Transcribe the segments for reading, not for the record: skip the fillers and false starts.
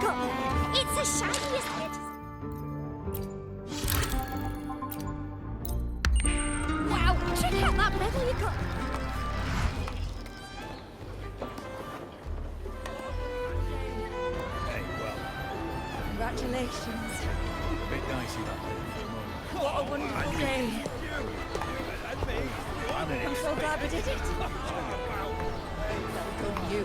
got there. It's the shiniest edge. Wow, check out that medal you got. Hey, well, Congratulations. a bit dicey that one for a moment. What a wonderful day. I'm so glad we did it. Well done, you.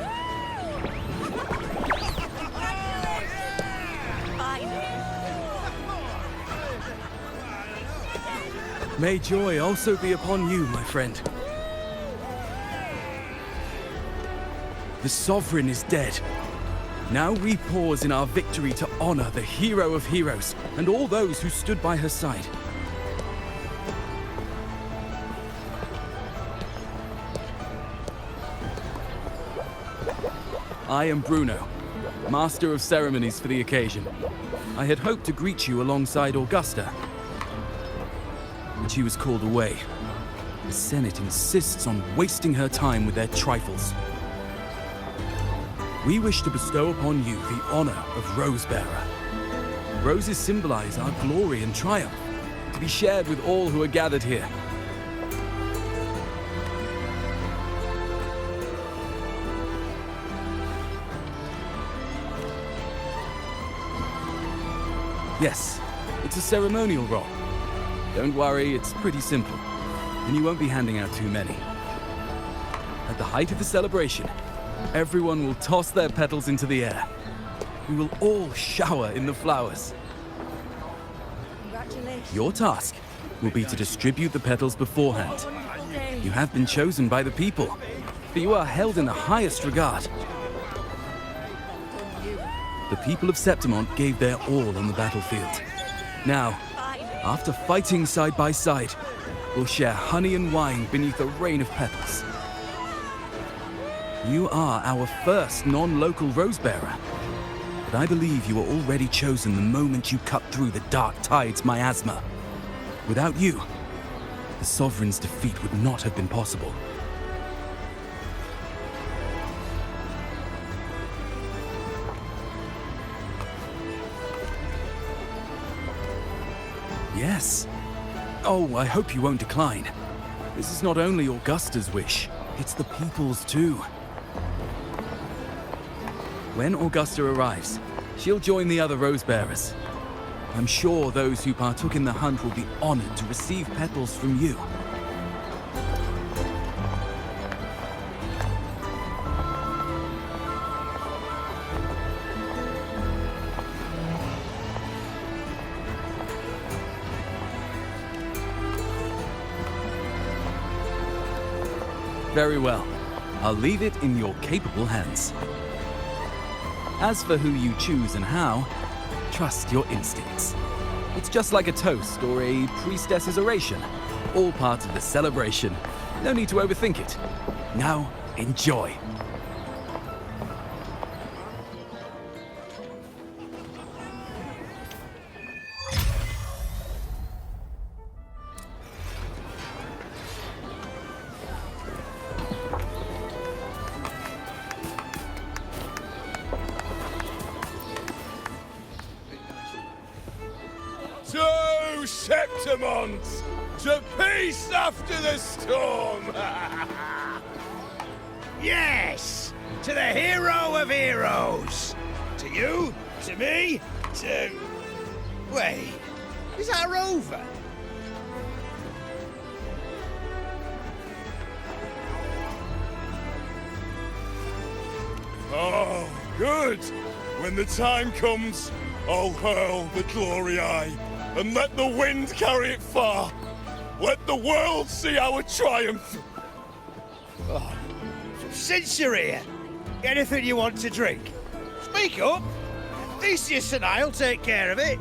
May joy also be upon you, my friend. The Sovereign is dead. Now we pause in our victory to honor the hero of heroes and all those who stood by her side. I am Bruno, Master of Ceremonies for the occasion. I had hoped to greet you alongside Augusta, but she was called away. The Senate insists on wasting her time with their trifles. We wish to bestow upon you the honor of Rosebearer. Roses symbolize our glory and triumph, to be shared with all who are gathered here. Yes, it's a ceremonial role. Don't worry, it's pretty simple, and you won't be handing out too many. At the height of the celebration, everyone will toss their petals into the air. We will all shower in the flowers. Congratulations. Your task will be to distribute the petals beforehand. You have been chosen by the people, for you are held in the highest regard. The people of Septimont gave their all on the battlefield. Now, after fighting side by side, we'll share honey and wine beneath a rain of petals. You are our first non-local Rosebearer, but I believe you were already chosen the moment you cut through the Dark Tide's miasma. Without you, the Sovereign's defeat would not have been possible. Yes. Oh, I hope you won't decline. This is not only Augusta's wish, it's the people's too. When Augusta arrives, she'll join the other Rosebearers. I'm sure those who partook in the hunt will be honored to receive petals from you. Very well. I'll leave it in your capable hands. As for who you choose and how, trust your instincts. It's just like a toast or a priestess's oration. All part of the celebration. No need to overthink it. Now, enjoy. To Septimont! To peace after the storm! Yes! To the hero of heroes! To you, to me, to... Wait, is that Rover? Oh, good! When the time comes, I'll hurl the glory eye and let the wind carry it far. Let the world see our triumph. Oh, since you're here, anything you want to drink? Speak up. Theseus and I'll take care of it.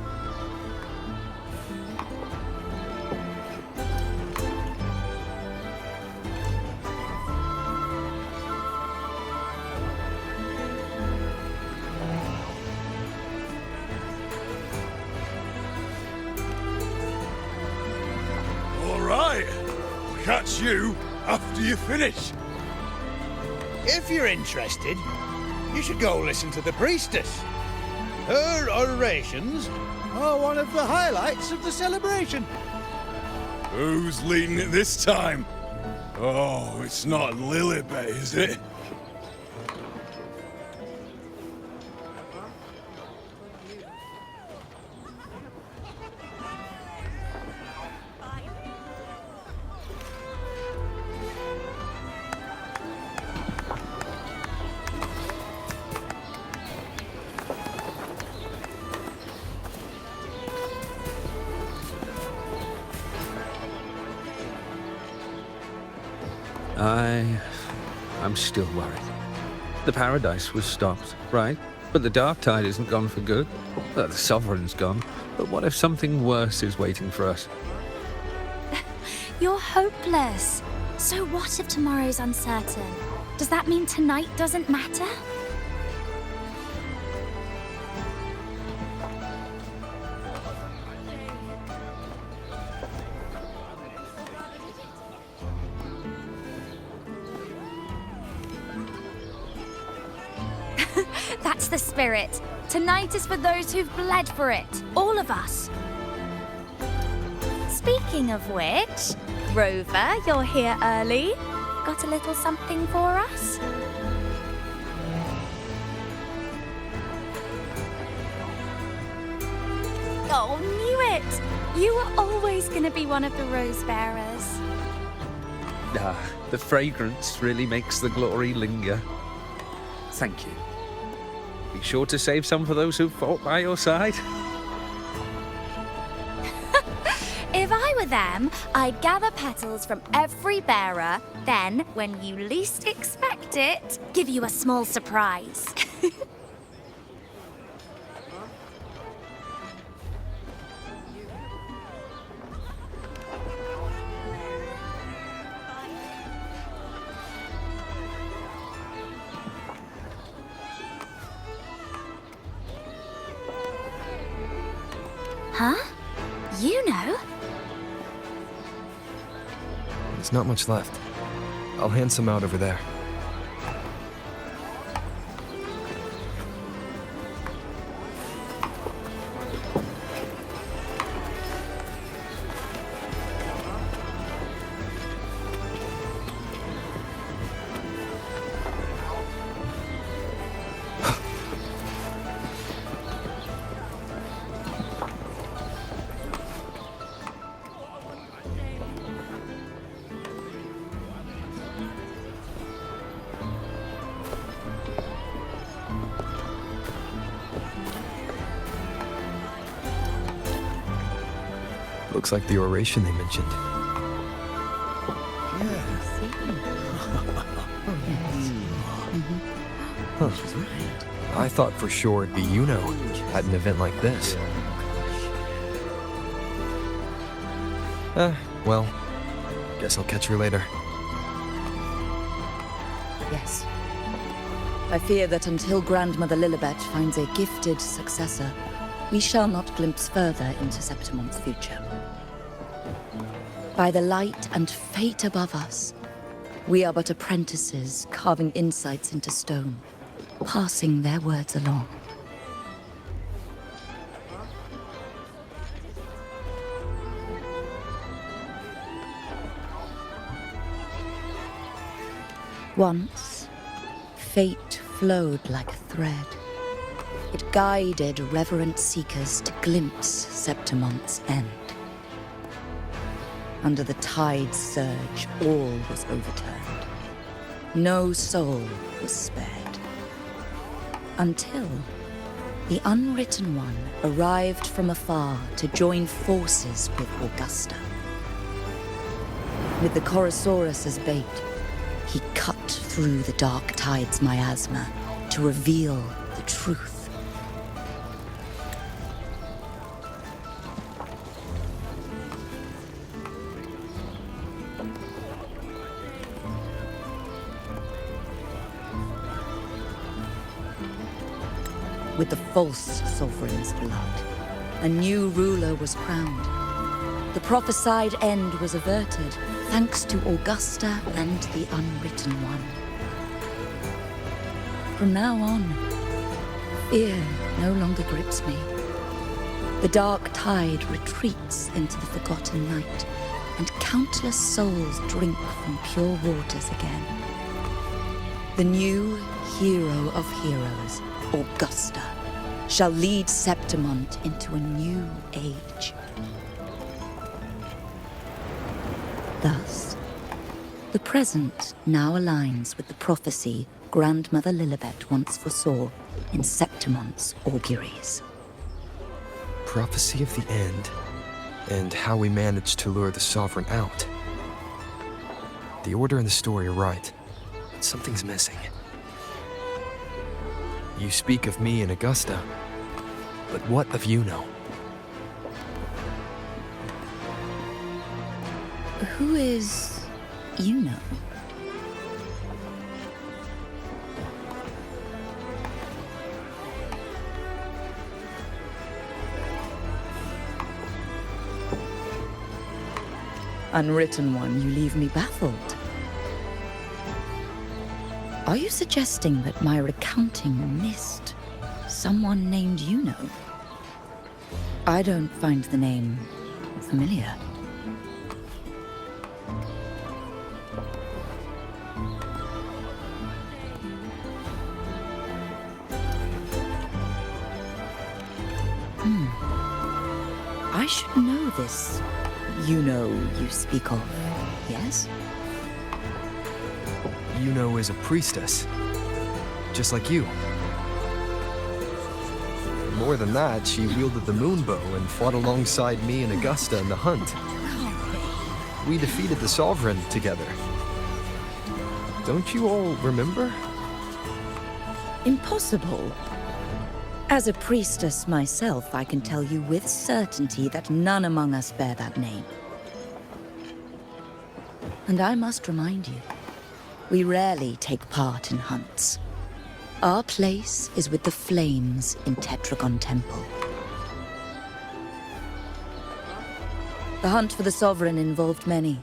Catch you after you finish. If you're interested, you should go listen to the priestess. Her orations are one of the highlights of the celebration. Who's leading it this time? Oh, it's not Lilibet, is it? I'm still worried. The paradise was stopped, right? But the dark tide isn't gone for good. The sovereign's gone. But what if something worse is waiting for us? You're hopeless. So what if tomorrow's uncertain? Does that mean tonight doesn't matter? That's the spirit. Tonight is for those who've bled for it. All of us. Speaking of which, Rover, you're here early. Got a little something for us? Oh, knew it! You were always going to be one of the rose bearers. The fragrance really makes the glory linger. Thank you. Be sure to save some for those who fought by your side. If I were them, I'd gather petals from every bearer, then, when you least expect it, give you a small surprise. Huh? You know? There's not much left. I'll hand some out over there. Looks like the oration they mentioned. Huh. I thought for sure it'd be at an event like this. Well, guess I'll catch her later. Yes. I fear that until Grandmother Lilibet finds a gifted successor, we shall not glimpse further into Septimonth's future. By the light and fate above us, we are but apprentices carving insights into stone, passing their words along. Once, fate flowed like a thread. It guided reverent seekers to glimpse Septimonth's end. Under the tide's surge, all was overturned. No soul was spared. Until the Unwritten One arrived from afar to join forces with Augusta. With the Chorosaurus as bait, he cut through the dark tide's miasma to reveal the truth. With the false sovereign's blood, a new ruler was crowned. The prophesied end was averted, thanks to Augusta and the Unwritten One. From now on, Fear no longer grips me. The dark tide retreats into the forgotten night, and countless souls drink from pure waters again. The new hero of heroes, Augusta, shall lead Septimont into a new age. Thus, the present now aligns with the prophecy Grandmother Lilibet once foresaw in Septimont's auguries. Prophecy of the end, and how we managed to lure the Sovereign out. The order and the story are right, but something's missing. You speak of me and Augusta, but what of Yuno? Who is Yuno? Unwritten one, you leave me baffled. Are you suggesting that my recounting missed someone named Yuno? I don't find the name familiar. I should know this Yuno you speak of, yes? Yuno is a priestess, just like you. More than that, she wielded the moonbow and fought alongside me and Augusta in the hunt. We defeated the Sovereign together. Don't you all remember? Impossible. As a priestess myself, I can tell you with certainty that none among us bear that name. And I must remind you, we rarely take part in hunts. Our place is with the flames in Tetragon Temple. The hunt for the Sovereign involved many.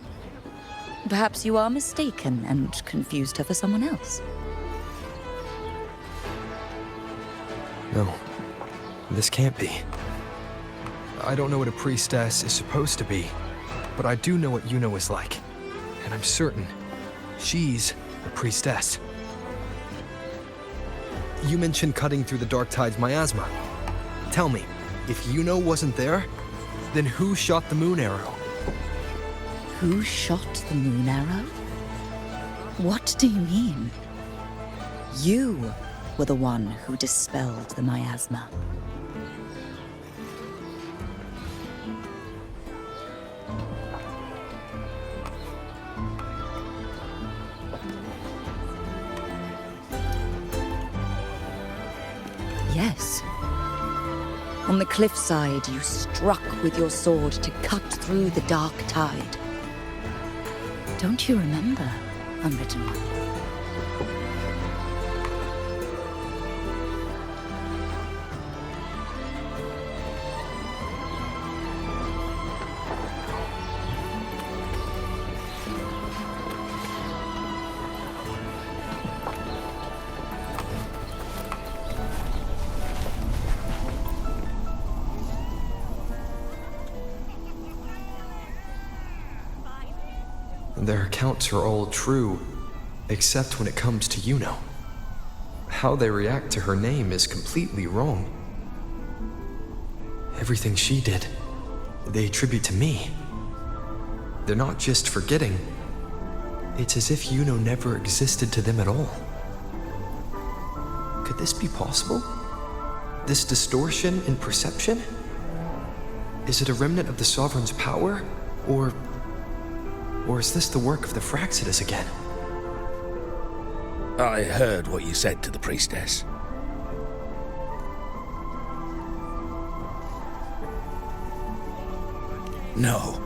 Perhaps you are mistaken and confused her for someone else. No, this can't be. I don't know what a priestess is supposed to be, but I do know what Yuno is like. And I'm certain she's a priestess. You mentioned cutting through the Dark Tide's miasma. Tell me, if Yuno wasn't there, then who shot the moon arrow? Who shot the moon arrow? What do you mean? You were the one who dispelled the miasma. Yes. On the cliffside, you struck with your sword to cut through the dark tide. Don't you remember, Unwritten One? Their accounts are all true, except when it comes to Yuno. How they react to her name is completely wrong. Everything she did, they attribute to me. They're not just forgetting. It's as if Yuno never existed to them at all. Could this be possible? This distortion in perception? Is it a remnant of the Sovereign's power, or is this the work of the Fraxidus again? I heard what you said to the priestess. No,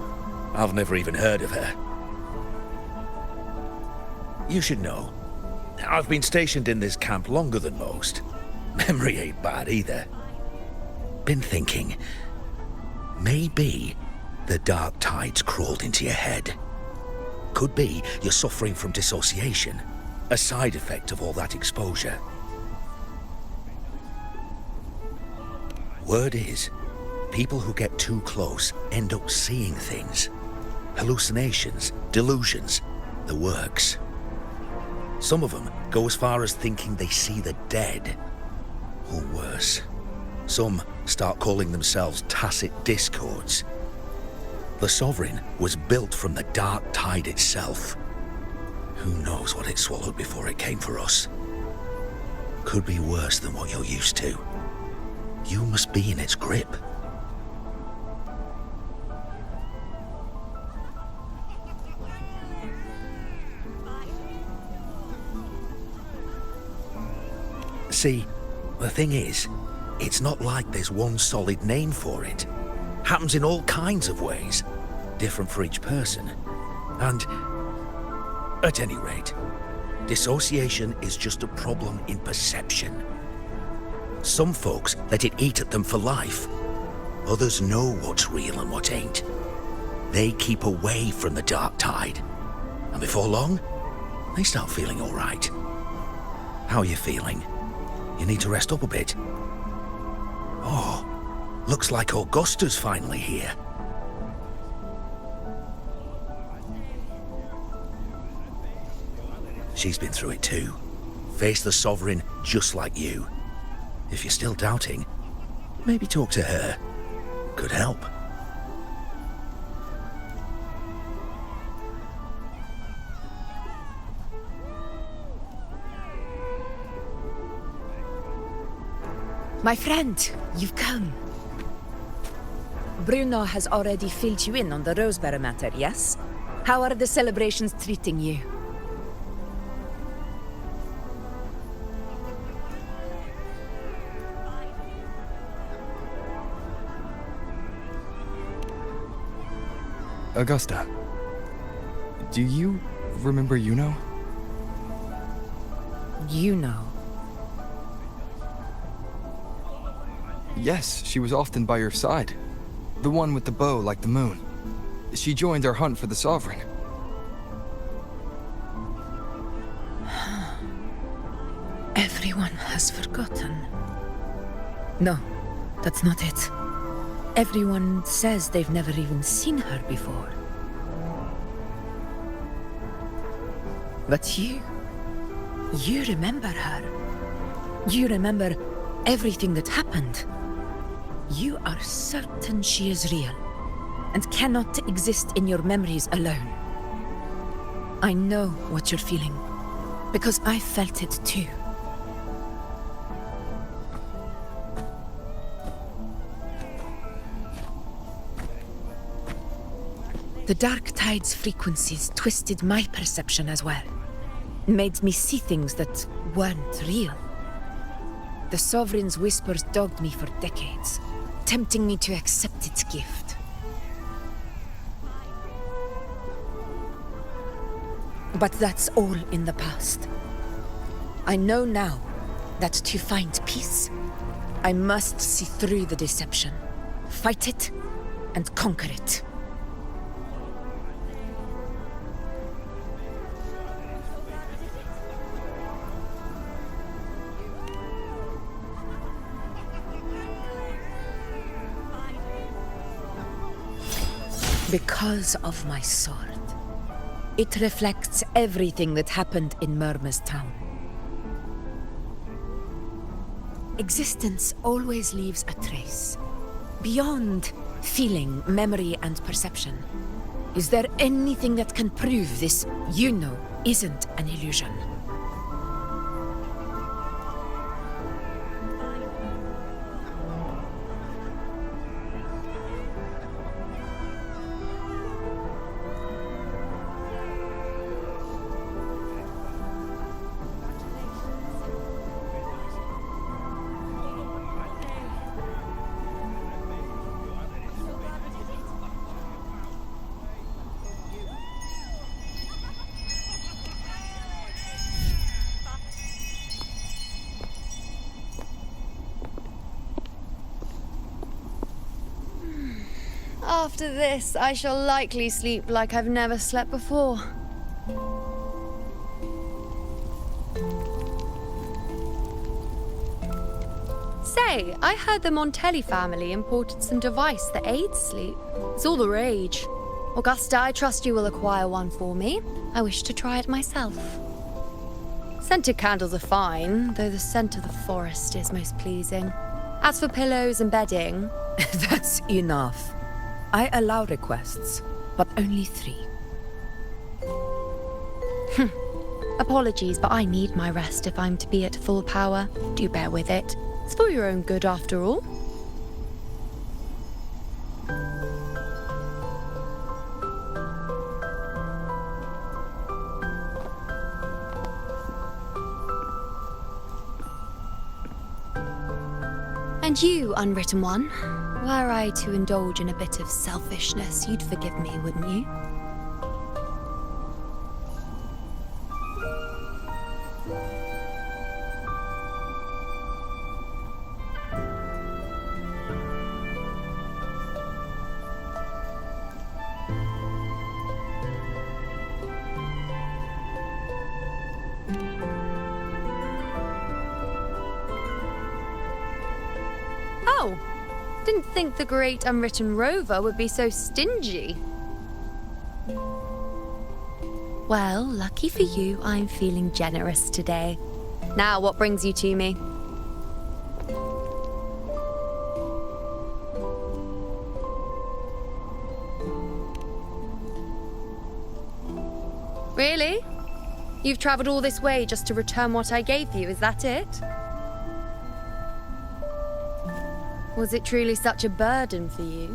I've never even heard of her. You should know, I've been stationed in this camp longer than most. Memory ain't bad either. Been thinking, maybe the dark tide's crawled into your head. Could be you're suffering from dissociation, a side effect of all that exposure. Word is, people who get too close end up seeing things. Hallucinations, delusions, the works. Some of them go as far as thinking they see the dead. Or worse, some start calling themselves tacit discords. The Sovereign was built from the dark tide itself. Who knows what it swallowed before it came for us? Could be worse than what you're used to. You must be in its grip. See, the thing is, it's not like there's one solid name for it. Happens in all kinds of ways, different for each person. And, at any rate, dissociation is just a problem in perception. Some folks let it eat at them for life. Others know what's real and what ain't. They keep away from the dark tide. And before long, they start feeling all right. How are you feeling? You need to rest up a bit. Oh, looks like Augusta's finally here. She's been through it too. Faced the Sovereign just like you. If you're still doubting, maybe talk to her. Could help. My friend, you've come. Bruno has already filled you in on the Rosebearer matter, yes? How are the celebrations treating you? Augusta, do you remember Yuno? Yuno. Yes, she was often by your side. The one with the bow like the moon. She joined our hunt for the Sovereign. Everyone has forgotten. No, that's not it. Everyone says they've never even seen her before. But you remember her. You remember everything that happened. You are certain she is real, and cannot exist in your memories alone. I know what you're feeling, because I felt it too. The Dark Tide's frequencies twisted my perception as well. Made me see things that weren't real. The Sovereign's whispers dogged me for decades, tempting me to accept its gift. But that's all in the past. I know now that to find peace, I must see through the deception, fight it, and conquer it. Because of my sword. It reflects everything that happened in Murma's town. Existence always leaves a trace. Beyond feeling, memory, and perception. Is there anything that can prove this, isn't an illusion? After this, I shall likely sleep like I've never slept before. Say, Hey, I heard the Montelli family imported some device that aids sleep. It's all the rage. Augusta, I trust you will acquire one for me. I wish to try it myself. Scented candles are fine, though the scent of the forest is most pleasing. As for pillows and bedding... That's enough. I allow requests, but only 3. Apologies, but I need my rest if I'm to be at full power. Do bear with it. It's for your own good, after all. And you, Unwritten One, were I to indulge in a bit of selfishness, you'd forgive me, wouldn't you? Oh, didn't think the great unwritten Rover would be so stingy. Well, lucky for you, I'm feeling generous today. Now, what brings you to me? Really? You've traveled all this way just to return what I gave you, is that it? Was it truly such a burden for you?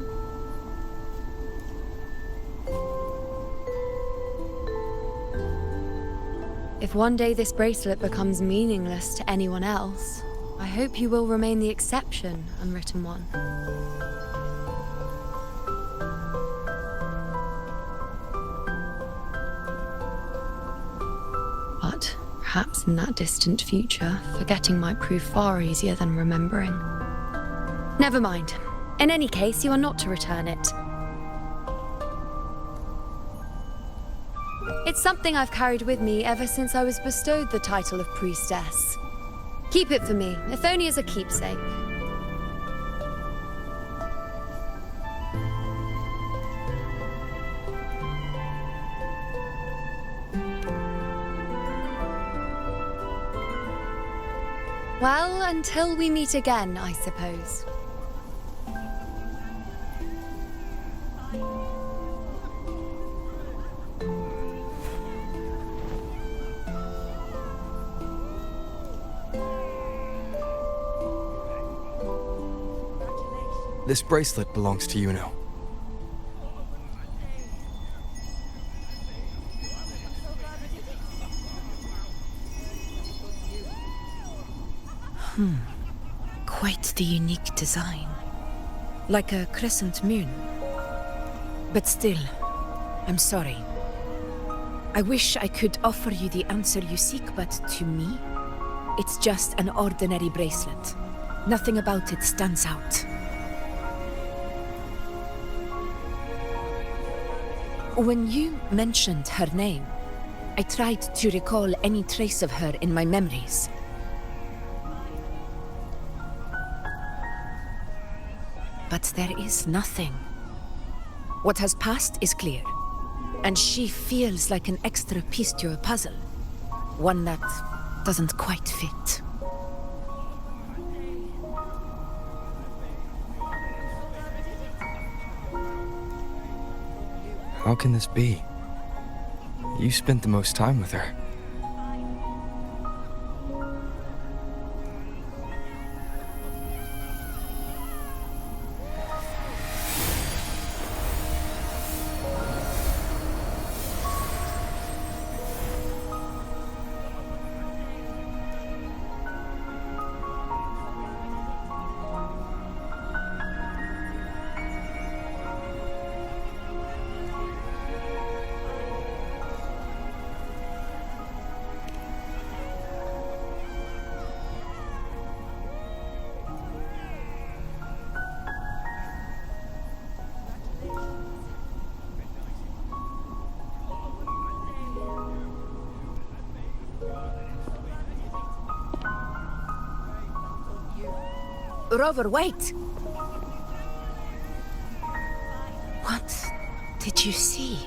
If one day this bracelet becomes meaningless to anyone else, I hope you will remain the exception, Unwritten One. But perhaps in that distant future, forgetting might prove far easier than remembering. Never mind. In any case, you are not to return it. It's something I've carried with me ever since I was bestowed the title of priestess. Keep it for me, if only as a keepsake. Well, until we meet again, I suppose. This bracelet belongs to Yuno. Quite the unique design. Like a crescent moon. But still, I'm sorry. I wish I could offer you the answer you seek, but to me, it's just an ordinary bracelet. Nothing about it stands out. When you mentioned her name, I tried to recall any trace of her in my memories. But there is nothing. What has passed is clear, and she feels like an extra piece to a puzzle. One that doesn't quite fit. How can this be? You spent the most time with her. Rover, wait! What did you see?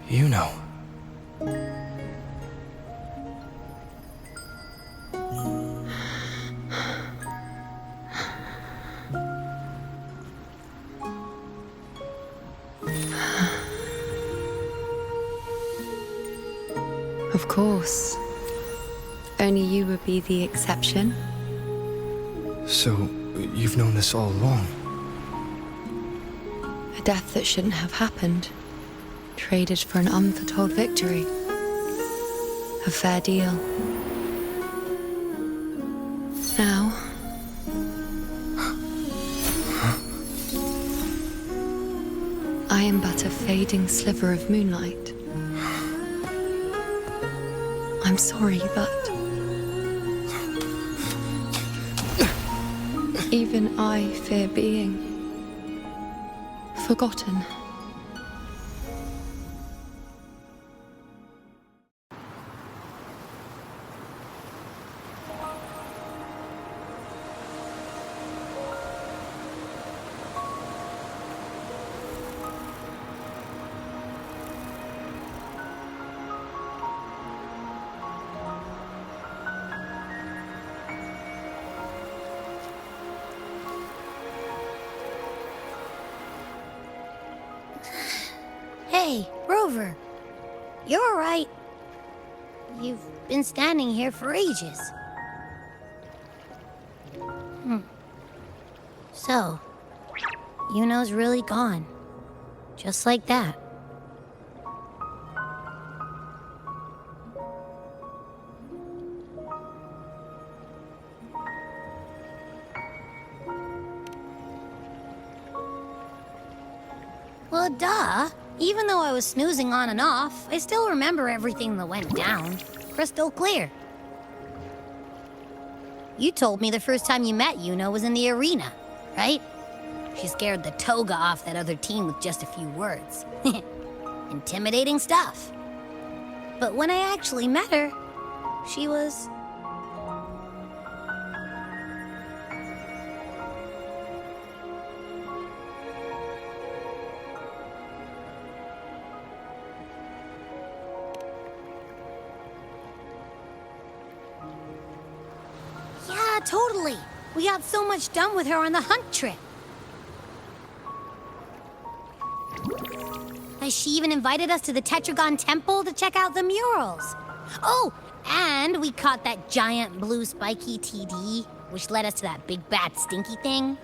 You know. Of course. Only you would be the exception. So, you've known this all along? A death that shouldn't have happened. Traded for an unforetold victory. A fair deal. Now... I am but a fading sliver of moonlight. I'm sorry, but... even I fear being... forgotten. Hey, Rover. You're all right. You've been standing here for ages. So, Yuno's really gone. Just like that. Well, duh. Even though I was snoozing on and off, I still remember everything that went down. Crystal clear. You told me the first time you met Yuno was in the arena, right? She scared the toga off that other team with just a few words. Intimidating stuff. But when I actually met her, she was... Yeah, totally. We got so much done with her on the hunt trip. She even invited us to the Tetragon Temple to check out the murals. Oh, and we caught that giant blue spiky TD, which led us to that big bad stinky thing.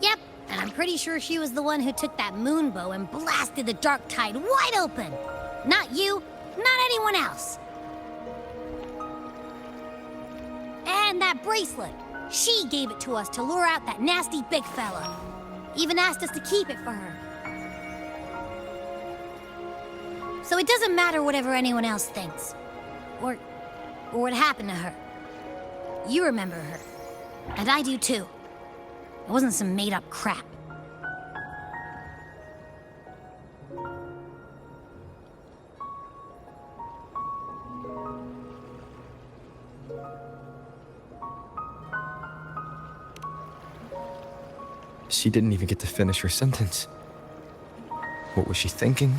Yep, and I'm pretty sure she was the one who took that moon bow and blasted the dark tide wide open. Not you. Not anyone else. And that bracelet. She gave it to us to lure out that nasty big fella. Even asked us to keep it for her. So it doesn't matter whatever anyone else thinks. Or what happened to her. You remember her. And I do too. It wasn't some made-up crap. She didn't even get to finish her sentence. What was she thinking?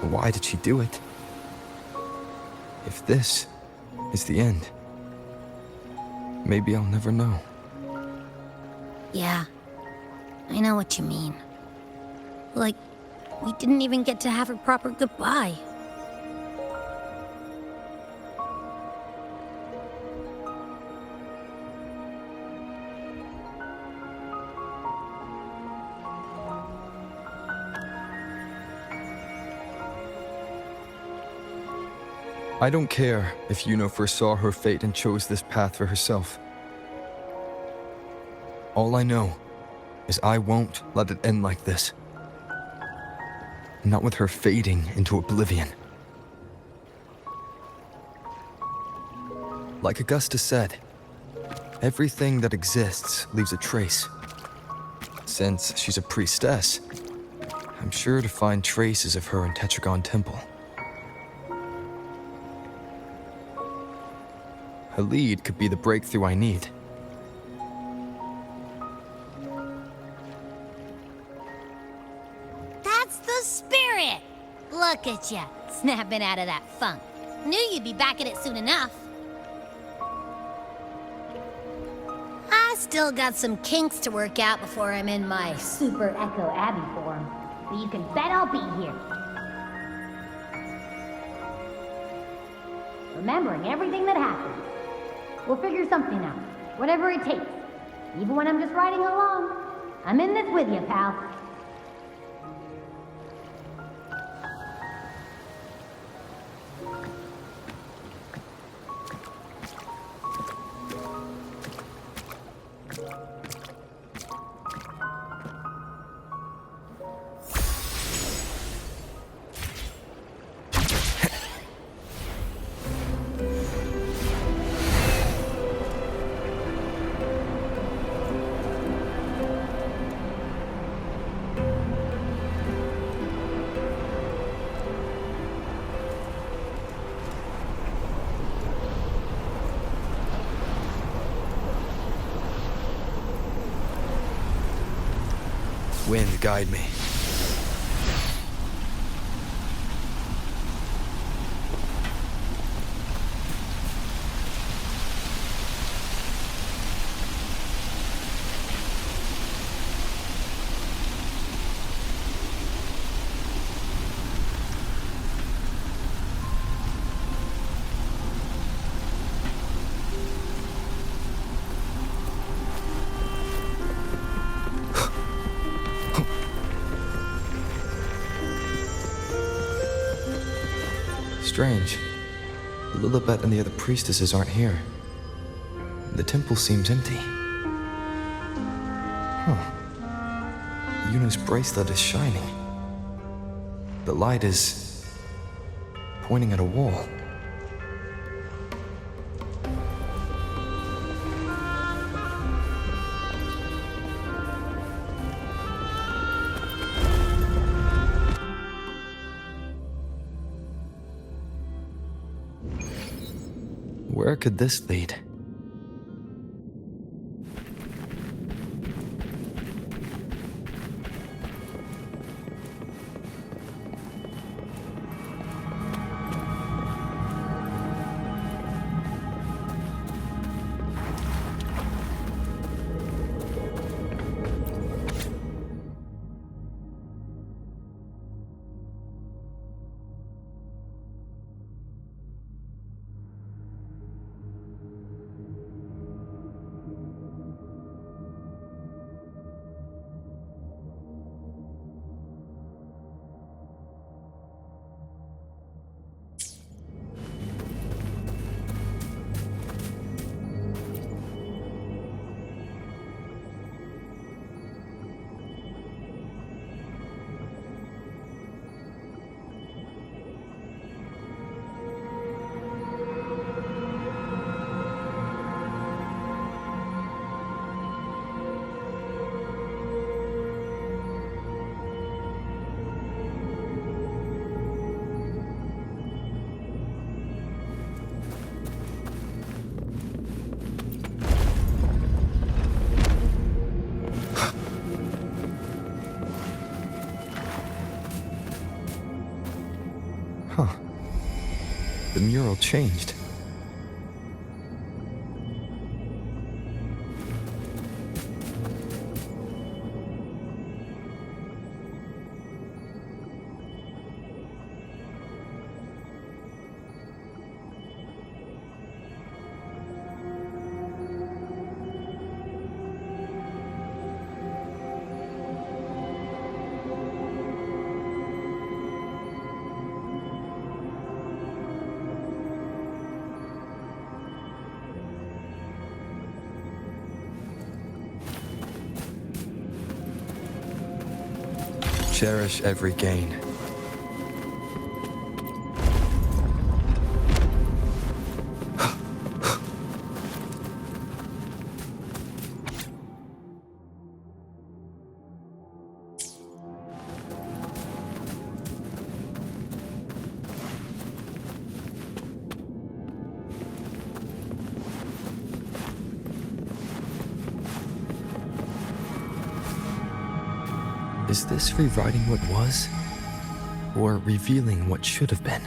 Why did she do it? If this is the end, maybe I'll never know. Yeah, I know what you mean. Like, we didn't even get to have a proper goodbye. I don't care if Yuno foresaw her fate and chose this path for herself. All I know is I won't let it end like this. Not with her fading into oblivion. Like Augusta said, everything that exists leaves a trace. Since she's a priestess, I'm sure to find traces of her in Tetragon Temple. A lead could be the breakthrough I need. That's the spirit! Look at ya, snapping out of that funk. Knew you'd be back at it soon enough. I still got some kinks to work out before I'm in my Super Echo Abbey form. But you can bet I'll be here. Remembering everything that happened. We'll figure something out, whatever it takes. Even when I'm just riding along. I'm in this with you, pal. Wind, guide me. Strange. Lilibet and the other priestesses aren't here. The temple seems empty. Yuno's bracelet is shining. The light is pointing at a wall. Where could this lead? Huh. The mural changed. Cherish every gain. Is this rewriting what was? Or revealing what should have been?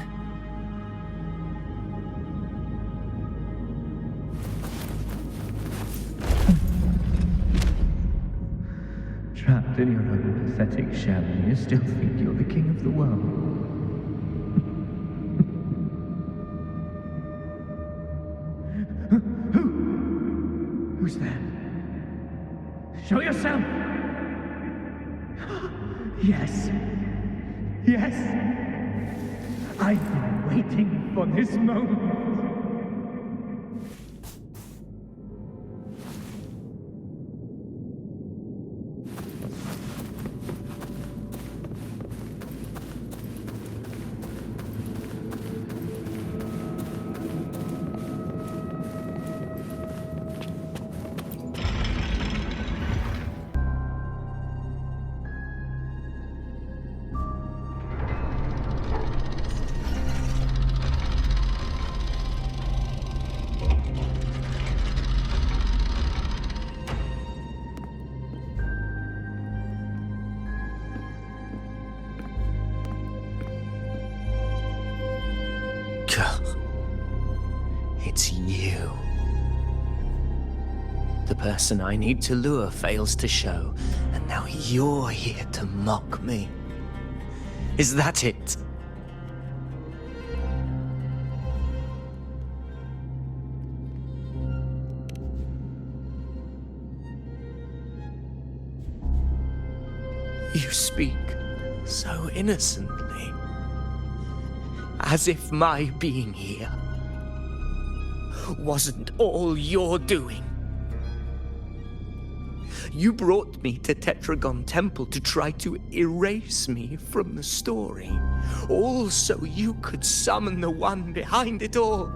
Trapped in your own pathetic shell, and you still think you're the king of the world. Who's there? Show yourself! Yes. Yes. I've been waiting for this moment. It's you. The person I need to lure fails to show, and now you're here to mock me. Is that it? You speak so innocently, as if my being here wasn't all you're doing. You brought me to Tetragon Temple to try to erase me from the story, all so you could summon the one behind it all.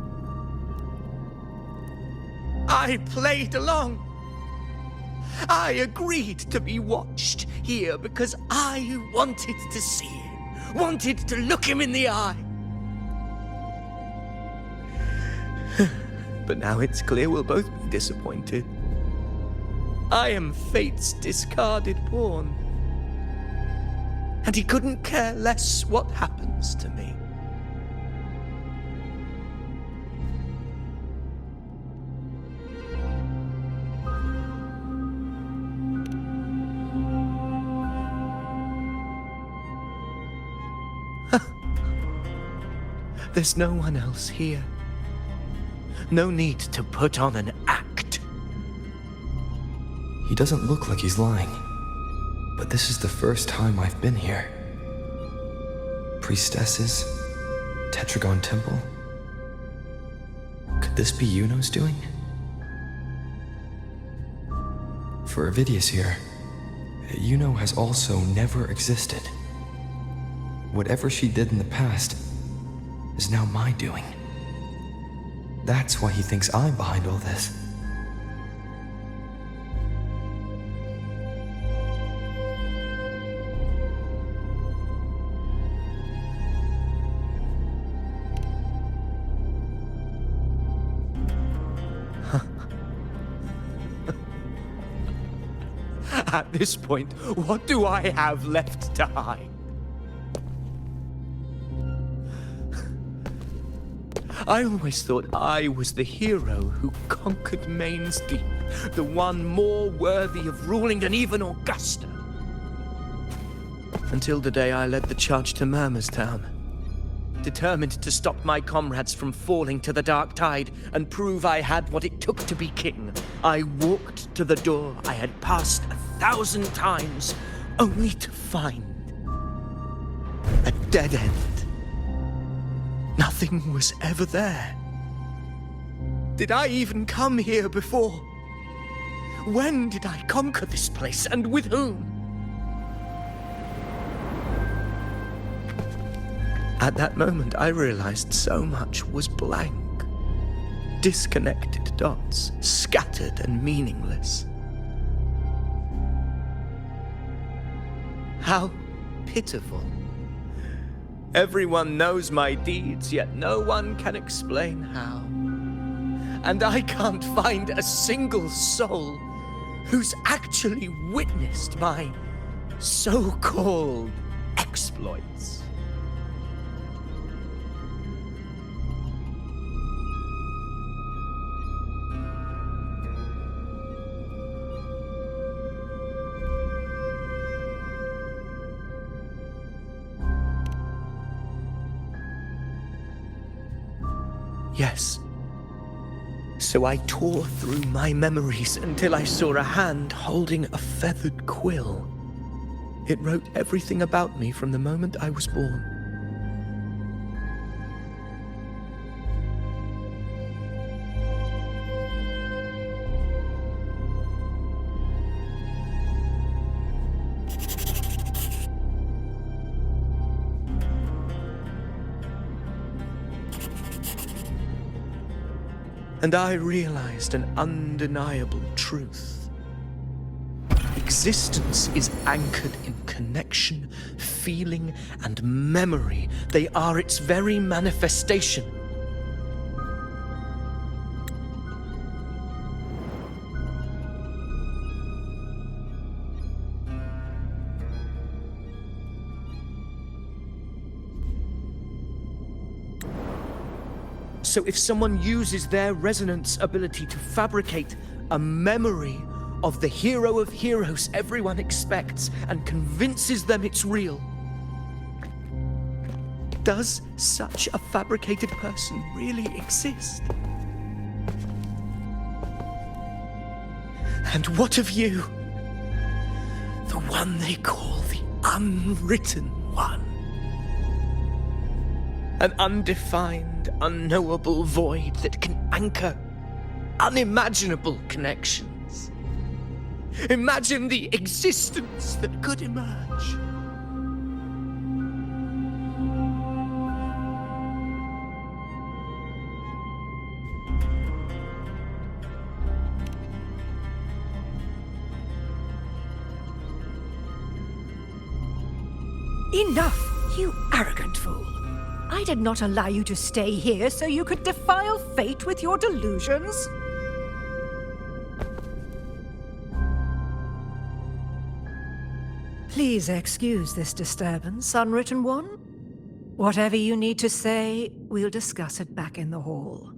I played along. I agreed to be watched here because I wanted to see him, wanted to look him in the eye. But now it's clear we'll both be disappointed. I am fate's discarded pawn. And he couldn't care less what happens to me. There's no one else here. No need to put on an act. He doesn't look like he's lying. But this is the first time I've been here. Priestesses? Tetragon Temple? Could this be Yuno's doing? For Avidius here, Yuno has also never existed. Whatever she did in the past is now my doing. That's why he thinks I'm behind all this. At this point, what do I have left to hide? I always thought I was the hero who conquered Main's Deep, the one more worthy of ruling than even Augusta. Until the day I led the charge to Murmur's Town. Determined to stop my comrades from falling to the dark tide and prove I had what it took to be king, I walked to the door I had passed 1,000 times, only to find a dead end. Nothing was ever there. Did I even come here before? When did I conquer this place, and with whom? At that moment, I realized so much was blank. Disconnected dots, scattered and meaningless. How pitiful. Everyone knows my deeds, yet no one can explain how. And I can't find a single soul who's actually witnessed my so-called exploits. Yes. So I tore through my memories until I saw a hand holding a feathered quill. It wrote everything about me from the moment I was born. And I realized an undeniable truth. Existence is anchored in connection, feeling, and memory. They are its very manifestation. So if someone uses their resonance ability to fabricate a memory of the hero of heroes everyone expects and convinces them it's real, does such a fabricated person really exist? And what of you? The one they call the Unwritten One. An undefined, unknowable void that can anchor unimaginable connections. Imagine the existence that could emerge. Enough, you arrogant fool. I did not allow you to stay here so you could defile fate with your delusions. Please excuse this disturbance, Unwritten One. Whatever you need to say, we'll discuss it back in the hall.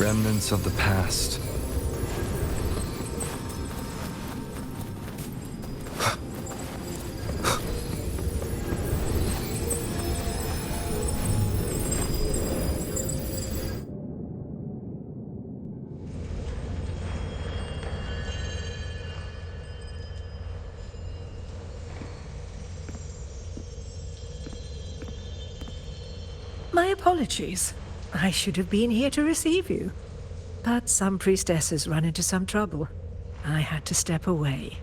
Remnants of the past. My apologies. I should have been here to receive you. But some priestesses run into some trouble. I had to step away.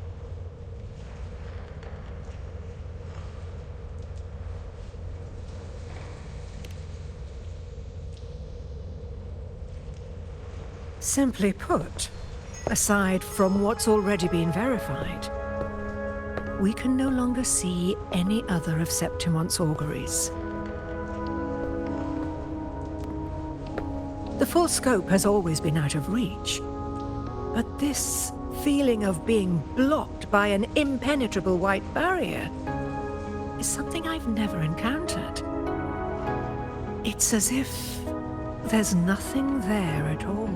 Simply put, aside from what's already been verified, we can no longer see any other of Septimon's auguries. The full scope has always been out of reach, but this feeling of being blocked by an impenetrable white barrier is something I've never encountered. It's as if there's nothing there at all.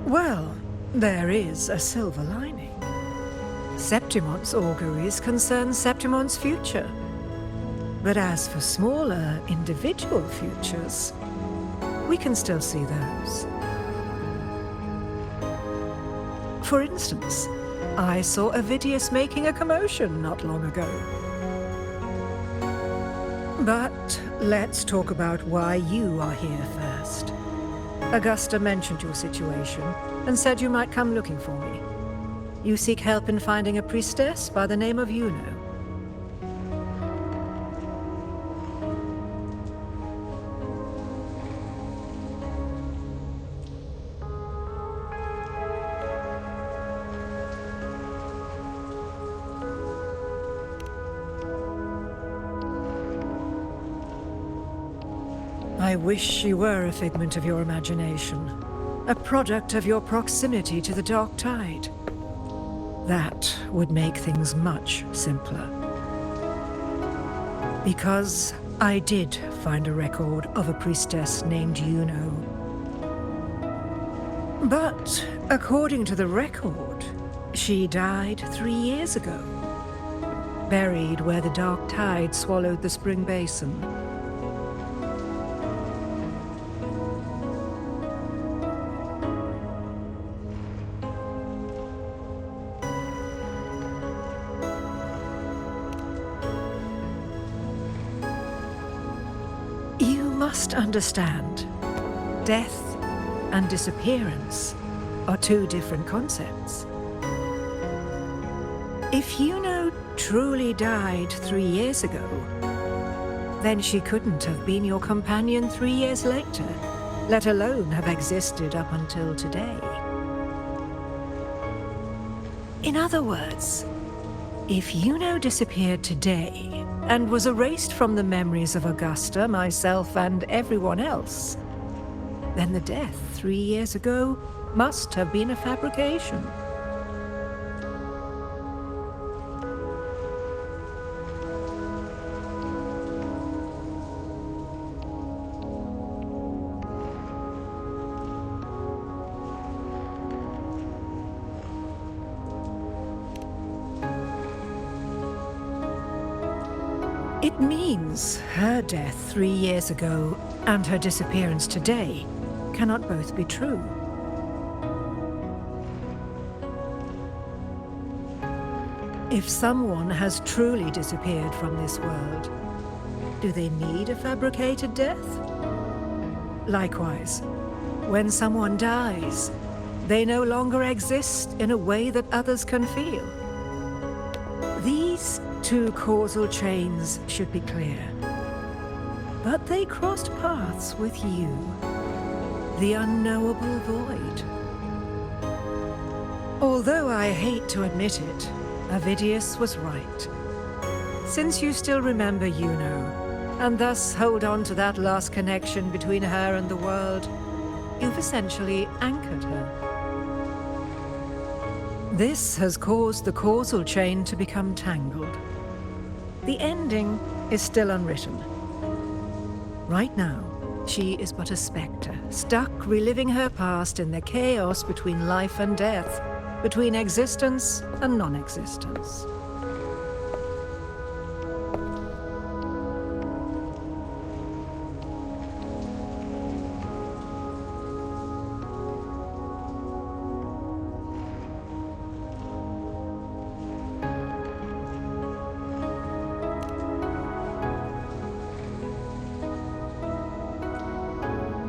Well, there is a silver lining. Septimon's auguries concern Septimon's future. But as for smaller, individual futures, we can still see those. For instance, I saw Avidius making a commotion not long ago. But let's talk about why you are here first. Augusta mentioned your situation and said you might come looking for me. You seek help in finding a priestess by the name of Yuno. I wish she were a figment of your imagination, a product of your proximity to the Dark Tide. That would make things much simpler. Because I did find a record of a priestess named Yuno. But according to the record, she died 3 years ago, buried where the Dark Tide swallowed the Spring Basin. Must understand, death and disappearance are two different concepts. If Yuno truly died 3 years ago, then she couldn't have been your companion 3 years later, let alone have existed up until today. In other words, if Yuno disappeared today, and was erased from the memories of Augusta, myself, and everyone else, then the death 3 years ago must have been a fabrication. It means her death 3 years ago and her disappearance today cannot both be true. If someone has truly disappeared from this world, do they need a fabricated death? Likewise, when someone dies, they no longer exist in a way that others can feel. These two causal chains should be clear. But they crossed paths with you, the unknowable void. Although I hate to admit it, Avidius was right. Since you still remember Yuno, and thus hold on to that last connection between her and the world, you've essentially anchored her. This has caused the causal chain to become tangled. The ending is still unwritten. Right now, she is but a spectre, stuck reliving her past in the chaos between life and death, between existence and non-existence.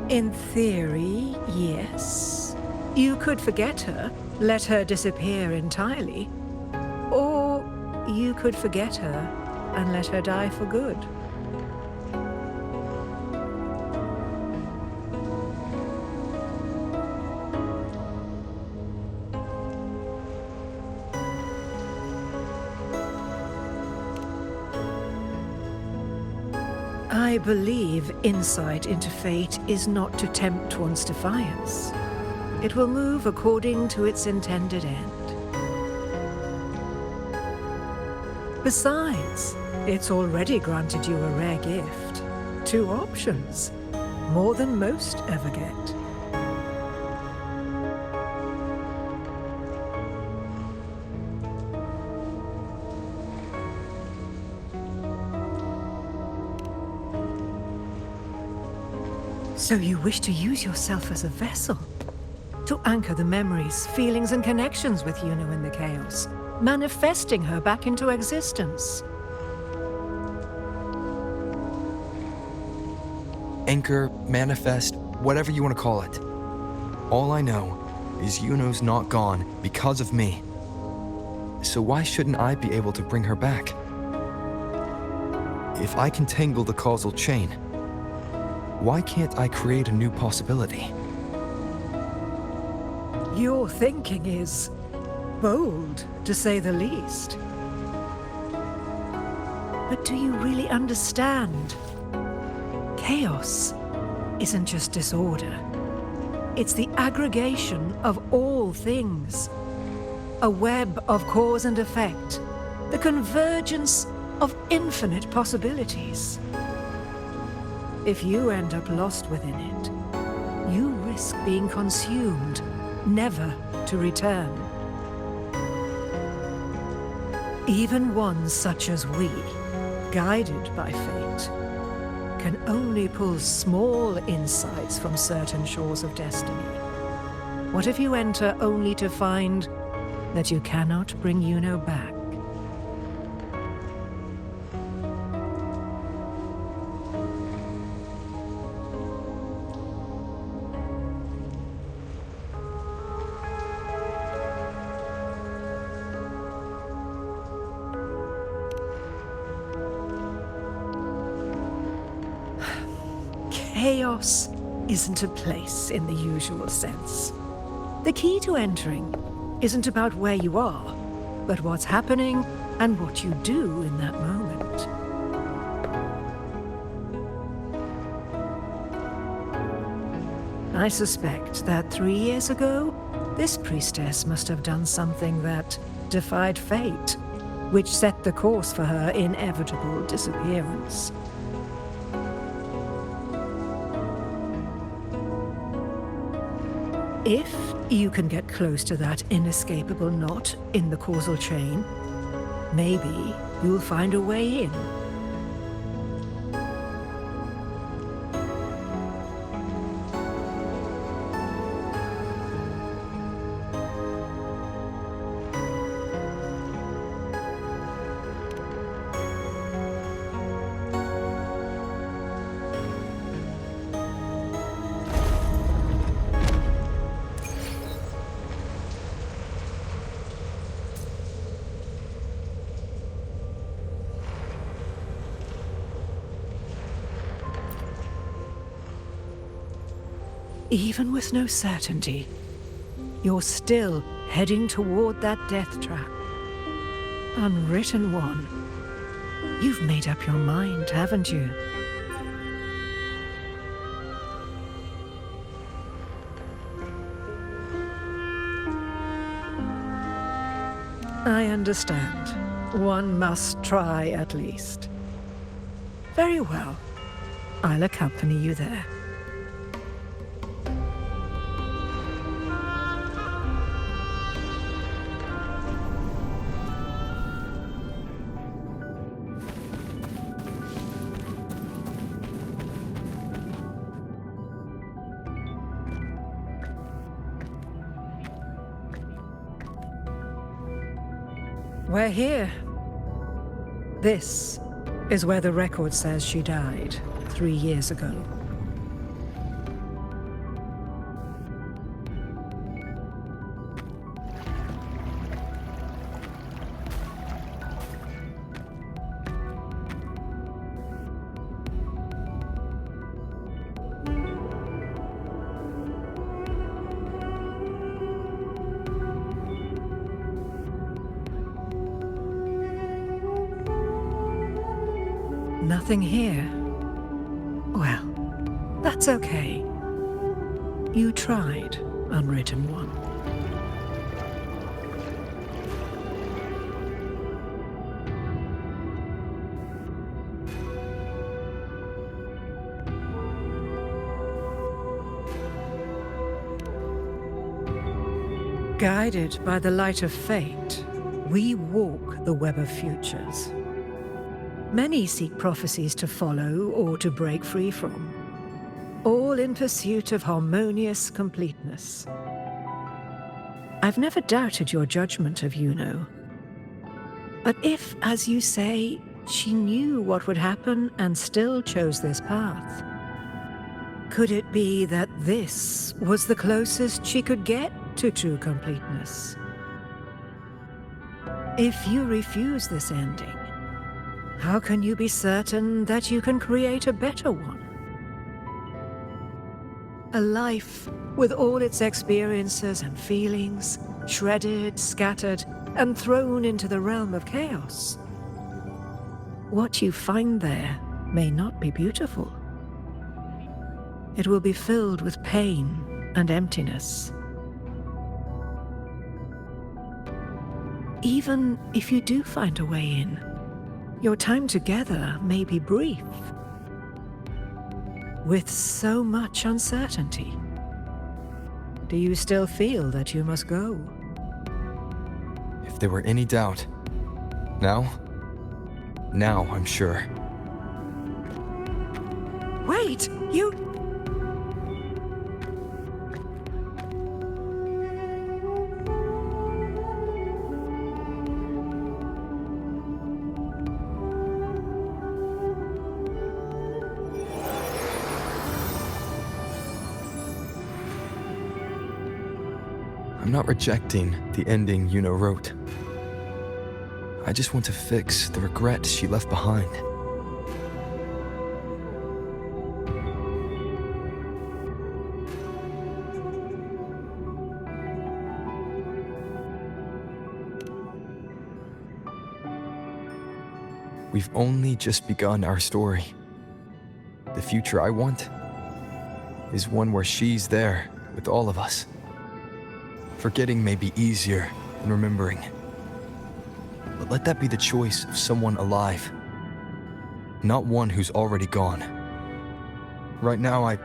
In theory, yes. You could forget her, let her disappear entirely. Or you could forget her and let her die for good. I believe insight into fate is not to tempt one's defiance. It will move according to its intended end. Besides, it's already granted you a rare gift. 2 options, more than most ever get. So you wish to use yourself as a vessel? To anchor the memories, feelings, and connections with Yuno in the chaos, manifesting her back into existence. Anchor, manifest, whatever you want to call it. All I know is Yuno's not gone because of me. So why shouldn't I be able to bring her back? If I can tangle the causal chain, why can't I create a new possibility? Your thinking is bold, to say the least. But do you really understand? Chaos isn't just disorder. It's the aggregation of all things. A web of cause and effect. The convergence of infinite possibilities. If you end up lost within it, you risk being consumed, never to return. Even ones such as we, guided by fate, can only pull small insights from certain shores of destiny. What if you enter only to find that you cannot bring Yuno back? Chaos isn't a place in the usual sense. The key to entering isn't about where you are, but what's happening and what you do in that moment. I suspect that 3 years ago, this priestess must have done something that defied fate, which set the course for her inevitable disappearance. If you can get close to that inescapable knot in the causal chain, maybe you'll find a way in. Even with no certainty, you're still heading toward that death trap. Unwritten one. You've made up your mind, haven't you? I understand. One must try at least. Very well. I'll accompany you there. We're here. This is where the record says she died 3 years ago. Nothing here. Well, that's okay. You tried, Unwritten One. Guided by the light of fate, we walk the web of futures. Many seek prophecies to follow or to break free from, all in pursuit of harmonious completeness. I've never doubted your judgment of Yuno. But if, as you say, she knew what would happen and still chose this path, could it be that this was the closest she could get to true completeness? If you refuse this ending, how can you be certain that you can create a better one? A life with all its experiences and feelings, shredded, scattered, and thrown into the realm of chaos. What you find there may not be beautiful. It will be filled with pain and emptiness. Even if you do find a way in, your time together may be brief, with so much uncertainty. Do you still feel that you must go? If there were any doubt, now I'm sure. Wait, you... I'm not rejecting the ending Yuno wrote. I just want to fix the regret she left behind. We've only just begun our story. The future I want is one where she's there with all of us. Forgetting may be easier than remembering. But let that be the choice of someone alive, not one who's already gone. Right now, I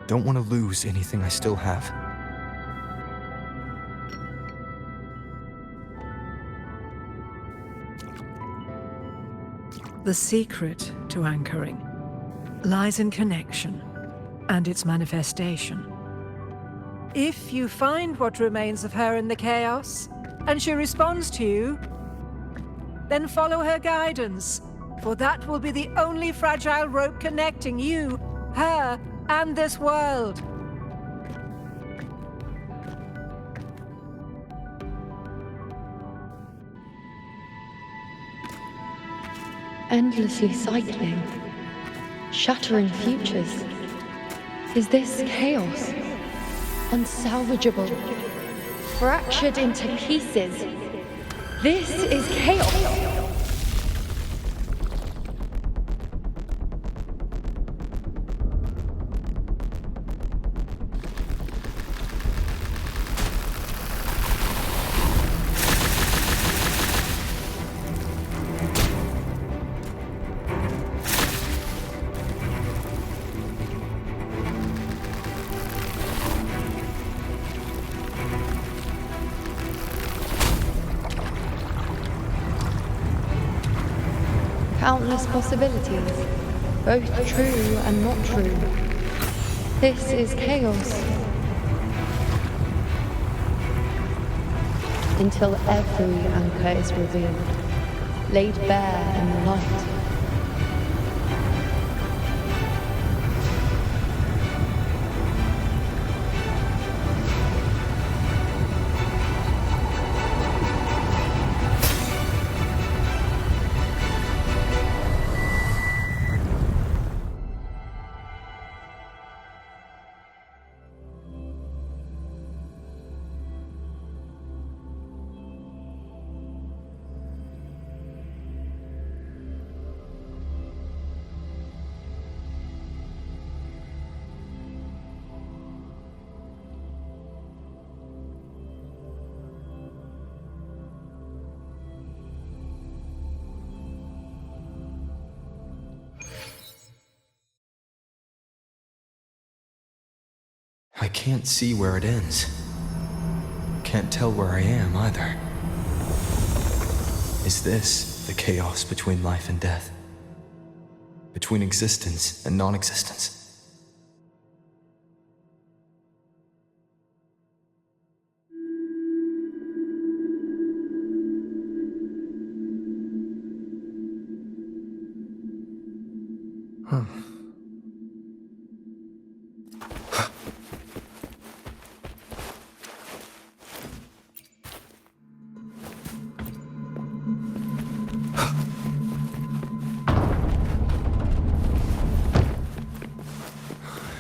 don't want to lose anything I still have. The secret to anchoring lies in connection and its manifestation. If you find what remains of her in the chaos, and she responds to you, then follow her guidance, for that will be the only fragile rope connecting you, her, and this world. Endlessly cycling, shattering futures. Is this chaos? Unsalvageable, fractured into pieces. This is chaos. Countless possibilities, both true and not true. This is chaos. Until every anchor is revealed, laid bare in the light. I can't see where it ends. Can't tell where I am either. Is this the chaos between life and death? Between existence and non-existence?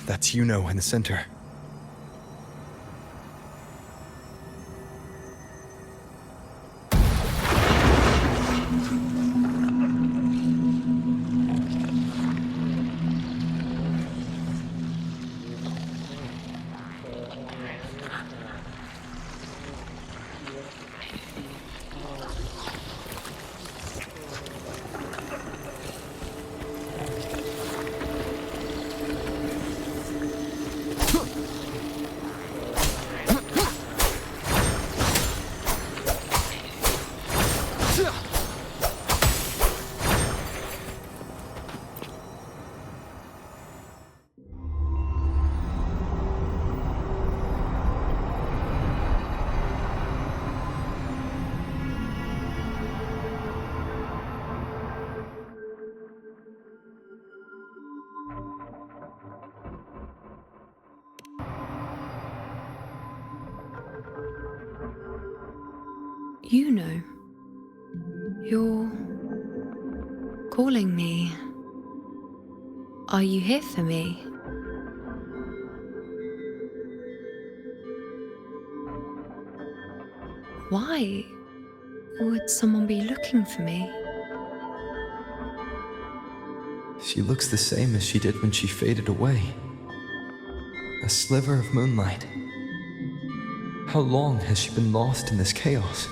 That's Yuno in the center. You know, you're calling me. Are you here for me? Why would someone be looking for me? She looks the same as she did when she faded away. A sliver of moonlight. How long has she been lost in this chaos?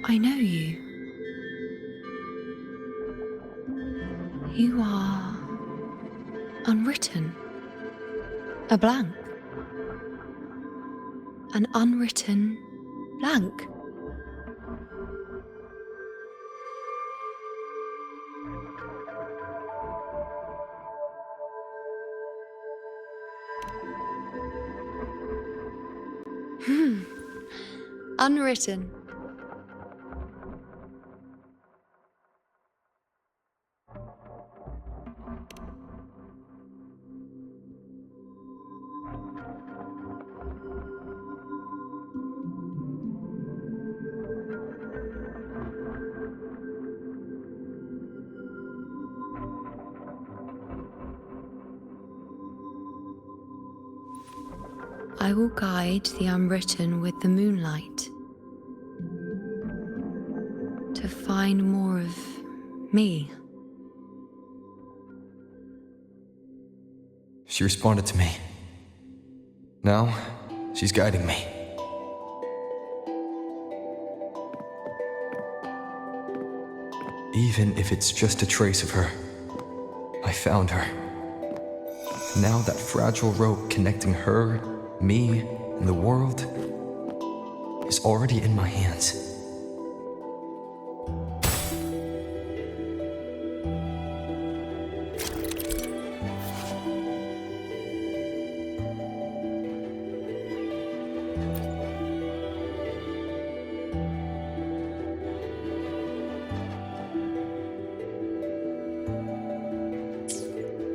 I know you. You are unwritten. A blank. An unwritten blank. Unwritten. I will guide the unwritten with the moonlight to find more of me. She responded to me. Now, she's guiding me. Even if it's just a trace of her, I found her. Now that fragile rope connecting her, me, and the world is already in my hands.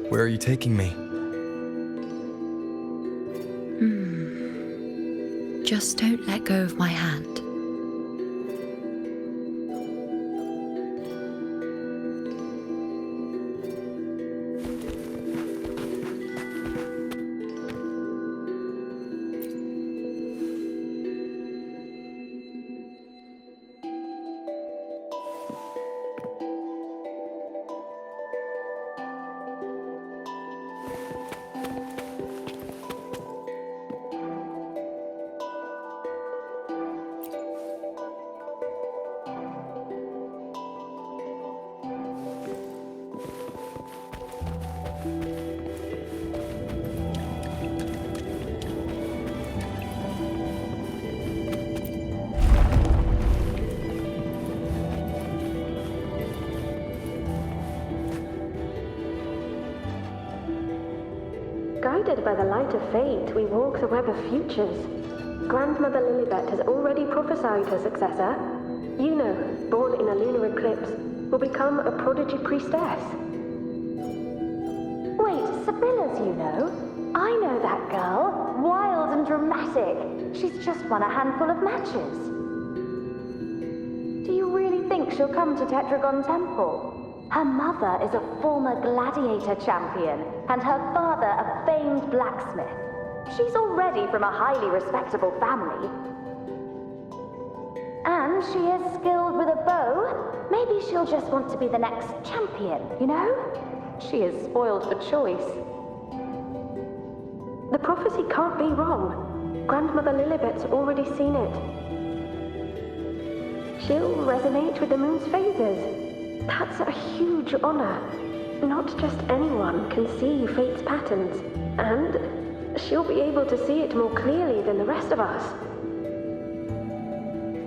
Where are you taking me? Just don't let go of my hand. Guided by the light of fate, we walk the web of futures. Grandmother Lilibet has already prophesied her successor. Yuno, born in a lunar eclipse, will become a prodigy priestess. Wait, Sibylla's Yuno? I know that girl. Wild and dramatic. She's just won a handful of matches. Do you really think she'll come to Tetragon Temple? Her mother is a former gladiator champion, and her father a famed blacksmith. She's already from a highly respectable family. And she is skilled with a bow. Maybe she'll just want to be the next champion, you know? She is spoiled for choice. The prophecy can't be wrong. Grandmother Lilibet's already seen it. She'll resonate with the moon's phases. That's a huge honor. Not just anyone can see fate's patterns, and she'll be able to see it more clearly than the rest of us.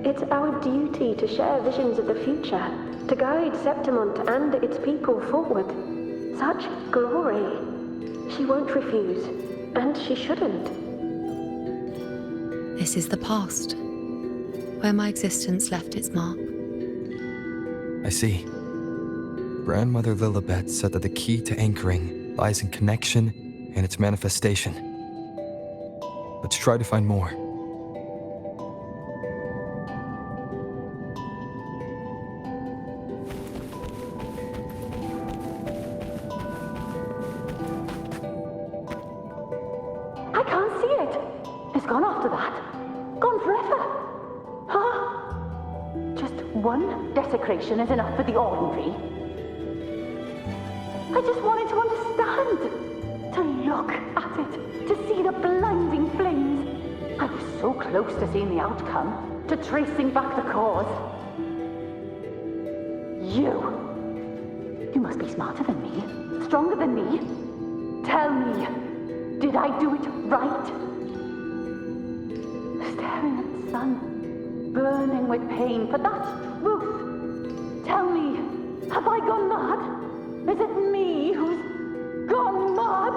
It's our duty to share visions of the future, to guide Septimont and its people forward. Such glory. She won't refuse, and she shouldn't. This is the past, where my existence left its mark. I see. Grandmother Lilibet said that the key to anchoring lies in connection and its manifestation. Let's try to find more. I can't see it. It's gone after that. Gone forever. Huh? Just one desecration is enough for the ordinary. I just wanted to understand, to look at it, to see the blinding flames. I was so close to seeing the outcome, to tracing back the cause. You must be smarter than me, stronger than me. Tell me, did I do it right? Staring at the sun, burning with pain for that truth. Tell me, have I gone mad? Is it me who's gone mad?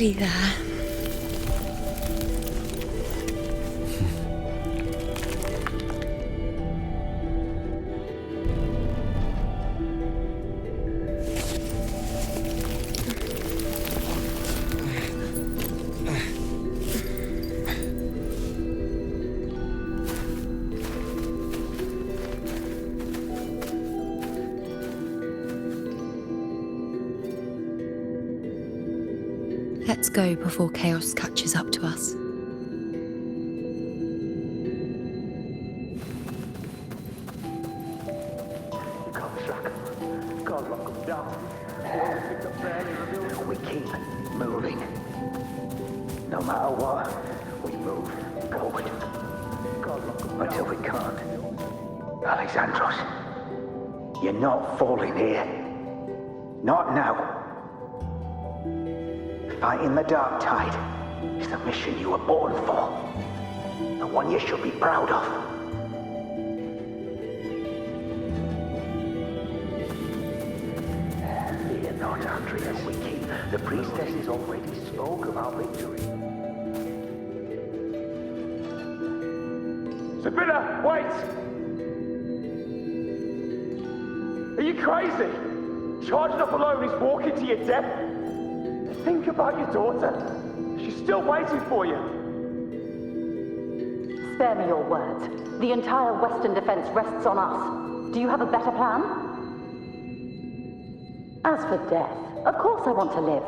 There. Let's go before chaos catches up to us. We keep moving. No matter what, we move forward. Until we can't. Alexandros, you're not falling here. Not now. Fighting the dark tide is the mission you were born for. The one you should be proud of. Fear not, Andreas. We keep. The priestesses already spoke of our victory. Sibylla, wait! Are you crazy? Charging up alone is walking to your death. Think about your daughter. She's still waiting for you. Spare me your words. The entire Western defense rests on us. Do you have a better plan? As for death, of course I want to live.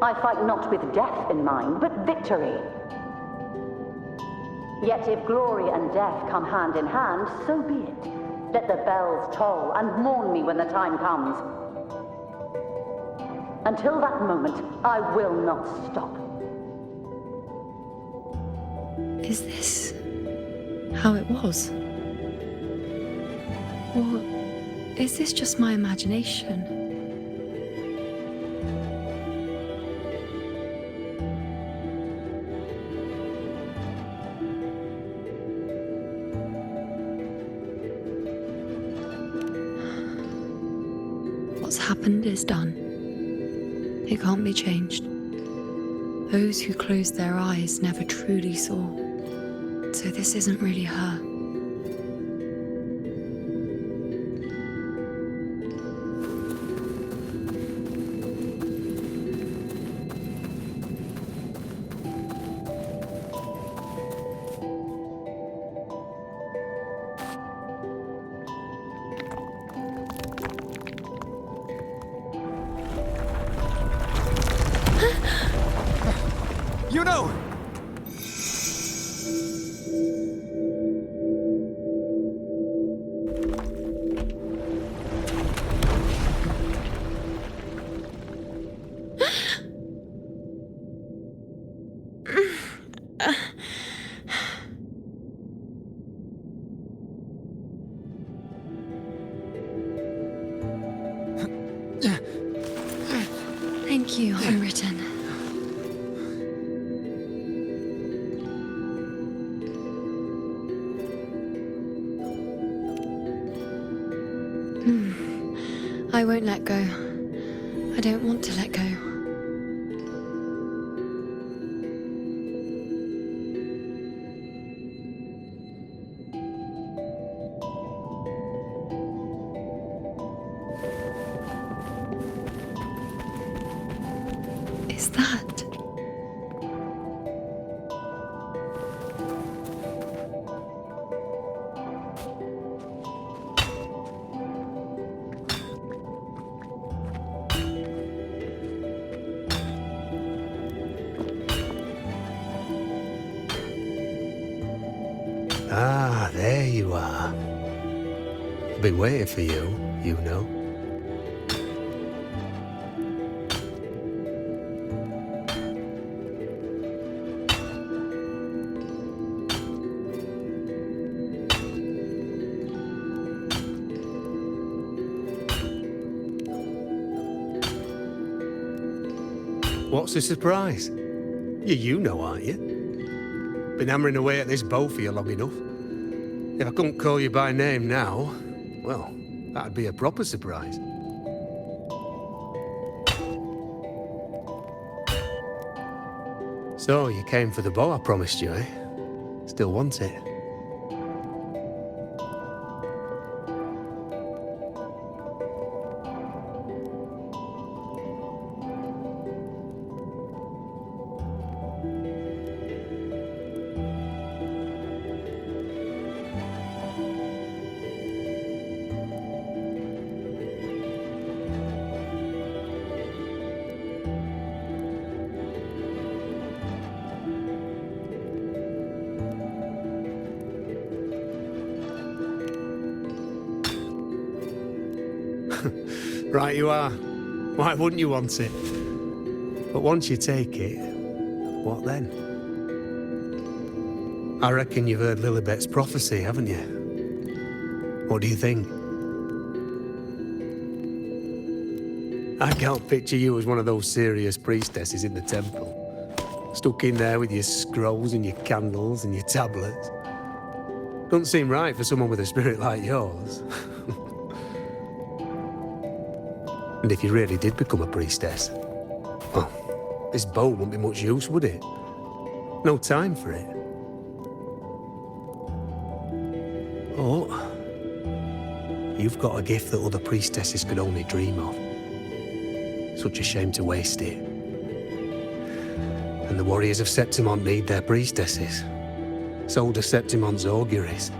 I fight not with death in mind, but victory. Yet if glory and death come hand in hand, so be it. Let the bells toll and mourn me when the time comes. Until that moment, I will not stop. Is this how it was? Or is this just my imagination? What's happened is done. It can't be changed. Those who closed their eyes never truly saw. So this isn't really her. You know! Thank you, Unwritten. I won't let go. I don't want to let go. Is that? Ah, there you are. I've been waiting for you, you know. What's the surprise? You know, aren't you? Been hammering away at this bow for you long enough. If I couldn't call you by name now, well, that'd be a proper surprise. So, you came for the bow I promised you, eh? Still want it? Right you are. Why wouldn't you want it? But once you take it, what then? I reckon you've heard Lilibet's prophecy, haven't you? What do you think? I can't picture you as one of those serious priestesses in the temple. Stuck in there with your scrolls and your candles and your tablets. Doesn't seem right for someone with a spirit like yours. And if you really did become a priestess, well, this bow wouldn't be much use, would it? No time for it. Oh, you've got a gift that other priestesses could only dream of. Such a shame to waste it. And the warriors of Septimont need their priestesses. So do Septimont's auguries.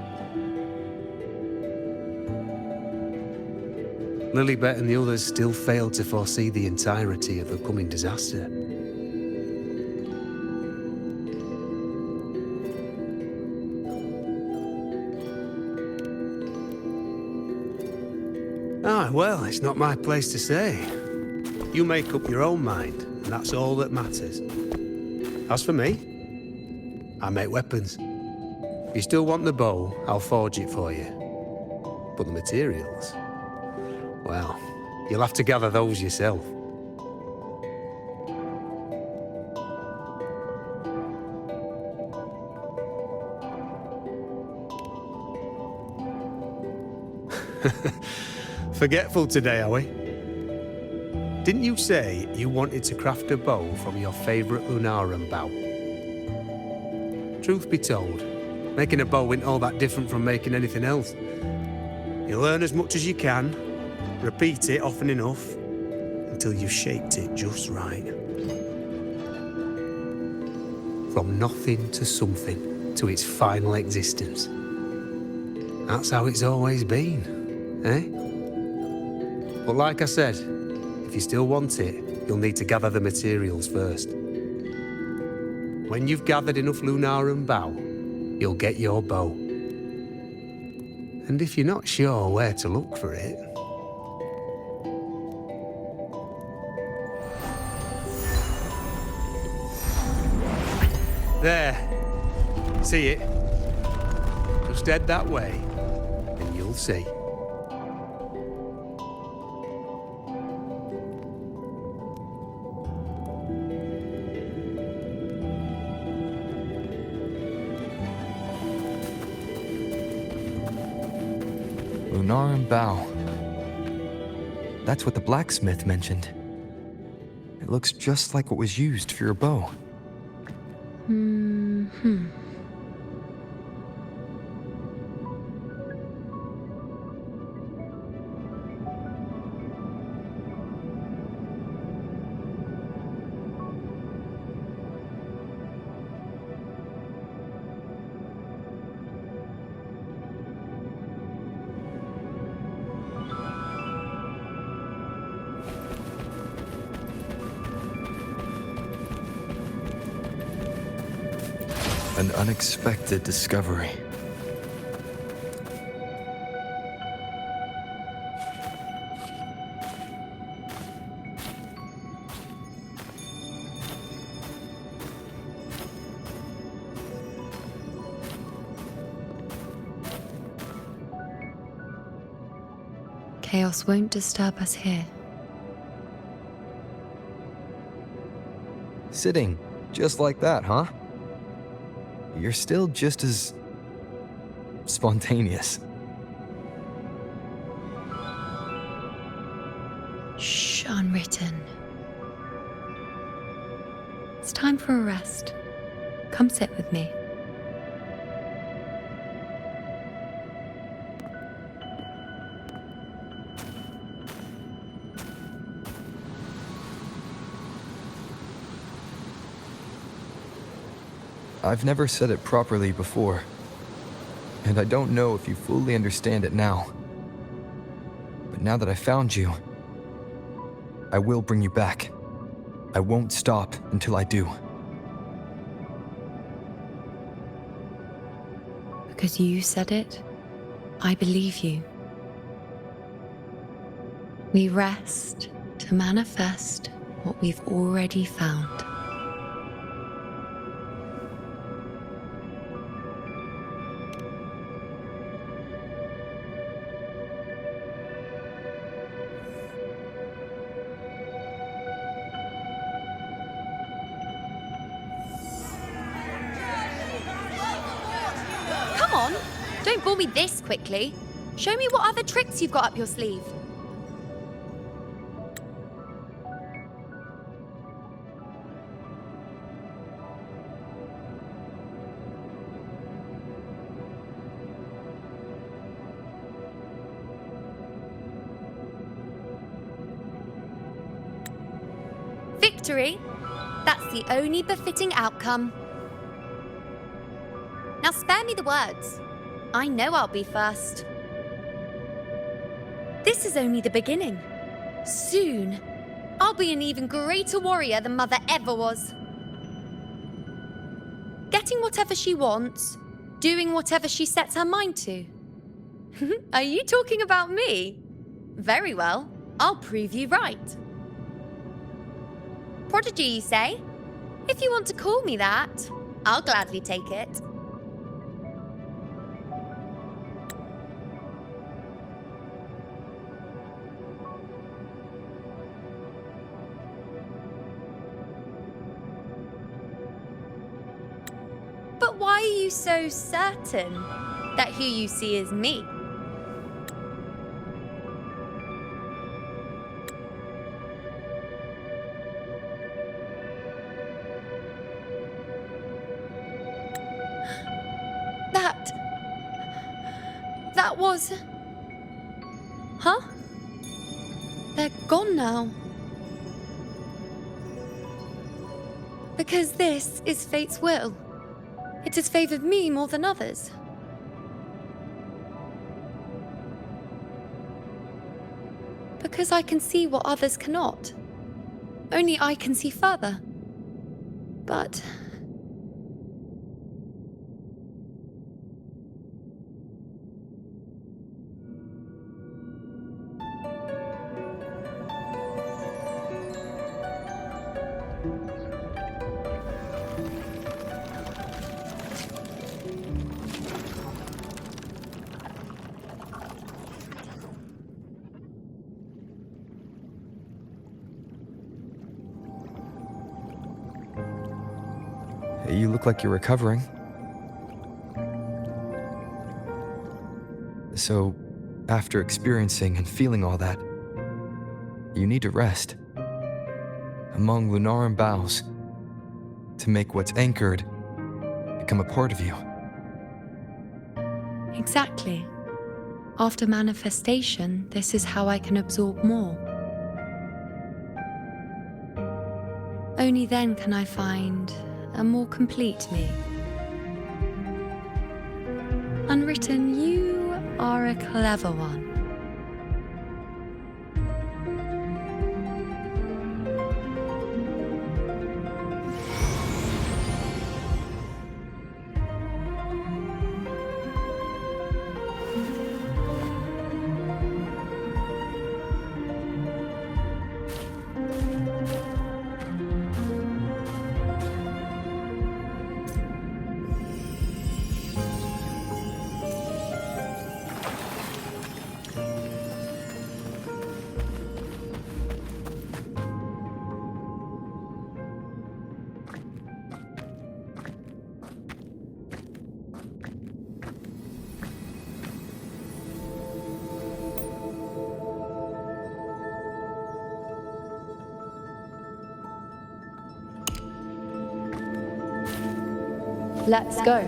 Lilibet and the others still failed to foresee the entirety of the coming disaster. Ah, well, it's not my place to say. You make up your own mind, and that's all that matters. As for me, I make weapons. If you still want the bow, I'll forge it for you. But the materials, well, you'll have to gather those yourself. Forgetful today, are we? Didn't you say you wanted to craft a bow from your favourite Lunarum bow? Truth be told, making a bow isn't all that different from making anything else. You learn as much as you can, repeat it often enough, until you've shaped it just right. From nothing to something, to its final existence. That's how it's always been, eh? But like I said, if you still want it, you'll need to gather the materials first. When you've gathered enough Lunarum bow, you'll get your bow. And if you're not sure where to look for it... There. See it? Just head that way, and you'll see. Lunarum bow. That's what the blacksmith mentioned. It looks just like what was used for your bow. An unexpected discovery. Chaos won't disturb us here. Sitting, just like that, huh? You're still just as... spontaneous. Shh, unwritten. It's time for a rest. Come sit with me. I've never said it properly before, and I don't know if you fully understand it now. But now that I found you, I will bring you back. I won't stop until I do. Because you said it, I believe you. We rest to manifest what we've already found. Come on, don't bore me this quickly. Show me what other tricks you've got up your sleeve. Victory? That's the only befitting outcome. Now spare me the words. I know I'll be first. This is only the beginning. Soon, I'll be an even greater warrior than Mother ever was. Getting whatever she wants, doing whatever she sets her mind to. Are you talking about me? Very well, I'll prove you right. Prodigy, you say? If you want to call me that, I'll gladly take it. But why are you so certain that who you see is me? That was... Huh? They're gone now. Because this is fate's will. It has favored me more than others. Because I can see what others cannot. Only I can see further. But... You look like you're recovering. So, after experiencing and feeling all that, you need to rest among Lunaran boughs to make what's anchored become a part of you. Exactly. After manifestation, this is how I can absorb more. Only then can I find a more complete me. Unwritten, you are a clever one. Let's go.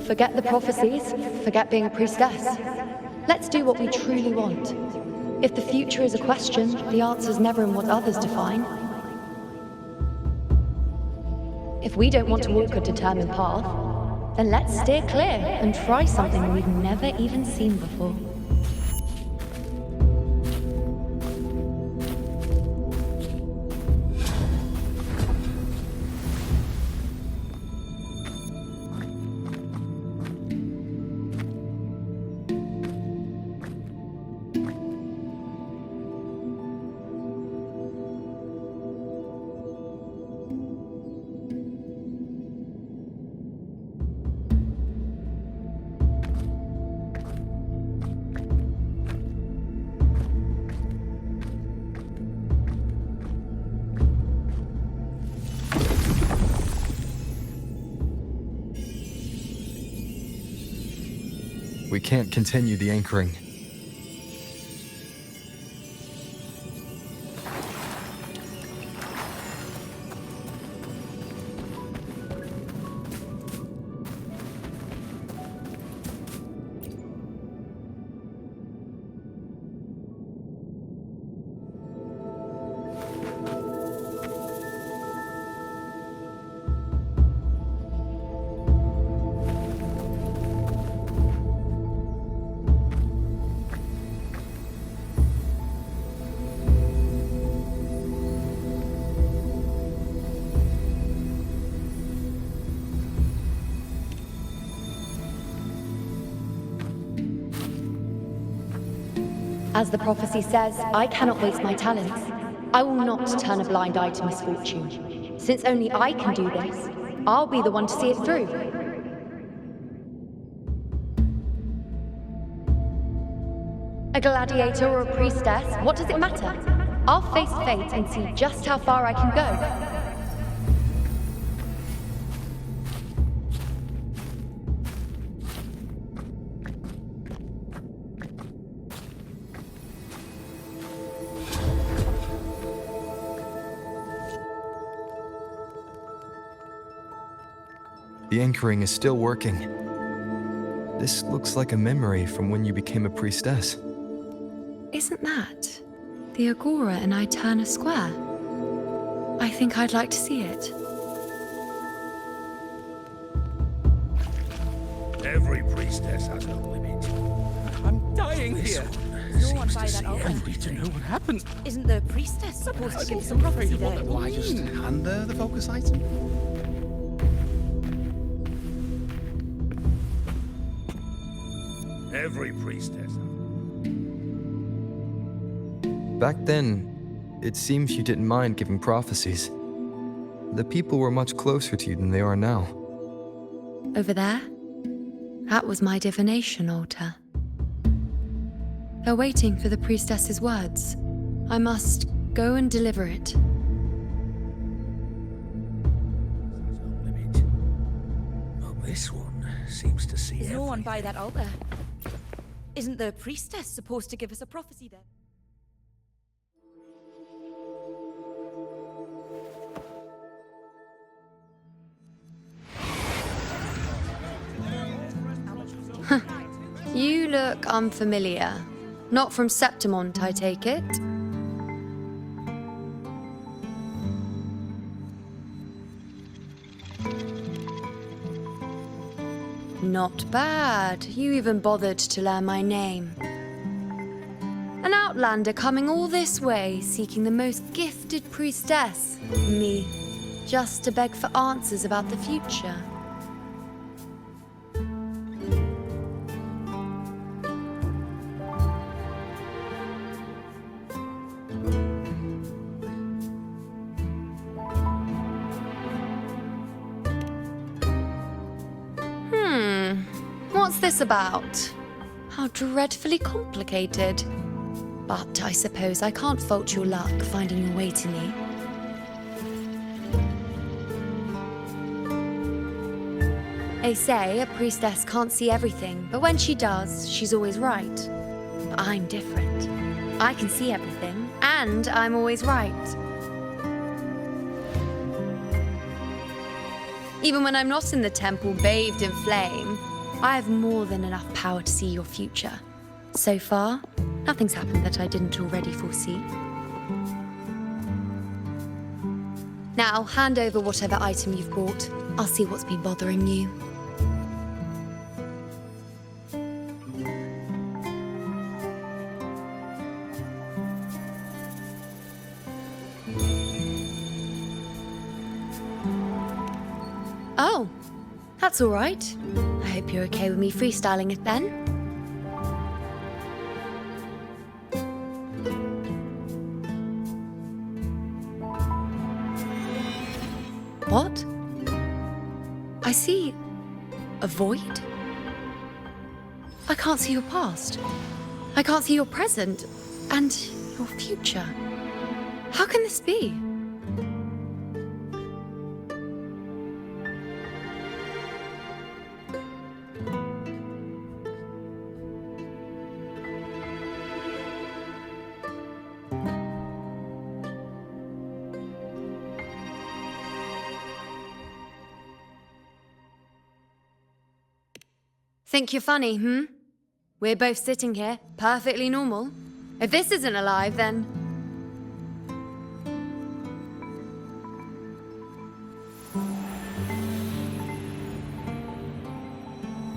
Forget the prophecies, forget being a priestess. Let's do what we truly want. If the future is a question, the answer's never in what others define. If we don't want to walk a determined path, then let's steer clear and try something we've never even seen before. we can't continue the anchoring. As the prophecy says, I cannot waste my talents. I will not turn a blind eye to misfortune. Since only I can do this, I'll be the one to see it through. A gladiator or a priestess, what does it matter? I'll face fate and see just how far I can go. The anchoring is still working. This looks like a memory from when you became a priestess. Isn't that the Agora in Eterna Square? I think I'd like to see it. Every priestess has a limit. I'm dying here. No one by that altar. I need to know what happened. Isn't the priestess supposed to give some prophecy there? Why just hand the focus item? Every priestess. Back then, it seems you didn't mind giving prophecies. The people were much closer to you than they are now. Over there? That was my divination altar. They're waiting for the priestess's words. I must go and deliver it. But this one seems to see There's no one by that altar. Isn't the priestess supposed to give us a prophecy then? You look unfamiliar. Not from Septimont, I take it. Not bad. You even bothered to learn my name. An outlander coming all this way, seeking the most gifted priestess, me, just to beg for answers about the future. What's this about? How dreadfully complicated. But I suppose I can't fault your luck finding your way to me. They say a priestess can't see everything, but when she does, she's always right. But I'm different. I can see everything, and I'm always right. Even when I'm not in the temple bathed in flame, I have more than enough power to see your future. So far, nothing's happened that I didn't already foresee. Now, hand over whatever item you've brought. I'll see what's been bothering you. Oh, that's all right. I hope you're okay with me freestyling it then. What? I see a void? I can't see your past. I can't see your present and your future. How can this be? Think you're funny, hmm? We're both sitting here, perfectly normal. If this isn't alive, then...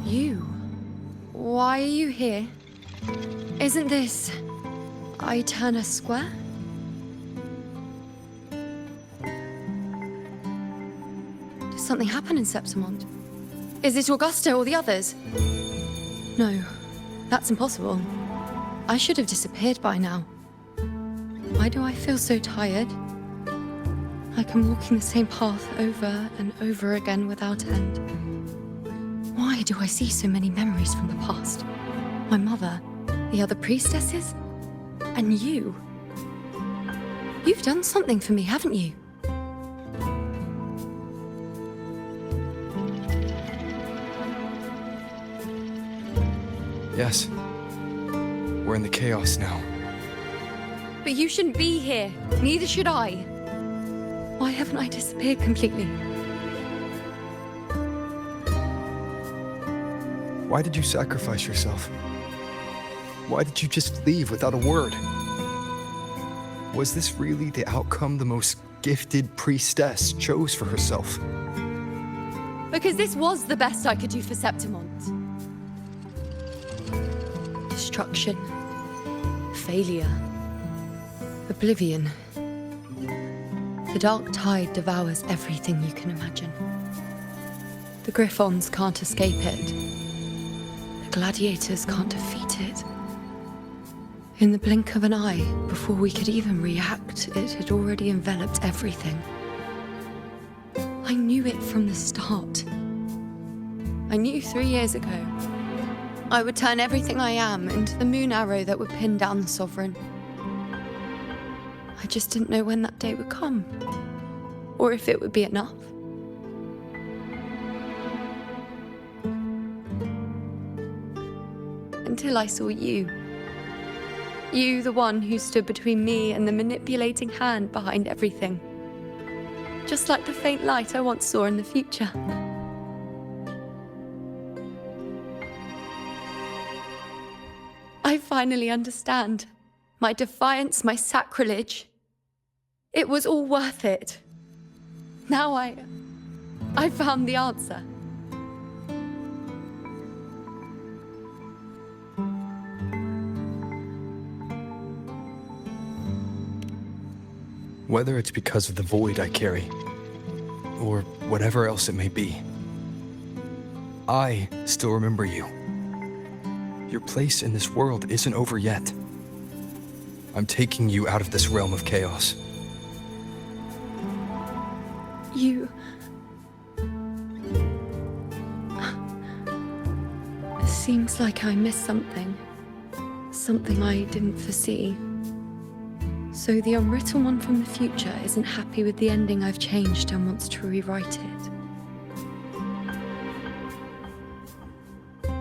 You? Why are you here? Isn't this... Eterna Square? Did something happen in Septimont? Is it Augusta or the others? No, that's impossible. I should have disappeared by now. Why do I feel so tired? Like I'm walking the same path over and over again without end. Why do I see so many memories from the past? My mother, the other priestesses, and you. You've done something for me, haven't you? Yes. We're in the chaos now. But you shouldn't be here. Neither should I. Why haven't I disappeared completely? Why did you sacrifice yourself? Why did you just leave without a word? Was this really the outcome the most gifted priestess chose for herself? Because this was the best I could do for Septimont. Destruction. Failure. Oblivion. The dark tide devours everything you can imagine. The Griffons can't escape it. The gladiators can't defeat it. In the blink of an eye, before we could even react, it had already enveloped everything. I knew it from the start. I knew 3 years ago I would turn everything I am into the moon arrow that would pin down the Sovereign. I just didn't know when that day would come, or if it would be enough. Until I saw you. You, the one who stood between me and the manipulating hand behind everything. Just like the faint light I once saw in the future. I finally understand. My defiance, my sacrilege. It was all worth it. Now I found the answer. Whether it's because of the void I carry, or whatever else it may be, I still remember you. Your place in this world isn't over yet. I'm taking you out of this realm of chaos. You... Seems like I missed something. Something I didn't foresee. So the unwritten one from the future isn't happy with the ending I've changed and wants to rewrite it.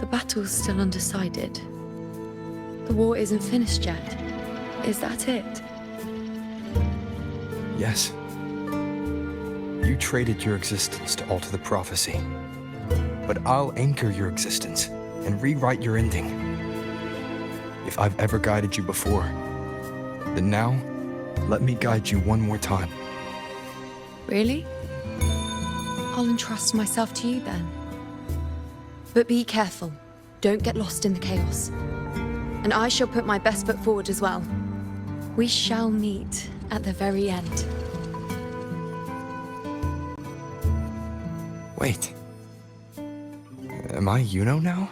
The battle's still undecided. The war isn't finished yet. Is that it? Yes. You traded your existence to alter the prophecy. But I'll anchor your existence and rewrite your ending. If I've ever guided you before, then now, let me guide you one more time. Really? I'll entrust myself to you then. But be careful. Don't get lost in the chaos. And I shall put my best foot forward as well. We shall meet at the very end. Wait. Am I Yuno now?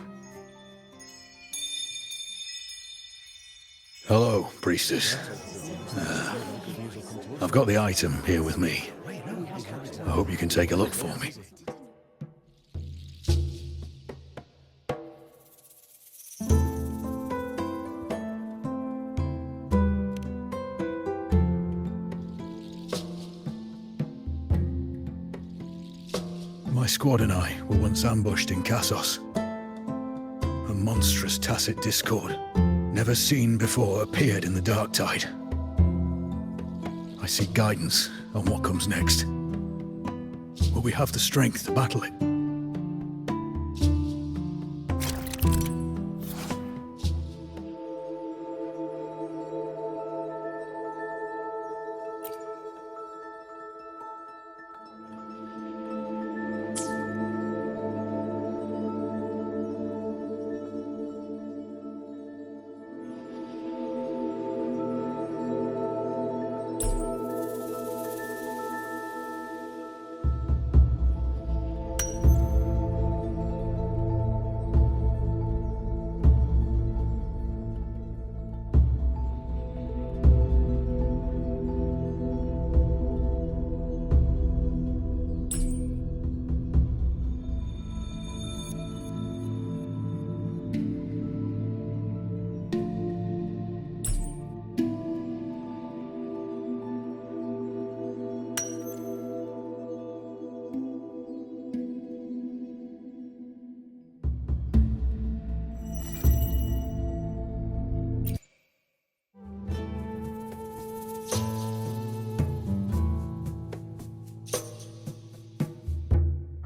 Hello, priestess. I've got the item here with me. I hope you can take a look for me. My squad and I were once ambushed in Kassos. A monstrous tacit discord, never seen before, appeared in the dark tide. I seek guidance on what comes next. Will we have the strength to battle it?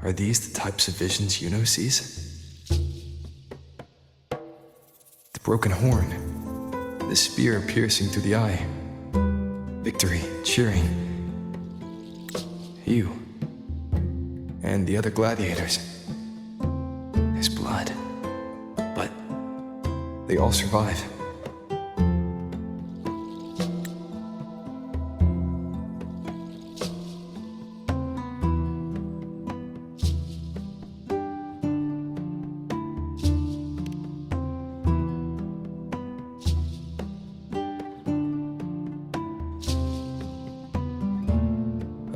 Are these the types of visions Yuno sees? The broken horn, the spear piercing through the eye, victory cheering, you, and the other gladiators. There's blood, but they all survive.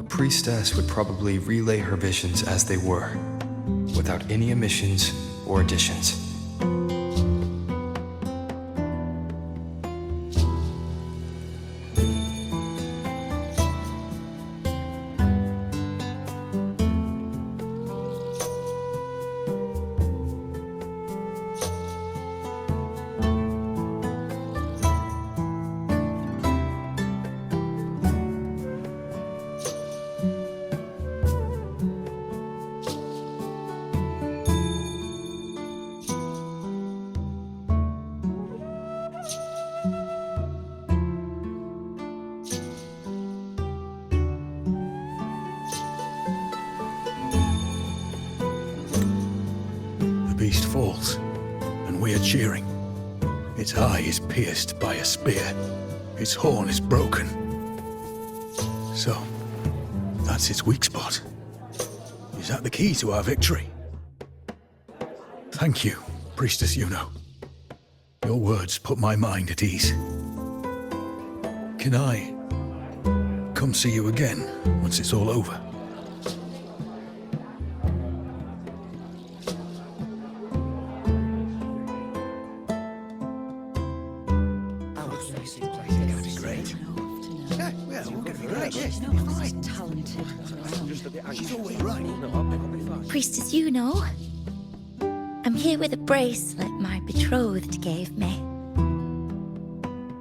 Priestess would probably relay her visions as they were, without any omissions or additions. Beast falls, and we are cheering. Its eye is pierced by a spear. Its horn is broken. So, that's its weak spot. Is that the key to our victory? Thank you, Priestess Yuno. Your words put my mind at ease. Can I come see you again once it's all over? Priestess Yuno, I'm here with a bracelet my betrothed gave me.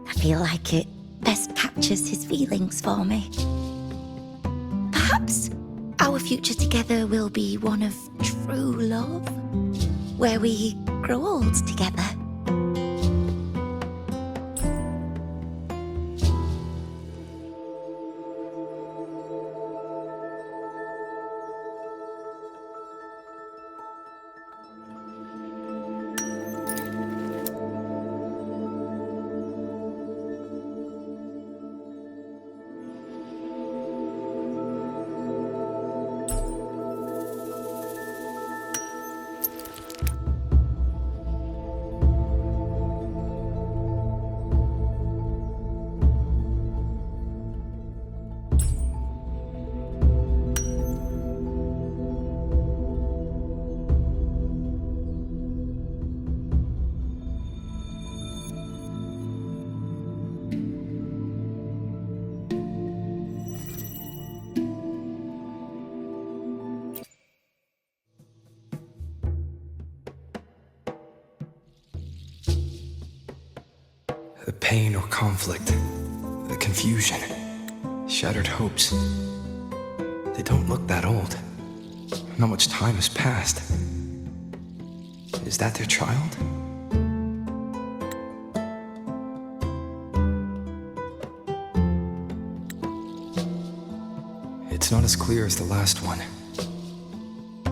I feel like it best captures his feelings for me. Perhaps our future together will be one of true love, where we grow old together. The pain or conflict, the confusion, shattered hopes. They don't look that old. Not much time has passed. Is that their child? It's not as clear as the last one.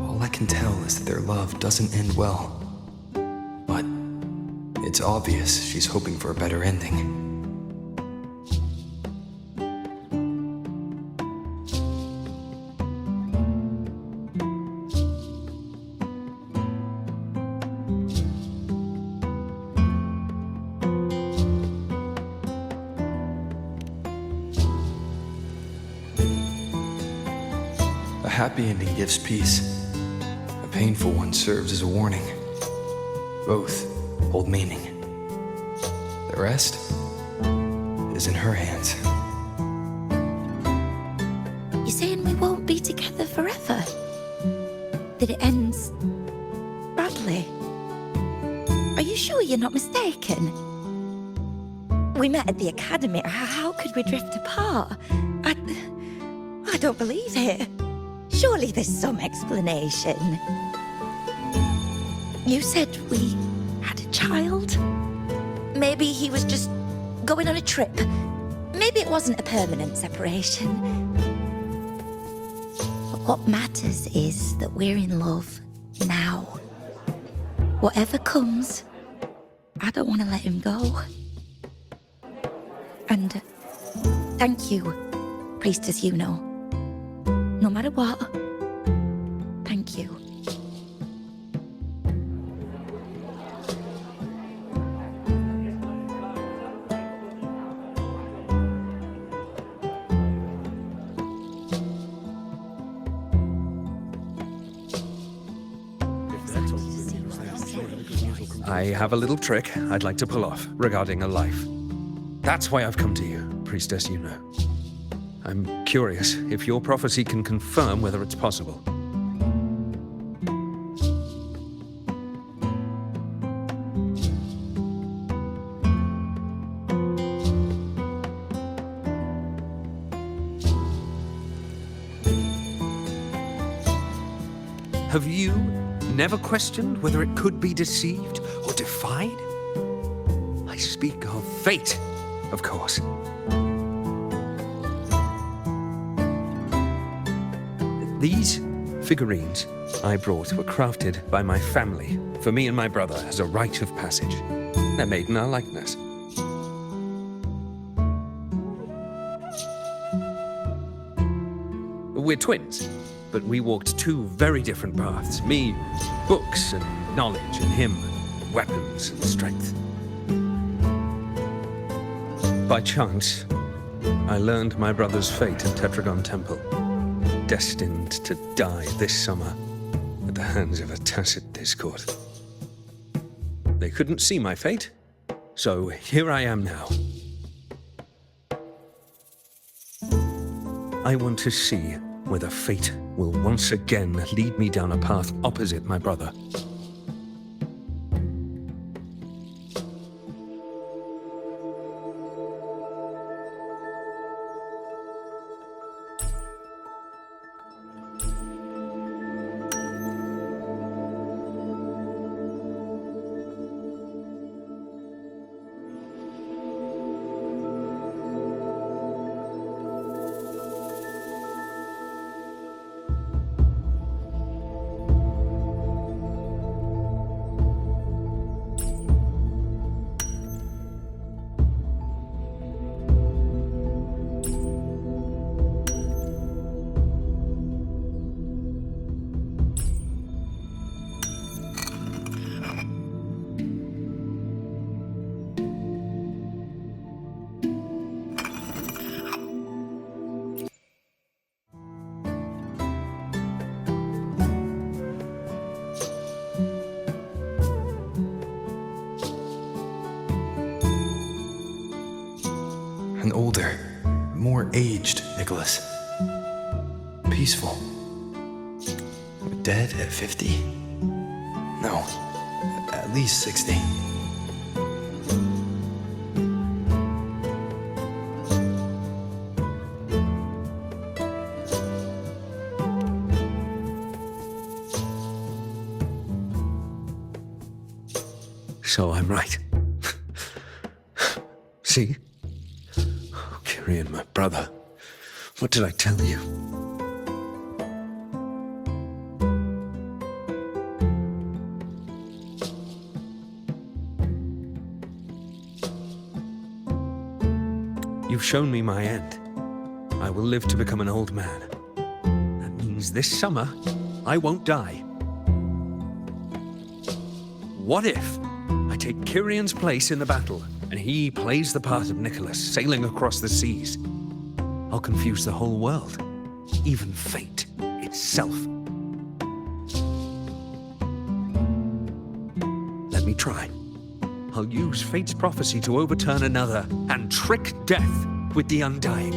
All I can tell is that their love doesn't end well. But it's obvious she's hoping for a better ending. A happy ending gives peace. A painful one serves as a warning. Both hold meaning. The rest is in her hands. You're saying we won't be together forever? That it ends badly? Are you sure you're not mistaken? We met at the academy. How could we drift apart? I don't believe it. Surely there's some explanation. You said we had a child? Maybe he was just going on a trip. Maybe it wasn't a permanent separation. But what matters is that we're in love now. Whatever comes, I don't want to let him go. And thank you, Priestess Yuno. No matter what, thank you. I have a little trick I'd like to pull off regarding a life. That's why I've come to you, Priestess Yuno. I'm curious if your prophecy can confirm whether it's possible. Have you never questioned whether it could be deceived or defied? I speak of fate, of course. These figurines I brought were crafted by my family for me and my brother as a rite of passage. They're made in our likeness. We're twins, but we walked two very different paths. Me, books and knowledge, and him, weapons and strength. By chance, I learned my brother's fate in Tetragon Temple. Destined to die this summer at the hands of a tacit discord. They couldn't see my fate, so here I am now. I want to see whether fate will once again lead me down a path opposite my brother. An older, more aged Nicholas. Peaceful. Dead at 50? No, at least 60. So I'm right. See? Kyrian, my brother. What did I tell you? You've shown me my end. I will live to become an old man. That means this summer, I won't die. What if I take Kyrian's place in the battle, and he plays the part of Nicholas, sailing across the seas? I'll confuse the whole world, even fate itself. Let me try. I'll use fate's prophecy to overturn another and trick death with the undying.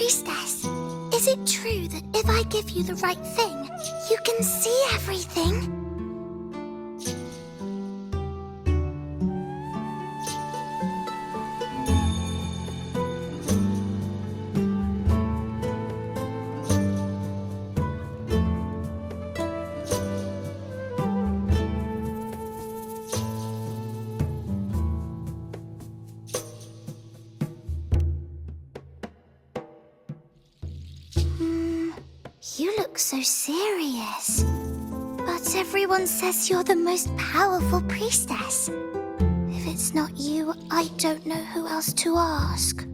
priestess. Is it true that if I give you the right thing, you can see everything? You look so serious. But everyone says you're the most powerful priestess. If it's not you, I don't know who else to ask.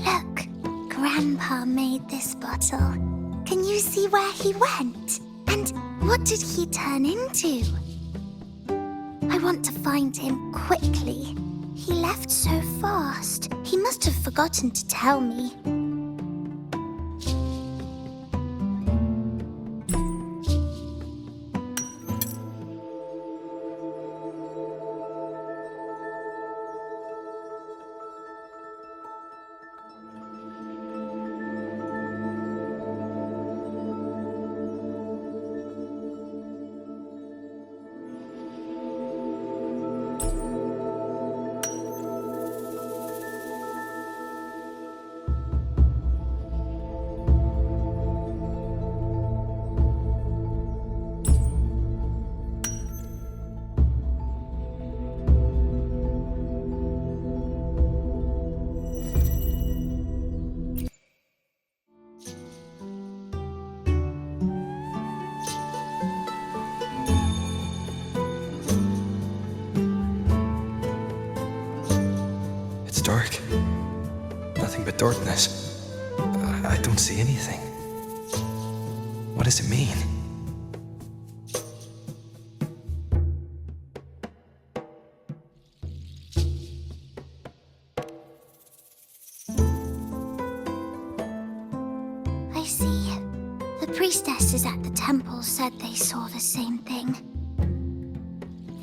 Look, Grandpa made this bottle. Can you see where he went? And what did he turn into? I want to find him quickly. He left so fast. He must have forgotten to tell me. Dark. Nothing but darkness. I don't see anything. What does it mean? I see. The priestesses at the temple said they saw the same thing.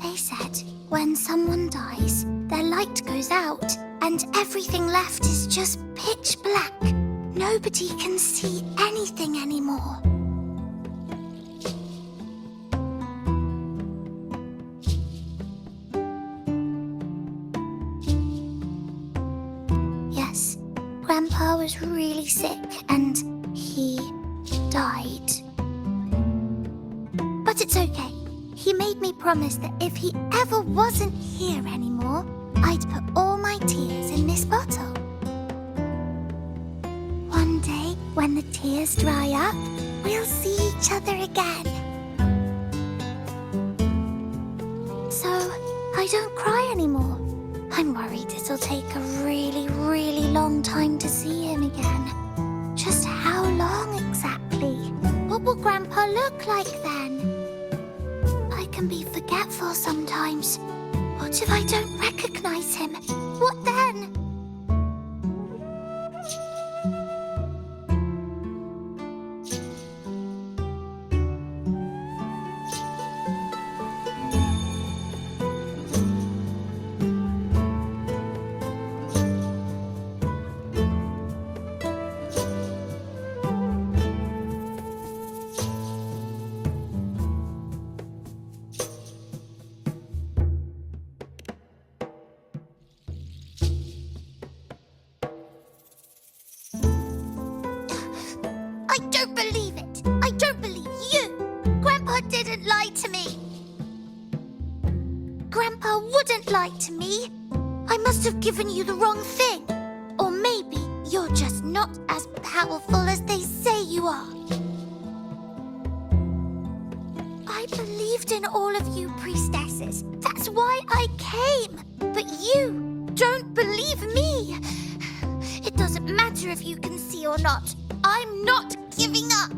They said when someone dies, their light goes out, and everything left is just pitch black. Nobody can see anything anymore. Yes, Grandpa was really sick and he died. But it's okay. He made me promise that if he ever wasn't here anymore, I'd put all my tears in this bottle. One day, when the tears dry up, we'll see each other again. So, I don't cry anymore. I'm worried it'll take a really, really long time to see him again. Just how long exactly? What will Grandpa look like then? I can be forgetful sometimes. What if I don't recognize him? What then? I don't believe it. I don't believe you. Grandpa didn't lie to me. Grandpa wouldn't lie to me. I must have given you the wrong thing. Or maybe you're just not as powerful as they say you are. I believed in all of you priestesses. That's why I came. But you don't believe me. It doesn't matter if you can see or not. I'm not giving up.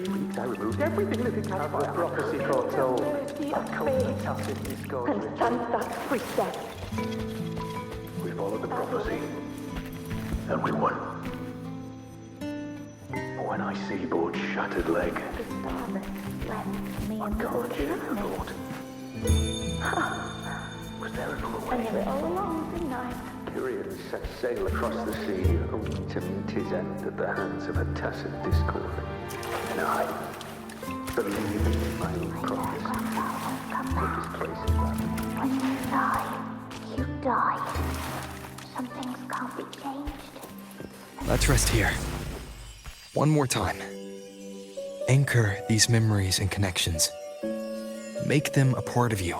weeks, I removed everything that had the prophecy foretold. And Sansa, priestess. We followed the prophecy, and we won. When I see Board's shattered leg, The starless left me I and can't share your thought. Was there another I way? knew it all along, didn't I? Tyrion set sail across the sea, only to meet his end at the hands of a tacit discord. And I, believing in my own promise, took his place in that. When you die, you die. Some things can't be changed. Let's rest here. One more time. Anchor these memories and connections. Make them a part of you.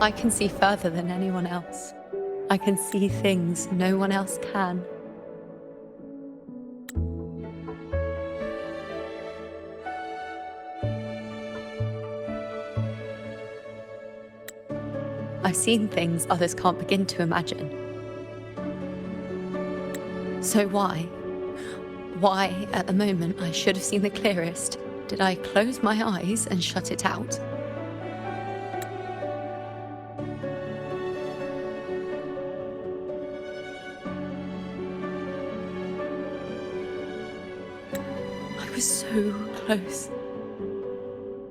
I can see further than anyone else. I can see things no one else can. I've seen things others can't begin to imagine. So why, at the moment I should have seen the clearest, did I close my eyes and shut it out? I was so close.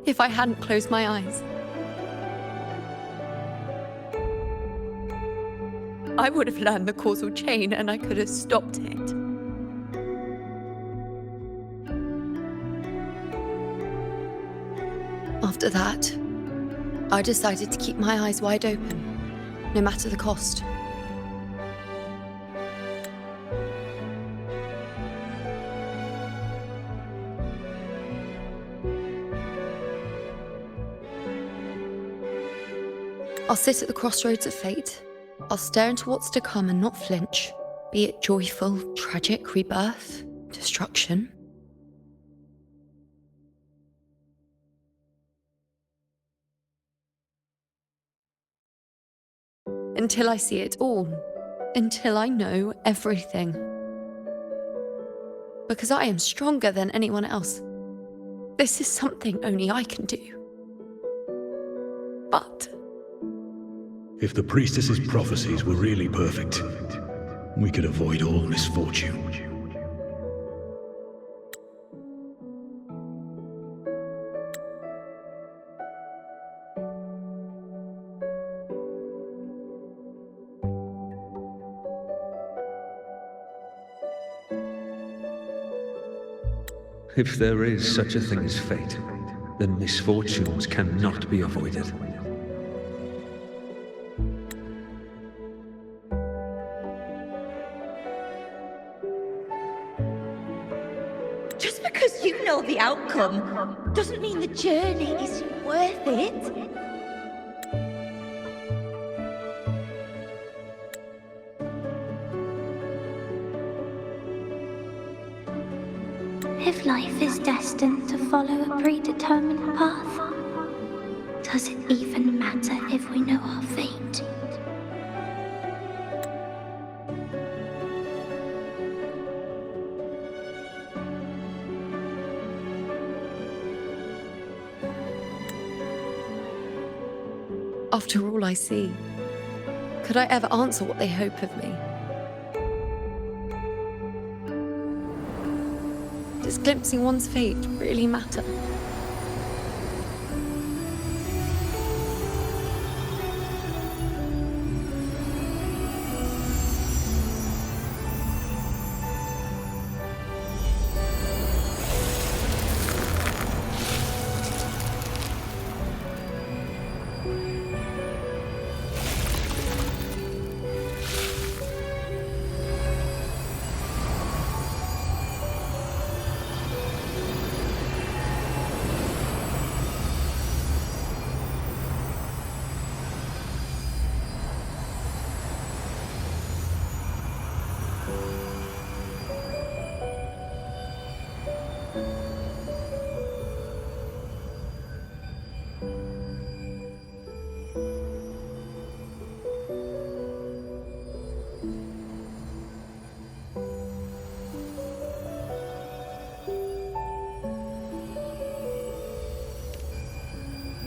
If I hadn't closed my eyes, I would have learned the causal chain and I could have stopped it. After that, I decided to keep my eyes wide open, no matter the cost. I'll sit at the crossroads of fate. I'll stare into what's to come and not flinch, be it joyful, tragic rebirth, destruction. Until I see it all, until I know everything. Because I am stronger than anyone else. This is something only I can do. But if the priestess's prophecies were really perfect, we could avoid all misfortune. If there is such a thing as fate, then misfortunes cannot be avoided. Just because you know the outcome doesn't mean the journey isn't worth it. If life is destined to follow a predetermined path, does it even matter if we know our fate? after all I see, could I ever answer what they hope of me? Does glimpsing one's fate really matter?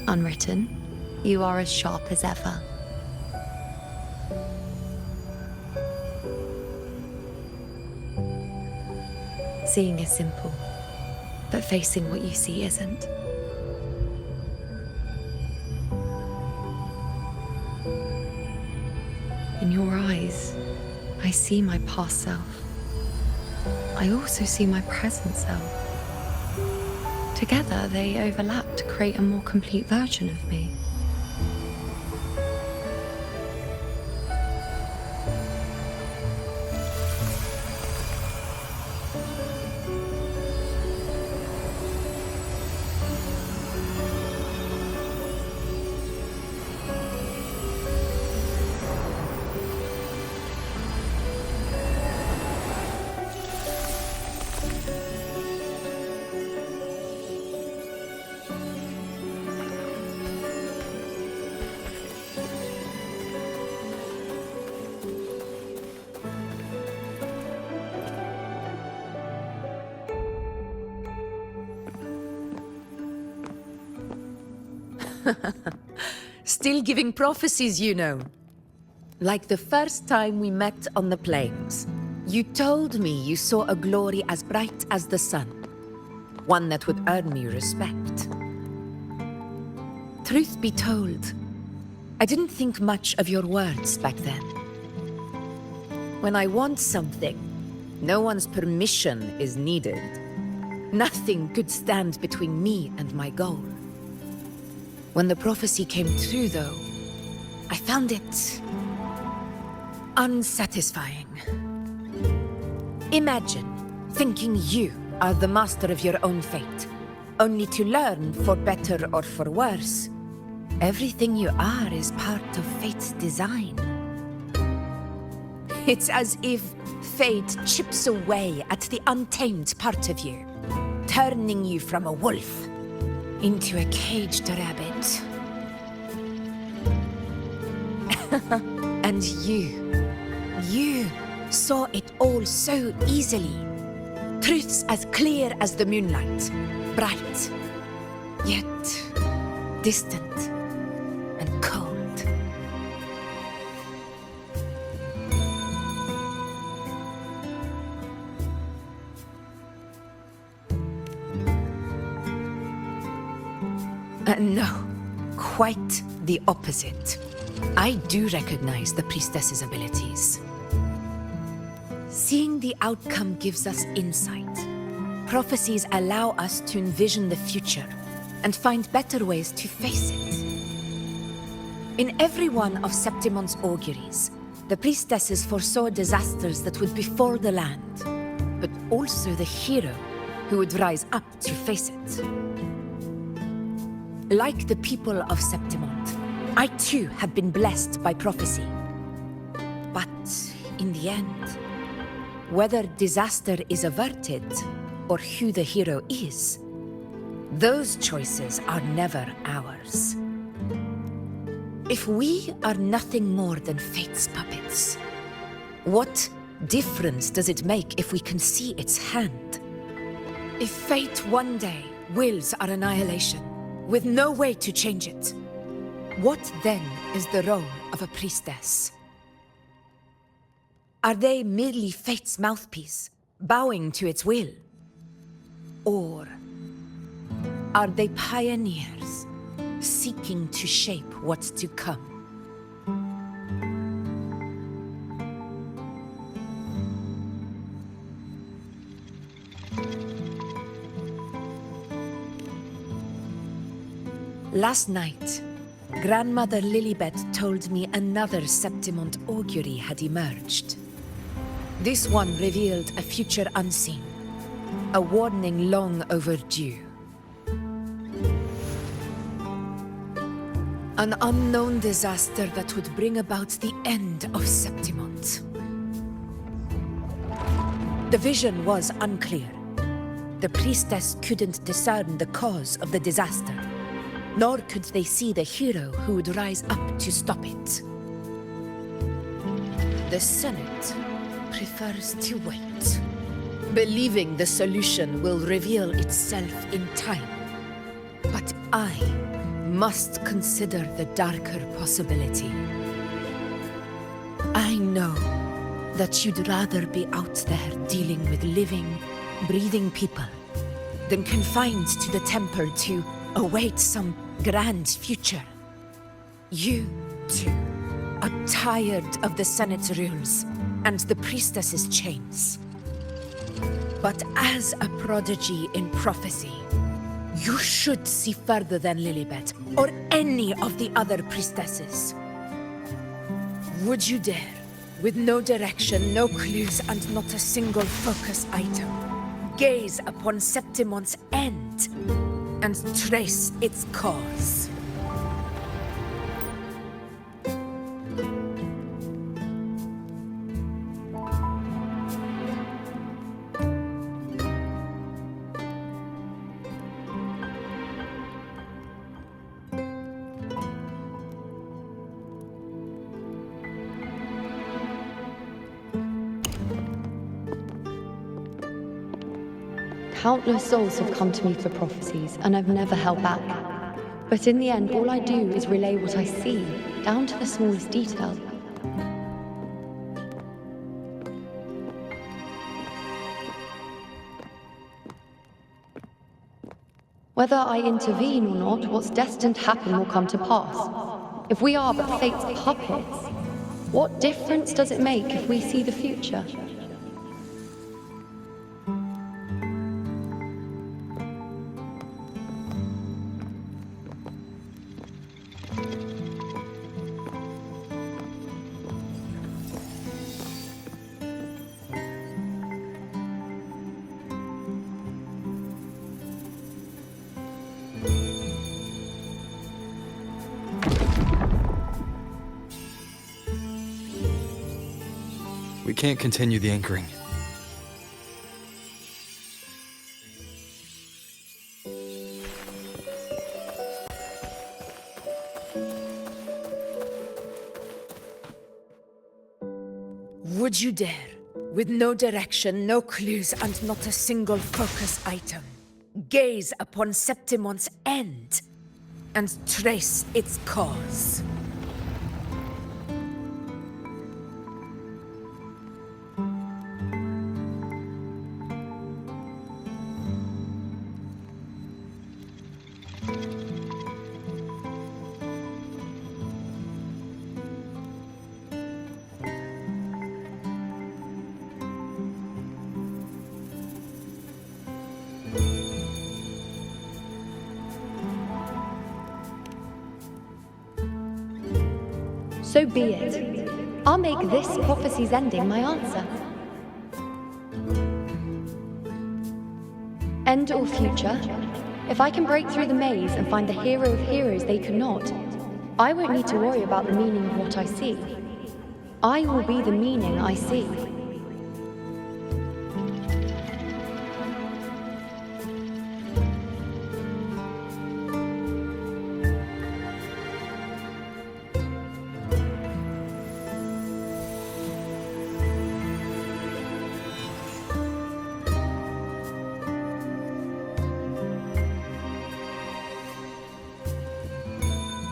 Unwritten, you are as sharp as ever. Seeing is simple, but facing what you see isn't. In your eyes, I see my past self. I also see my present self. Together, they overlap to create a more complete version of me. Still giving prophecies, you know. Like the first time we met on the plains. You told me you saw a glory as bright as the sun. One that would earn me respect. Truth be told, I didn't think much of your words back then. When I want something, no one's permission is needed. Nothing could stand between me and my goal. When the prophecy came true, though, I found it unsatisfying. Imagine thinking you are the master of your own fate, only to learn, for better or for worse, everything you are is part of fate's design. It's as if fate chips away at the untamed part of you, turning you from a wolf into a caged rabbit. And you saw it all so easily. Truths as clear as the moonlight, bright, yet distant and cold. No, quite the opposite. I do recognize the priestess's abilities. Seeing the outcome gives us insight. Prophecies allow us to envision the future and find better ways to face it. In every one of Septimon's auguries, the priestesses foresaw disasters that would befall the land, but also the hero who would rise up to face it. Like the people of Septimont, I too have been blessed by prophecy. But in the end, whether disaster is averted or who the hero is, those choices are never ours. If we are nothing more than fate's puppets, what difference does it make if we can see its hand? If fate one day wills our annihilation, with no way to change it, what then is the role of a priestess? Are they merely fate's mouthpiece, bowing to its will? Or are they pioneers, seeking to shape what's to come? Last night, Grandmother Lilibet told me another Septimont augury had emerged. This one revealed a future unseen, a warning long overdue. An unknown disaster that would bring about the end of Septimont. The vision was unclear, The priestess couldn't discern the cause of the disaster, nor could they see the hero who would rise up to stop it. The Senate prefers to wait, believing the solution will reveal itself in time. But I must consider the darker possibility. I know that you'd rather be out there dealing with living, breathing people than confined to the temple to await some grand future. You, too, are tired of the Senate rules and the priestess's chains. But as a prodigy in prophecy, you should see further than Lilibet or any of the other priestesses. Would you dare, with no direction, no clues, and not a single focus item, gaze upon Septimon's end and trace its cause? Countless souls have come to me for prophecies, and I've never held back. But in the end, all I do is relay what I see, down to the smallest detail. Whether I intervene or not, what's destined to happen will come to pass. If we are but fate's puppets, what difference does it make if we see the future? We can't continue the anchoring. Would you dare, with no direction, no clues, and not a single focus item, gaze upon Septimon's end and trace its cause? So be it. I'll make this prophecy's ending my answer. End or future, if I can break through the maze and find the hero of heroes they could not, I won't need to worry about the meaning of what I see. I will be the meaning I see.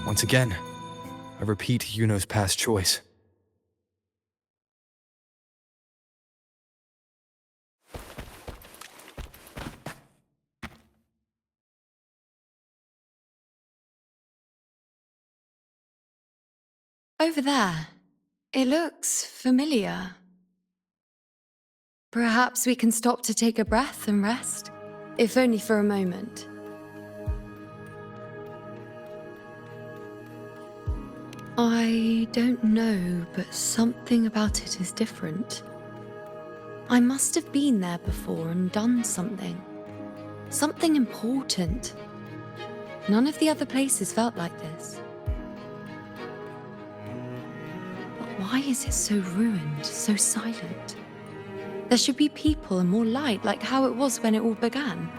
Once again, I repeat Yuno's past choice. Over there. It looks familiar. Perhaps we can stop to take a breath and rest, if only for a moment. I don't know, but something about it is different. I must have been there before and done something. Something important. None of the other places felt like this. But why is it so ruined, so silent? There should be people and more light, like how it was when it all began.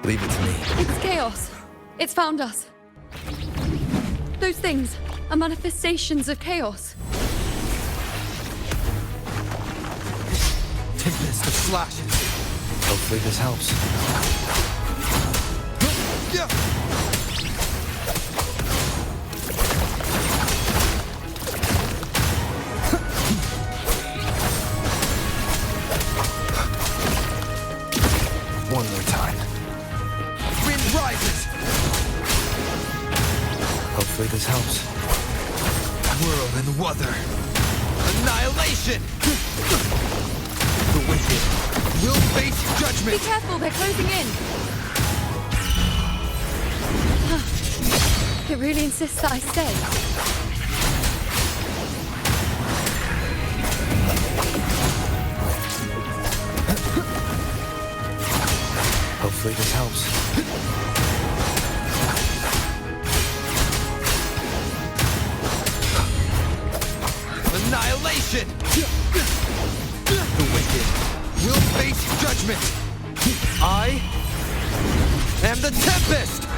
Leave it to me. It's chaos. It's found us. Those things are manifestations of chaos. Tempest of flashes. Hopefully this helps. One more time. Wind rises! Hopefully this helps. Whirl and weather. Annihilation! The wicked will face judgment! Be careful, they're closing in! It really insists that I stay. Hopefully this helps. Annihilation! The wicked will face judgment! I am the Tempest!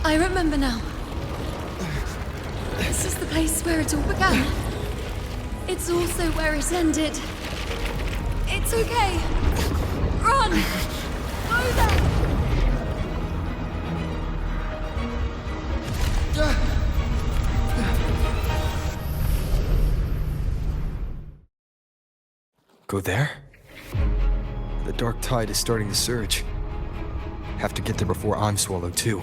I remember now. This is the place where it all began. It's also where it ended. It's okay. Run! Go there! Go there? The dark tide is starting to surge. Have to get there before I'm swallowed too.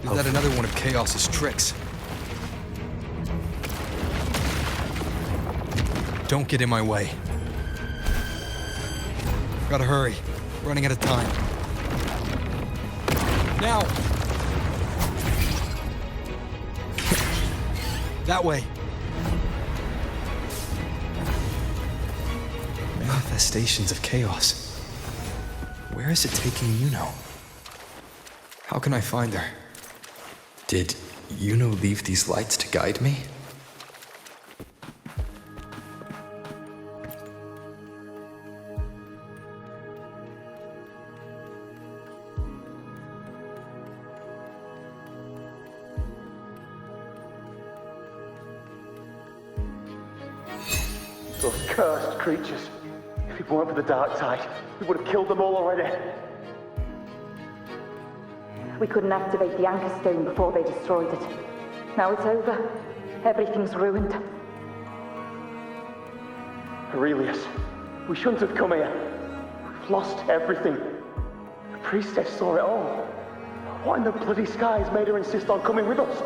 Is that another one of Chaos's tricks? Don't get in my way. Gotta hurry. Running out of time. Now! That way. Manifestations of chaos. Where is it taking Yuno? How can I find her? Did Yuno leave these lights to guide me? Those cursed creatures. If it weren't for the dark tide, we would have killed them all already. We couldn't activate the anchor stone before they destroyed it. Now it's over. Everything's ruined. Aurelius, we shouldn't have come here. We've lost everything. The priestess saw it all. What in the bloody skies made her insist on coming with us?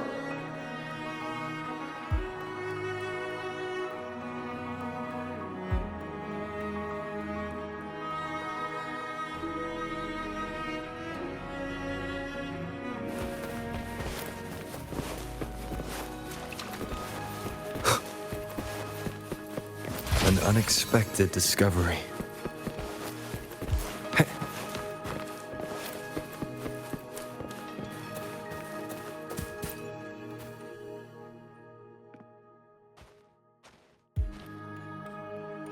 An unexpected discovery.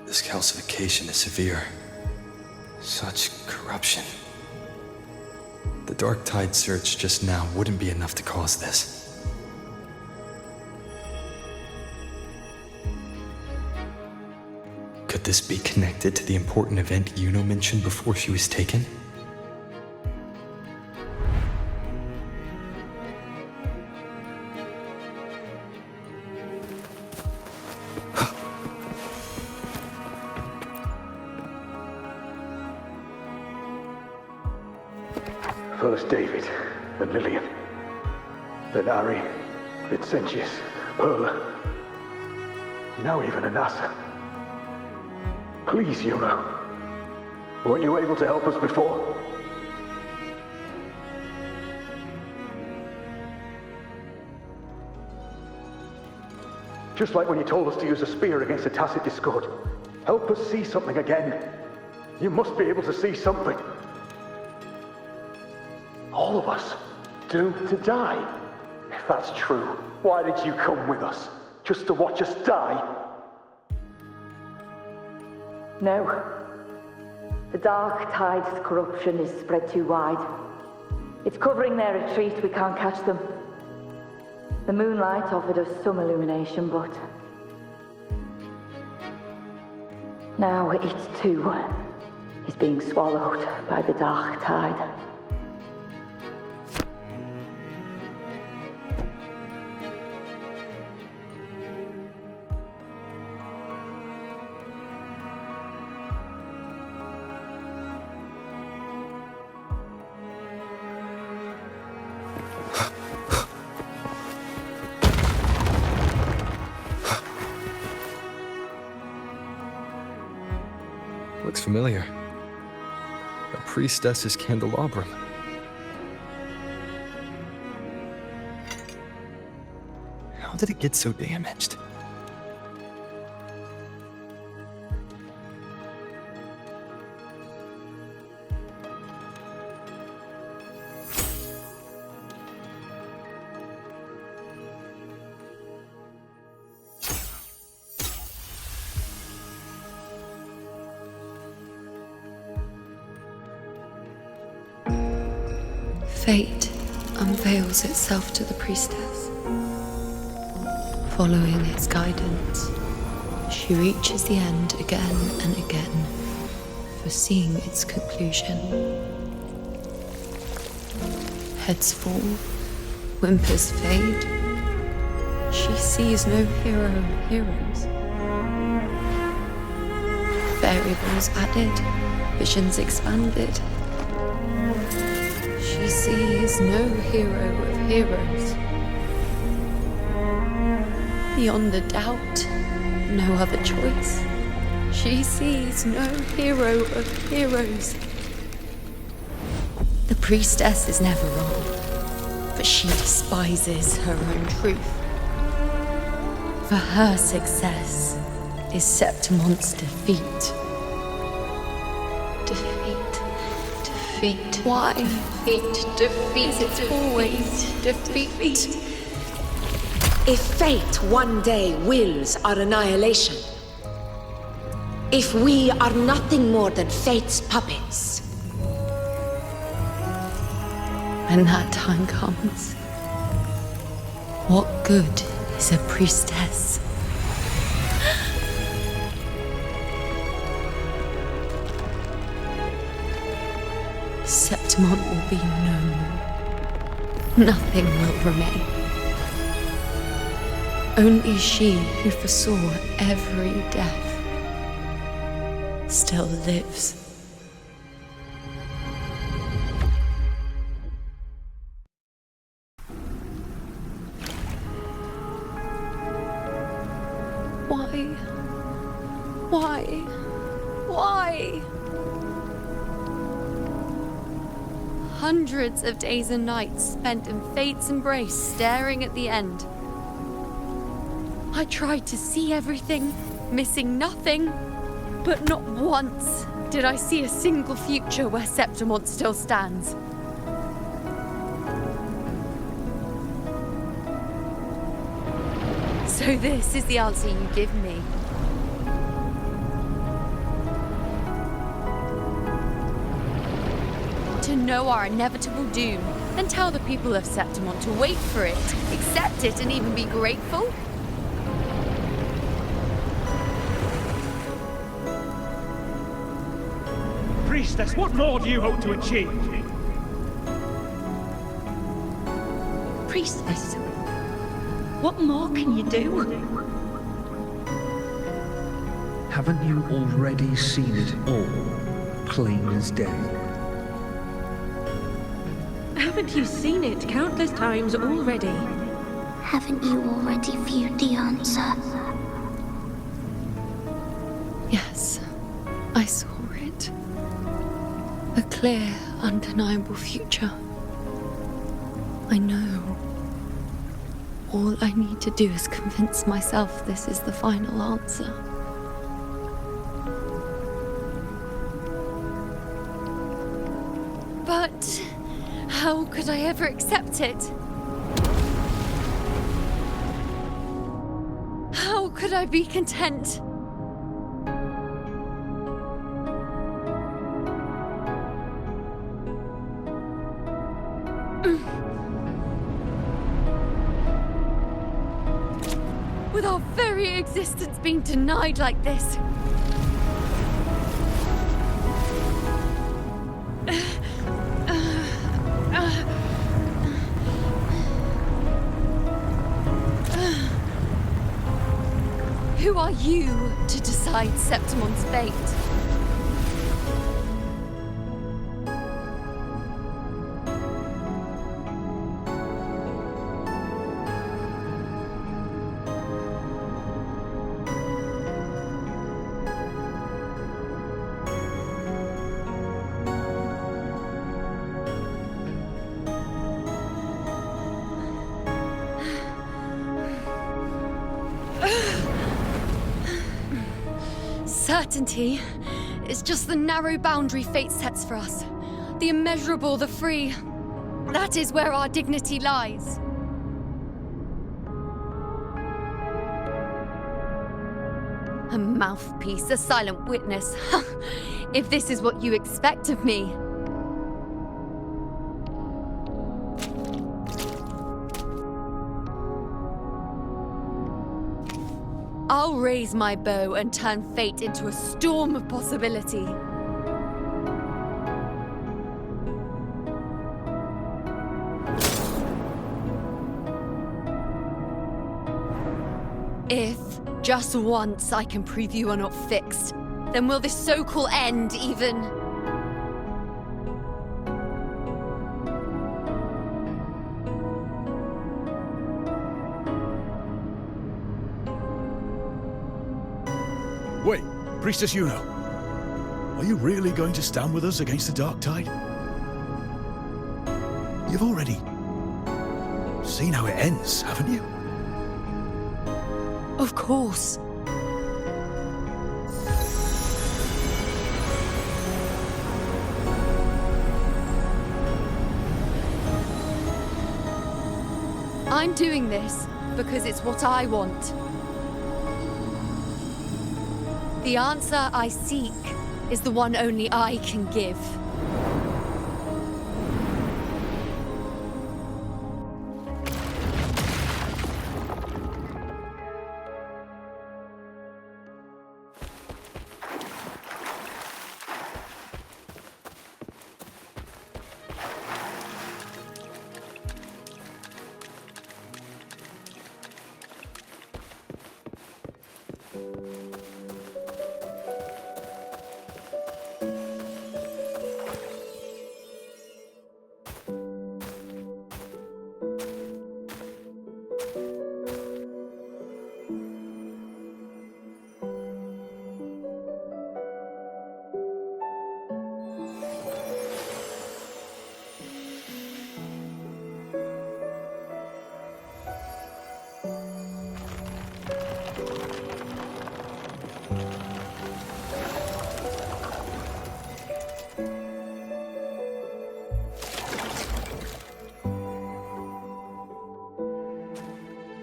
This calcification is severe. Such corruption. The dark tide surge just now wouldn't be enough to cause this. Could this be connected to the important event Yuno mentioned before she was taken? First David, then Lillian, then Ari, Vincentius, Perla. Now even an answer. Please, Yuno. Weren't you able to help us before? Just like when you told us to use a spear against a tacit discord. Help us see something again. You must be able to see something. All of us, doomed to die. If that's true, why did you come with us? Just to watch us die? No. The Dark Tide's corruption is spread too wide. It's covering their retreat, we can't catch them. The moonlight offered us some illumination, but... now it too is being swallowed by the Dark Tide. Looks familiar. A priestess's candelabrum. How did it get so damaged? Fate unveils itself to the priestess. Following its guidance, she reaches the end again and again, foreseeing its conclusion. Heads fall, whimpers fade. She sees no hero of heroes. Variables added, visions expanded. She sees no hero of heroes. Beyond a doubt, no other choice. She sees no hero of heroes. The priestess is never wrong, but she despises her own truth. For her success is Septimon's defeat. Defeat. Why? Defeat. It's always defeat. If fate one day wills our annihilation, if we are nothing more than fate's puppets, when that time comes, what good is a priestess? Septimon will be no more. Nothing will remain. Only she who foresaw every death still lives. Why? Hundreds of days and nights spent in fate's embrace, staring at the end. I tried to see everything, missing nothing, but not once did I see a single future where Septimon still stands. So this is the answer you give me. To know our inevitable doom, and tell the people of Septimon to wait for it, accept it, and even be grateful? Priestess, what more do you hope to achieve? Priestess, what more can you do? Haven't you already seen it all, plain as day? Haven't you seen it countless times already? Haven't you already viewed the answer? Yes, I saw it. A clear, undeniable future. I know. All I need to do is convince myself this is the final answer. But how could I ever accept it? How could I be content? With our very existence being denied like this. Who are you to decide Septimon's fate? Certainty is just the narrow boundary fate sets for us. The immeasurable, the free. That is where our dignity lies. A mouthpiece, a silent witness. If this is what you expect of me. I'll raise my bow and turn fate into a storm of possibility. If, just once, I can prove you are not fixed, then will this so-called end even... Wait, Priestess Yuno. Are you really going to stand with us against the Dark Tide? You've already seen how it ends, haven't you? Of course. I'm doing this because it's what I want. The answer I seek is the one only I can give.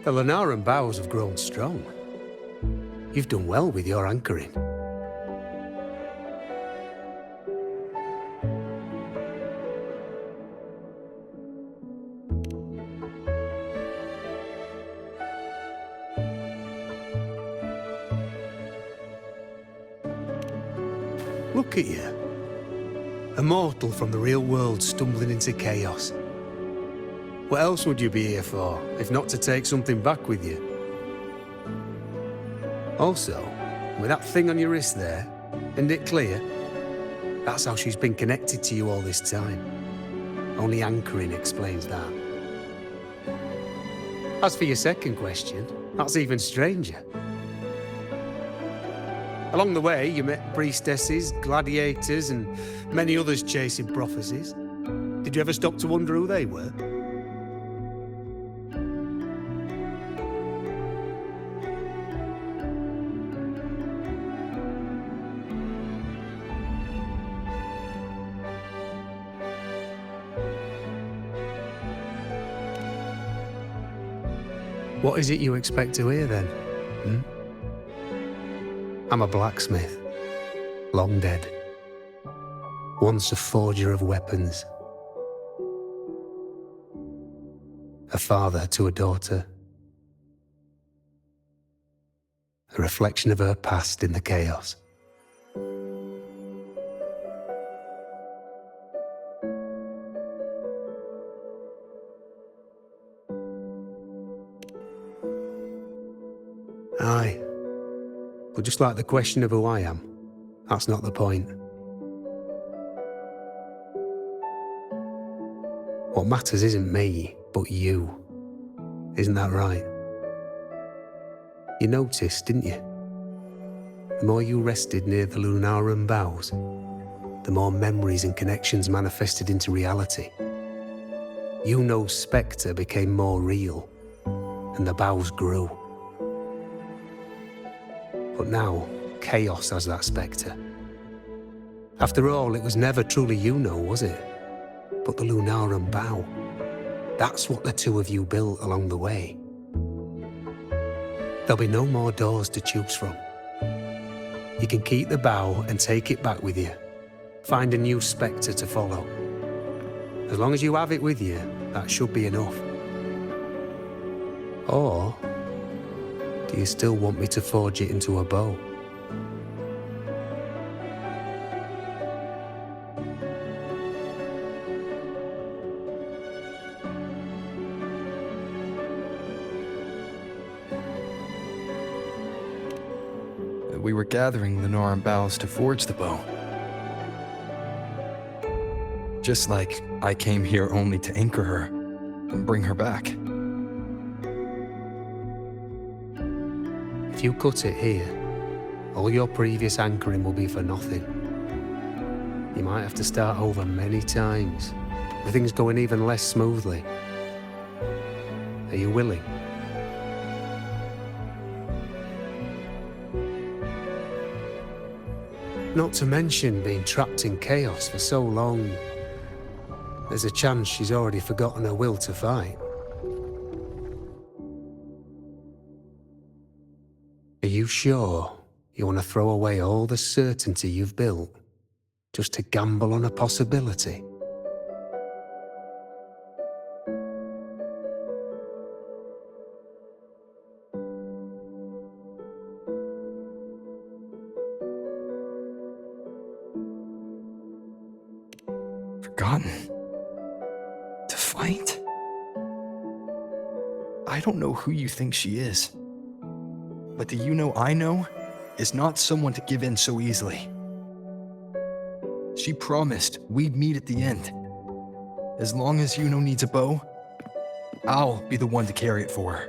The Lenaran bows have grown strong. You've done well with your anchoring. Look at you. A mortal from the real world stumbling into chaos. What else would you be here for, if not to take something back with you? Also, with that thing on your wrist there, isn't it clear? That's how she's been connected to you all this time. Only anchoring explains that. As for your second question, that's even stranger. Along the way, you met priestesses, gladiators, and many others chasing prophecies. Did you ever stop to wonder who they were? What is it you expect to hear then? I'm a blacksmith, long dead. Once a forger of weapons. A father to a daughter. A reflection of her past in the chaos. Aye. But just like the question of who I am, that's not the point. What matters isn't me, but you. Isn't that right? You noticed, didn't you? The more you rested near the Lunarum boughs, the more memories and connections manifested into reality. Yuno's spectre became more real, and the boughs grew. But now, chaos has that spectre. After all, it was never truly Yuno, was it? But the Lunarum bough. That's what the two of you built along the way. There'll be no more doors to choose from. You can keep the bough and take it back with you. Find a new spectre to follow. As long as you have it with you, that should be enough. Or do you still want me to forge it into a bow? We were gathering Lunarum boughs to forge the bow. Just like I came here only to anchor her and bring her back. If you cut it here, all your previous anchoring will be for nothing. You might have to start over many times, with things going even less smoothly. Are you willing? Not to mention being trapped in chaos for so long. There's a chance she's already forgotten her will to fight. Are you sure you want to throw away all the certainty you've built just to gamble on a possibility? Forgotten? To fight? I don't know who you think she is. But the Yuno I know is not someone to give in so easily. She promised we'd meet at the end. As long as Yuno needs a bow, I'll be the one to carry it for her.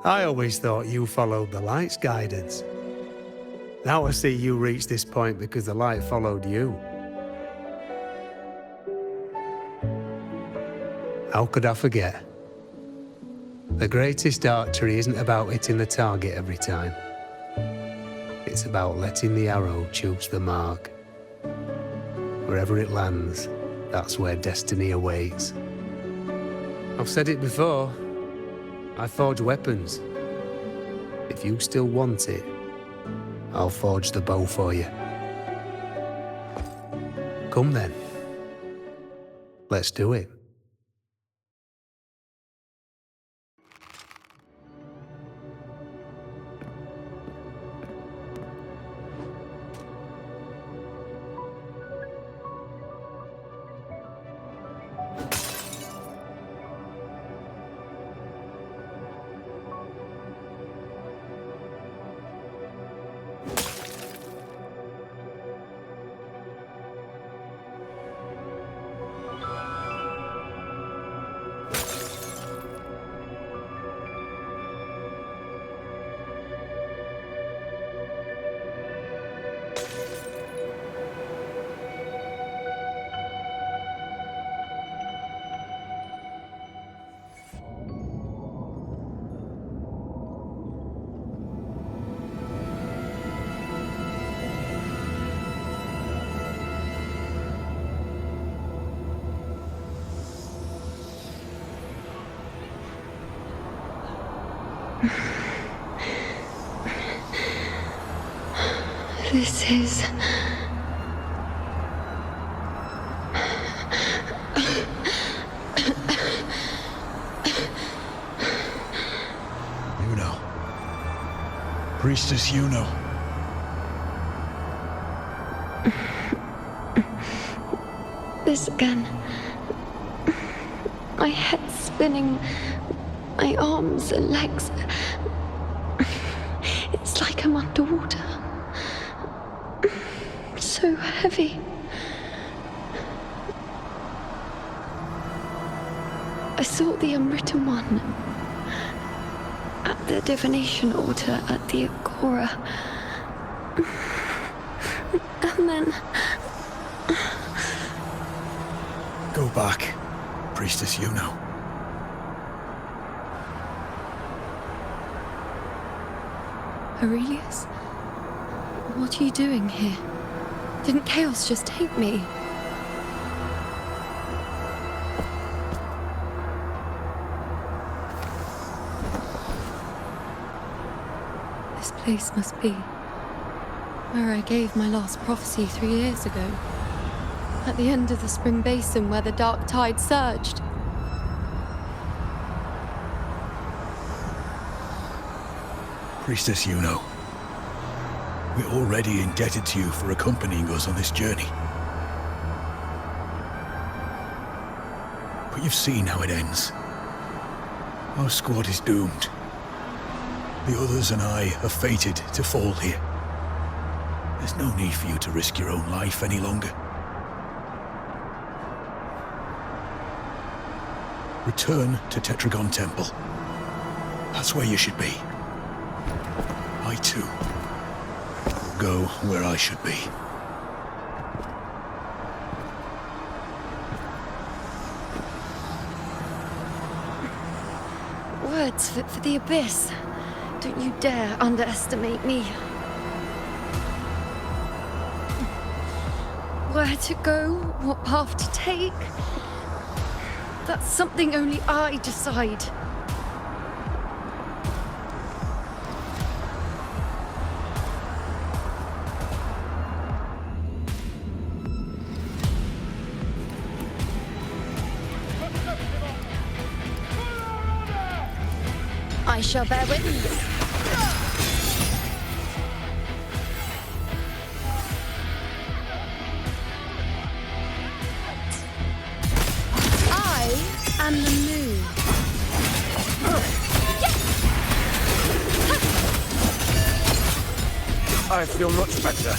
I always thought you followed the light's guidance. Now I see you reached this point because the light followed you. How could I forget? The greatest archery isn't about hitting the target every time. It's about letting the arrow choose the mark. Wherever it lands, that's where destiny awaits. I've said it before. I forge weapons. If you still want it, I'll forge the bow for you. Come then. Let's do it. This is... Yuno. Priestess Yuno. This again. My head spinning, my arms and legs. It's like I'm underwater. So heavy. I sought the Unwritten One at the divination altar at the Agora. And then... Go back, Priestess Yuno. Aurelius? What are you doing here? Didn't Chaos just take me? This place must be where I gave my last prophecy 3 years ago. At the end of the spring basin where the dark tide surged. Priestess Yuno. We're already indebted to you for accompanying us on this journey. But you've seen how it ends. Our squad is doomed. The others and I are fated to fall here. There's no need for you to risk your own life any longer. Return to Tetragon Temple. That's where you should be. I too will go where I should be. Words fit for the abyss. Don't you dare underestimate me. Where to go, what path to take, that's something only I decide. I shall bear witness. And the moon. I feel much better.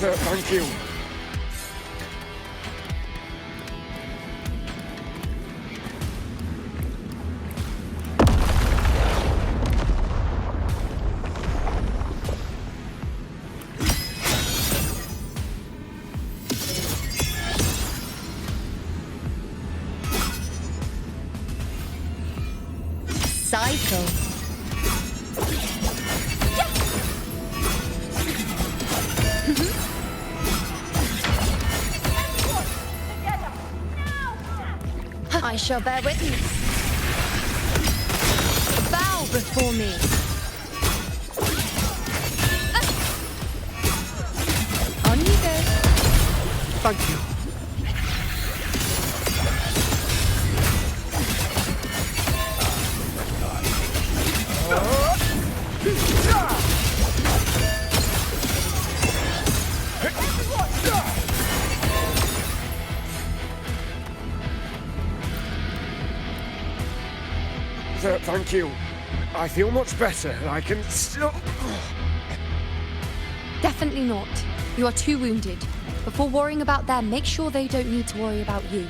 Thank you. Cycle. I shall bear witness. Bow before me. On you go. Thank you. Thank you. I feel much better. I can still... Definitely not. You are too wounded. Before worrying about them, make sure they don't need to worry about you.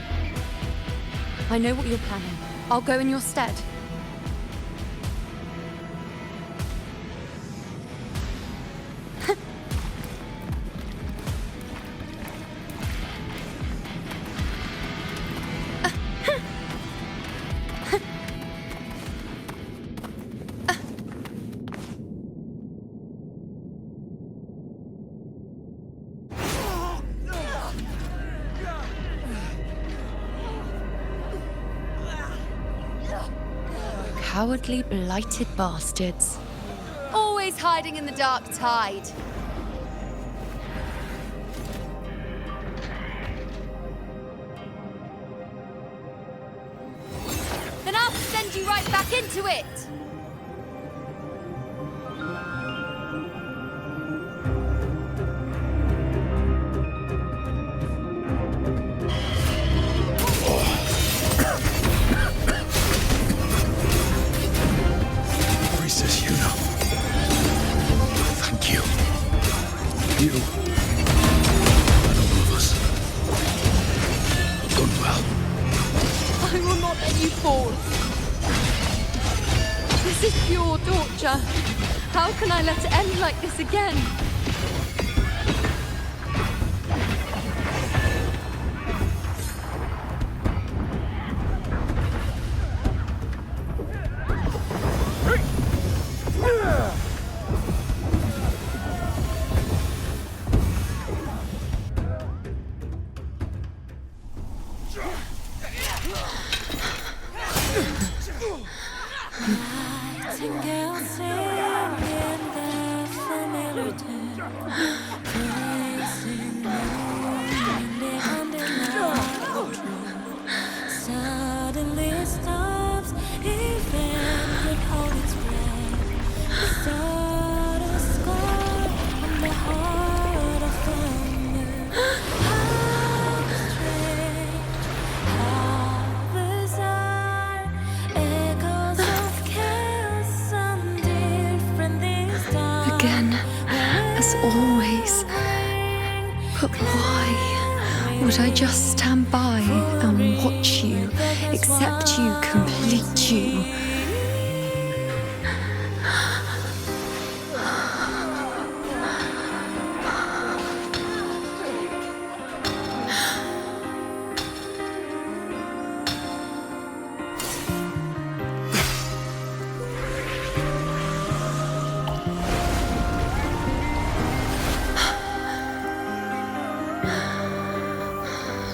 I know what you're planning. I'll go in your stead. Cowardly, blighted bastards. Always hiding in the dark tide. Then I'll send you right back into it! Priestess Yuno. Thank you. You and all of us have done well. I will not let you fall. This is pure torture. How can I let it end like this again? Nightingale singing their familiar tune, praising you in the undeniable truth. Suddenly stops, even could hold its breath. The stardust scar on the heart of the moon. How strange, how bizarre, echoes of chaos and different this time. Again, as always. But why would I just stand by and watch you, accept you, complete you?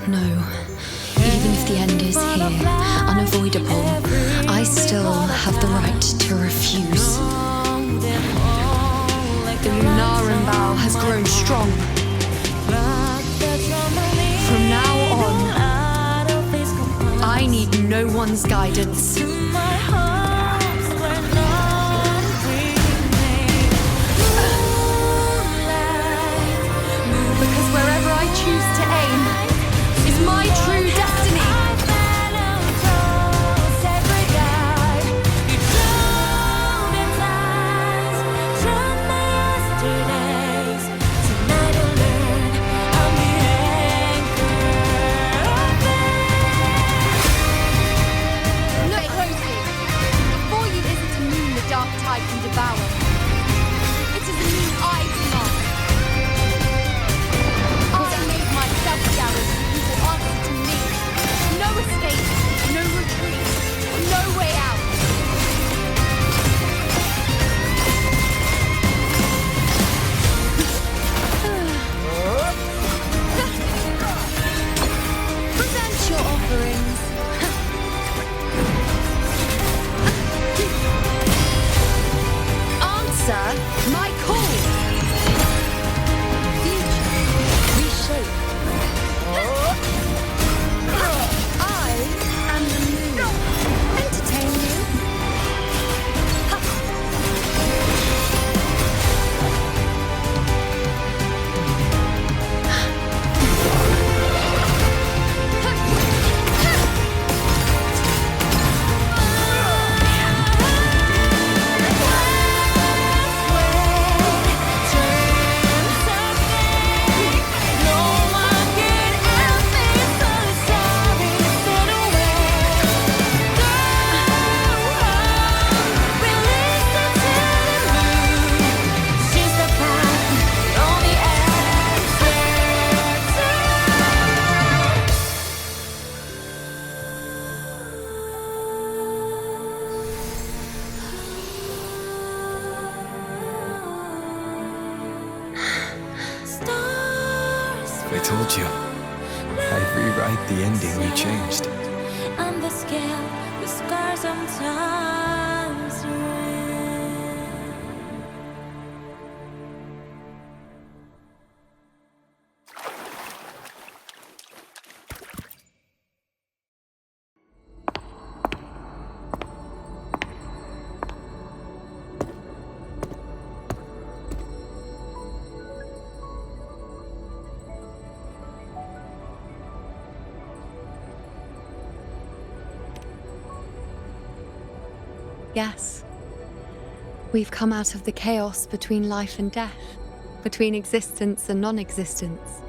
No. Even if the end is here, unavoidable, I still have the right to refuse. The Lunaran bow has grown strong. From now on, I need no one's guidance. Because wherever I choose to aim is my true destiny. Look closely. Before you isn't a moon the dark tide can devour. It is a moon I command. I made myself the arrows you will answer to me. No escape, no retreat, no way out. Present your offerings. Answer my call. Future, reshape. I am the moon. Entertain you? I told you. I'd rewrite the ending you changed. On the scale, the scars on time. Yes. We've come out of the chaos between life and death, between existence and non-existence.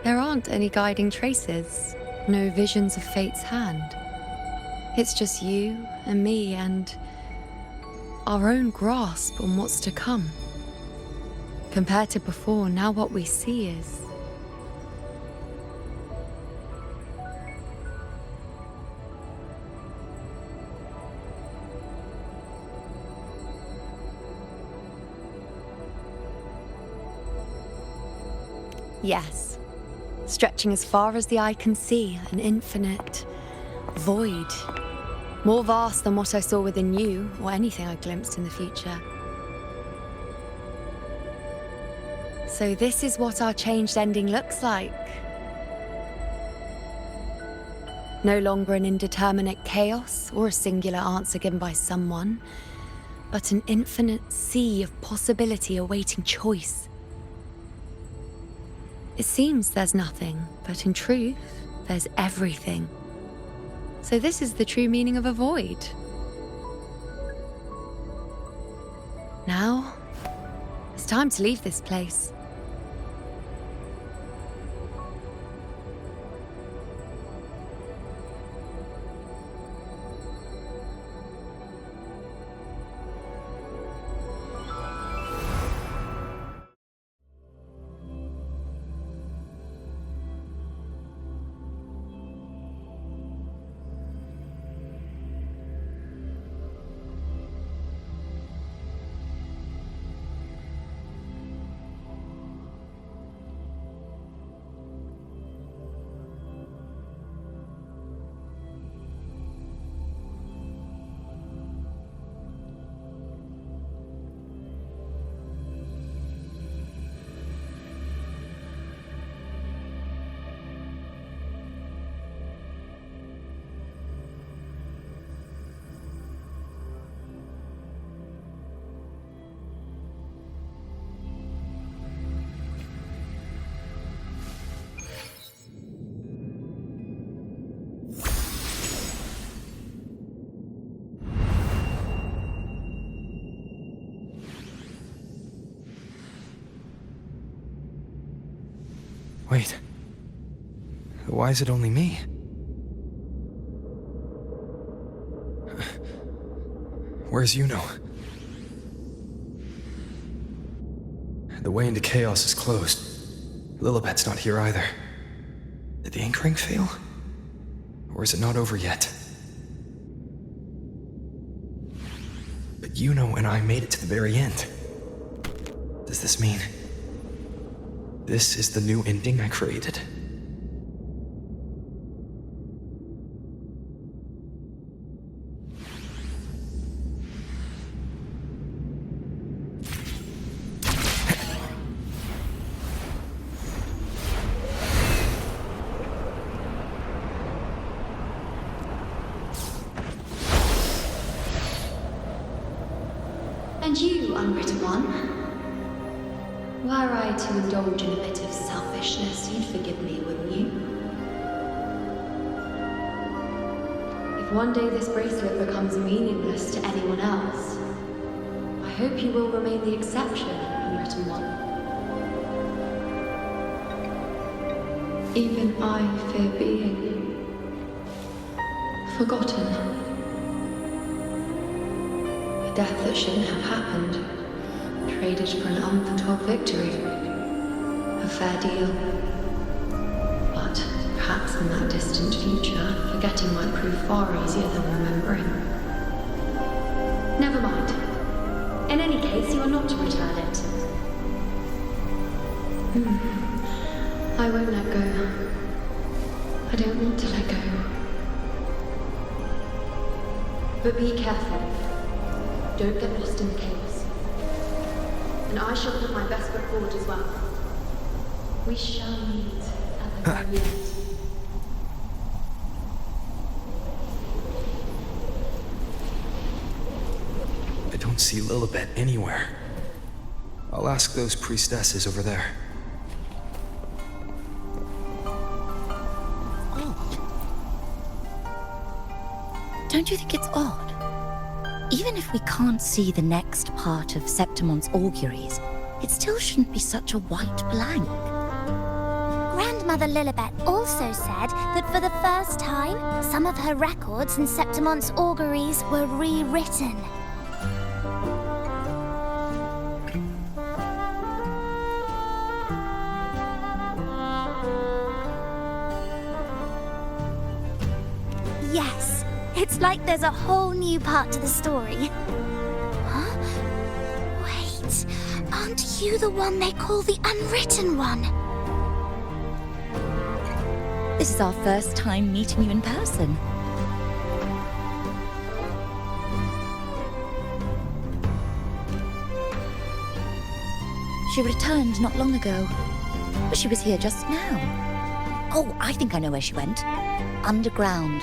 There aren't any guiding traces, no visions of fate's hand. It's just you and me and our own grasp on what's to come. Compared to before, now what we see is... Yes. Stretching as far as the eye can see, an infinite void. More vast than what I saw within you, or anything I glimpsed in the future. So this is what our changed ending looks like. No longer an indeterminate chaos, or a singular answer given by someone, but an infinite sea of possibility awaiting choice. It seems there's nothing, but in truth, there's everything. So this is the true meaning of a void. Now, it's time to leave this place. Wait. Why is it only me? Where's Yuno? The way into chaos is closed. Lilibet's not here either. Did the ink ring fail? Or is it not over yet? But Yuno and I made it to the very end. Does this mean... this is the new ending I created? And you, unwritten one? Were I to indulge in a bit of selfishness, you'd forgive me, wouldn't you? If one day this bracelet becomes meaningless to anyone else, I hope you will remain the exception, unwritten one. Even I fear being forgotten. A death that shouldn't have happened, traded for an unforetold victory. A fair deal. But perhaps in that distant future, forgetting might prove far easier than remembering. Never mind. In any case, you are not to return it. I won't let go. I don't want to let go. But be careful. Don't get lost in the chaos. And I shall put my best foot forward as well. We shall meet at the very end. I don't see Lilibet anywhere. I'll ask those priestesses over there. Don't you think it's odd? Even if we can't see the next part of Septimon's auguries, it still shouldn't be such a white blank. Grandmother Lilibet also said that for the first time, some of her records in Septimon's auguries were rewritten. Yes, it's like there's a whole new part to the story. Huh? Wait, aren't you the one they call the Unwritten One? This is our first time meeting you in person. She returned not long ago, but she was here just now. Oh, I think I know where she went. Underground.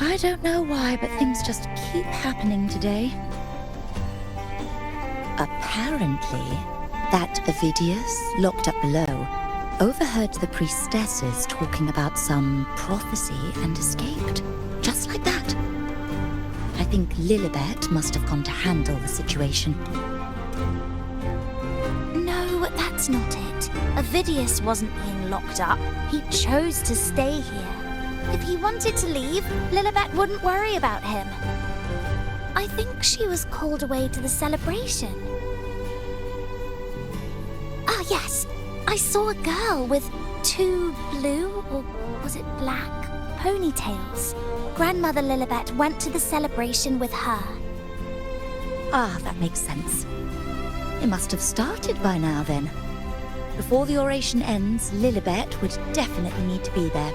I don't know why, but things just keep happening today. Apparently, that Avidius, locked up below, overheard the priestesses talking about some prophecy and escaped. Just like that. I think Lilibet must have gone to handle the situation. No, that's not it. Avidius wasn't being locked up. He chose to stay here. If he wanted to leave, Lilibet wouldn't worry about him. I think she was called away to the celebration. Ah, yes. I saw a girl with 2 blue, or was it black, ponytails. Grandmother Lilibet went to the celebration with her. Ah, that makes sense. It must have started by now then. Before the oration ends, Lilibet would definitely need to be there.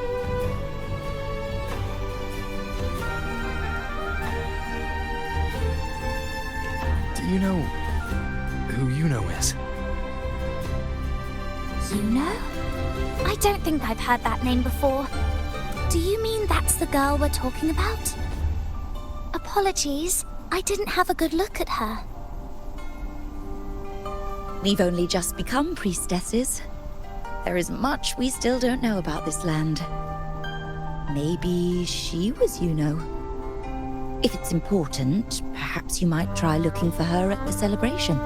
Do you know who Yuno is? Yuno? I don't think I've heard that name before. Do you mean that's the girl we're talking about? Apologies, I didn't have a good look at her. We've only just become priestesses. There is much we still don't know about this land. Maybe she was Yuno. If it's important, perhaps you might try looking for her at the celebration.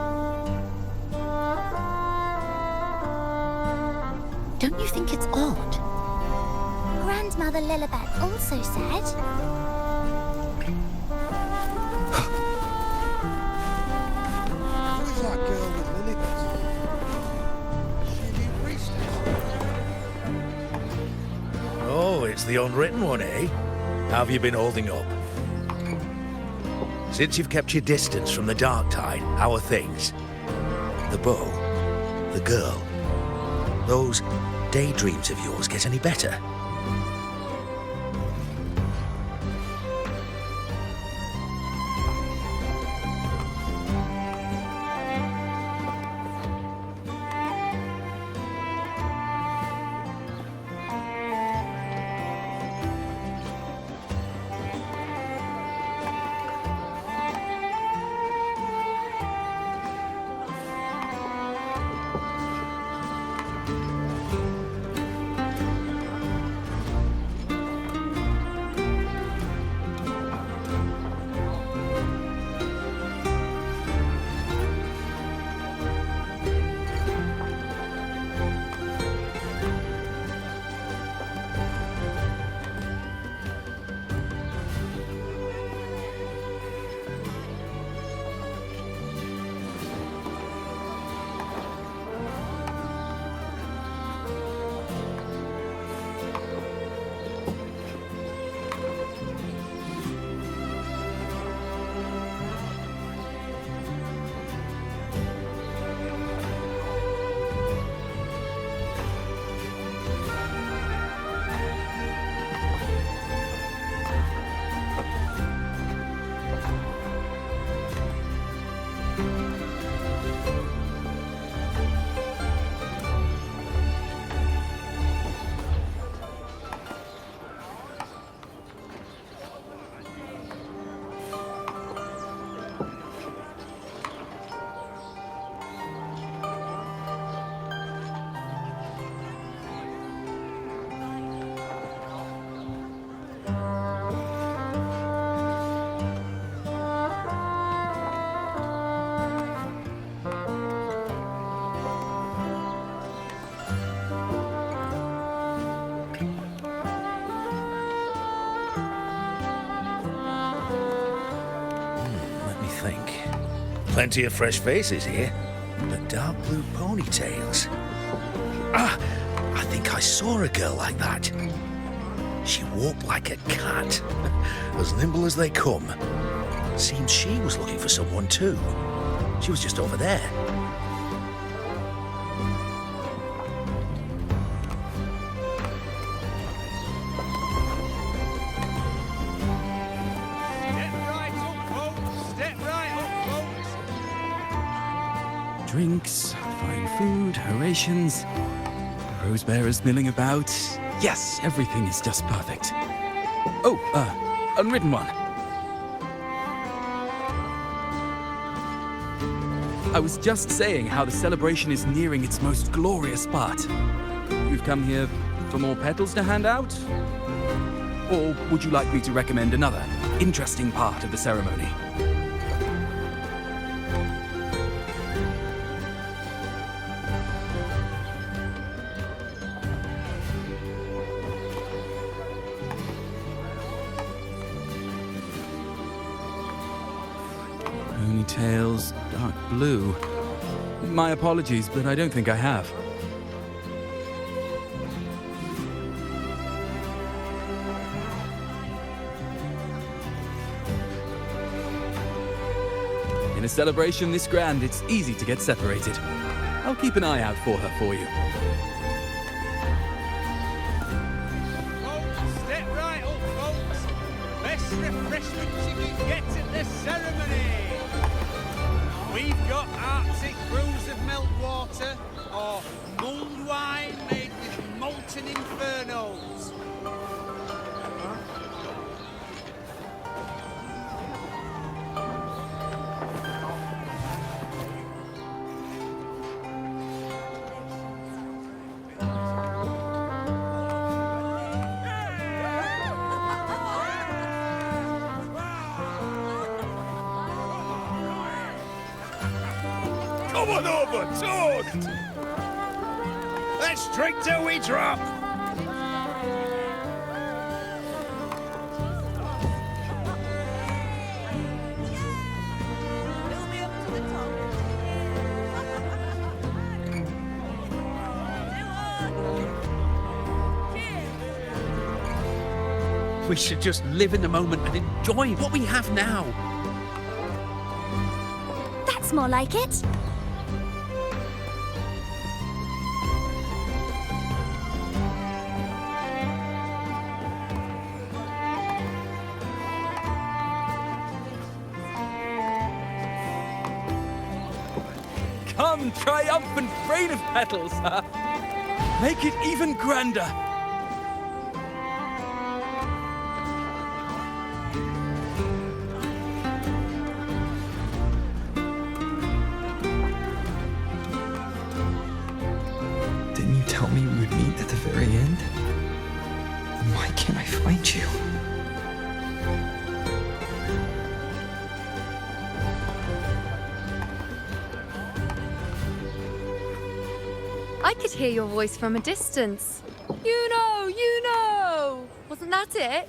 Don't you think it's odd? Grandmother Lilibet also said... Who's that girl with Lilibet? She be a priestess? Oh, it's the Unwritten One, eh? How have you been holding up? Since you've kept your distance from the dark tide, how are things? The bow, the girl, those daydreams of yours get any better? Plenty of fresh faces here, but dark blue ponytails. Ah, I think I saw a girl like that. She walked like a cat, as nimble as they come. Seems she was looking for someone too. She was just over there. Drinks, fine food, rations, rose bearers milling about. Yes, everything is just perfect. Oh, unwritten one. I was just saying how the celebration is nearing its most glorious part. You've come here for more petals to hand out? Or would you like me to recommend another interesting part of the ceremony? Ponytails, dark blue. My apologies, but I don't think I have. In a celebration this grand, it's easy to get separated. I'll keep an eye out for her for you. Step right up, folks. Best refreshments you can get at the ceremony. We've got Arctic brews of meltwater or mulled wine made with molten infernos. Come on over, toast! Let's drink till we drop! We should just live in the moment and enjoy what we have now. That's more like it. Come, triumphant rain of petals! Make it even grander! Didn't you tell me we would meet at the very end? Then why can't I find you? I could hear your voice from a distance. You know! Wasn't that it?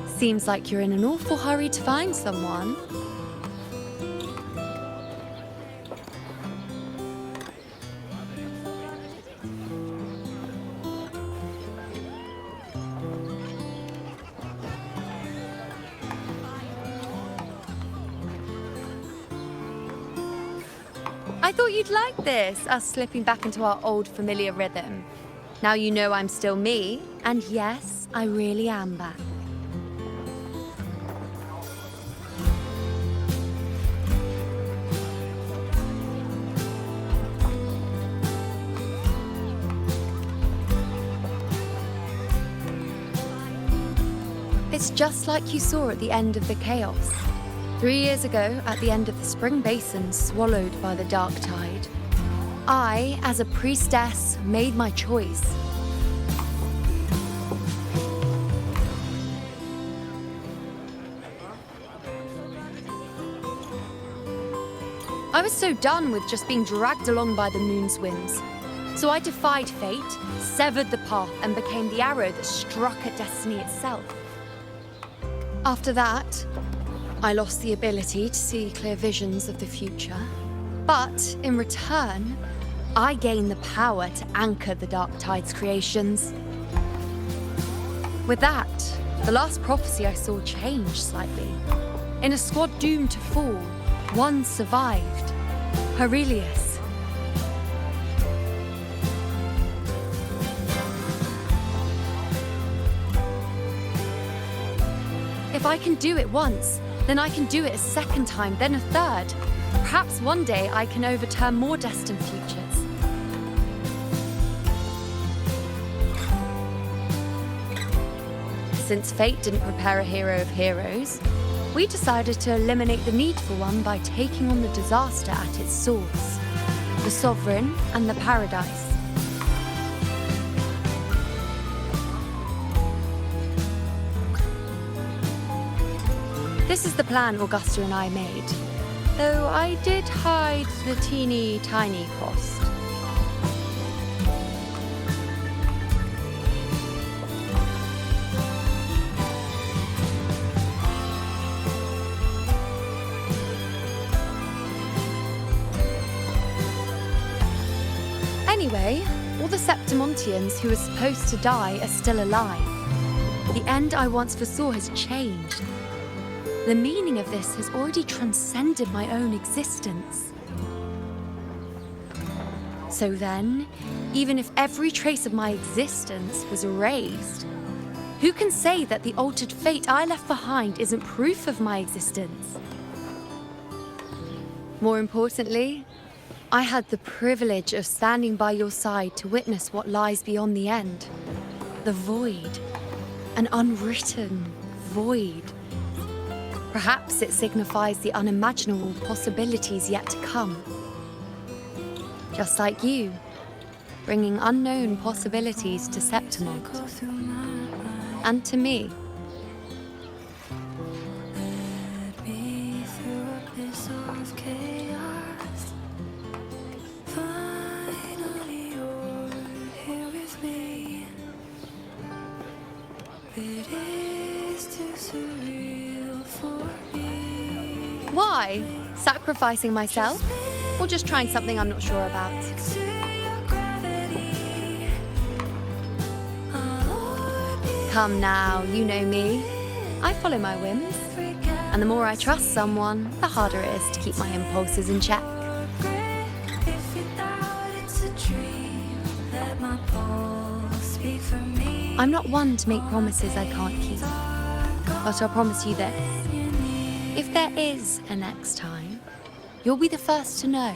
Seems like you're in an awful hurry to find someone. I thought you'd like this, us slipping back into our old familiar rhythm. Now you know I'm still me, and yes, I really am back. It's just like you saw at the end of the chaos. 3 years ago, at the end of the spring basin swallowed by the dark tide, I, as a priestess, made my choice. I was so done with just being dragged along by the moon's whims. So I defied fate, severed the path, and became the arrow that struck at destiny itself. After that, I lost the ability to see clear visions of the future. But in return, I gained the power to anchor the Dark Tide's creations. With that, the last prophecy I saw changed slightly. In a squad doomed to fall, one survived. Aurelius. If I can do it once, then I can do it a second time, then a third. Perhaps one day I can overturn more destined futures. Since fate didn't prepare a hero of heroes, we decided to eliminate the need for one by taking on the disaster at its source, the Sovereign and the Paradise. This is the plan Augusta and I made, though I did hide the teeny tiny cost. Anyway, all the Septimontians who were supposed to die are still alive. The end I once foresaw has changed. The meaning of this has already transcended my own existence. So then, even if every trace of my existence was erased, who can say that the altered fate I left behind isn't proof of my existence? More importantly, I had the privilege of standing by your side to witness what lies beyond the end. The void. An unwritten void. Perhaps it signifies the unimaginable possibilities yet to come. Just like you, bringing unknown possibilities to Septimont. And to me. Why? Sacrificing myself? Or just trying something I'm not sure about? Come now, you know me. I follow my whims. And the more I trust someone, the harder it is to keep my impulses in check. I'm not one to make promises I can't keep. But I'll promise you this. If there is a next time, you'll be the first to know.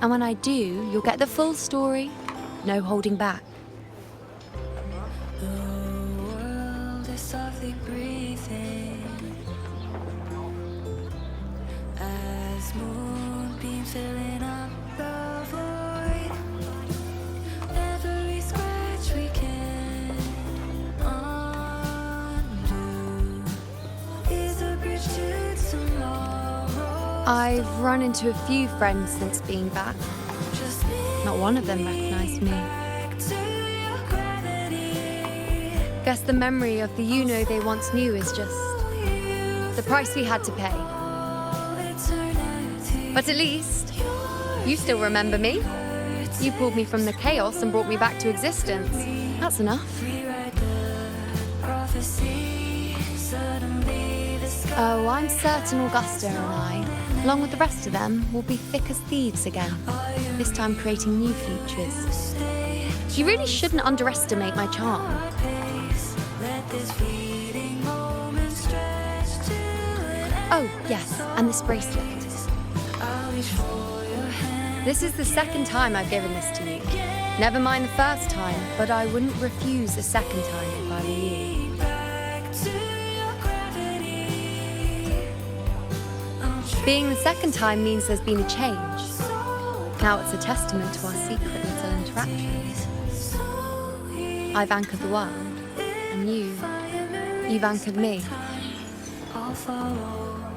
And when I do, you'll get the full story, no holding back. The world is softly breathing as moonbeams filling up the void. Every scratch we can undo is a bridge to tomorrow. I've run into a few friends since being back. Not one of them recognized me. Guess the memory of the you-know they once knew is just the price we had to pay. But at least, you still remember me. You pulled me from the chaos and brought me back to existence. That's enough. Oh, I'm certain Augusta and I, along with the rest of them, will be thick as thieves again, this time creating new futures. You really shouldn't underestimate my charm. Oh, yes, and this bracelet. This is the second time I've given this to you. Never mind the first time, but I wouldn't refuse a second time if I were you. Being the second time means there's been a change. Now it's a testament to our secret little interactions. I've anchored the world, and you've anchored me. I'll follow.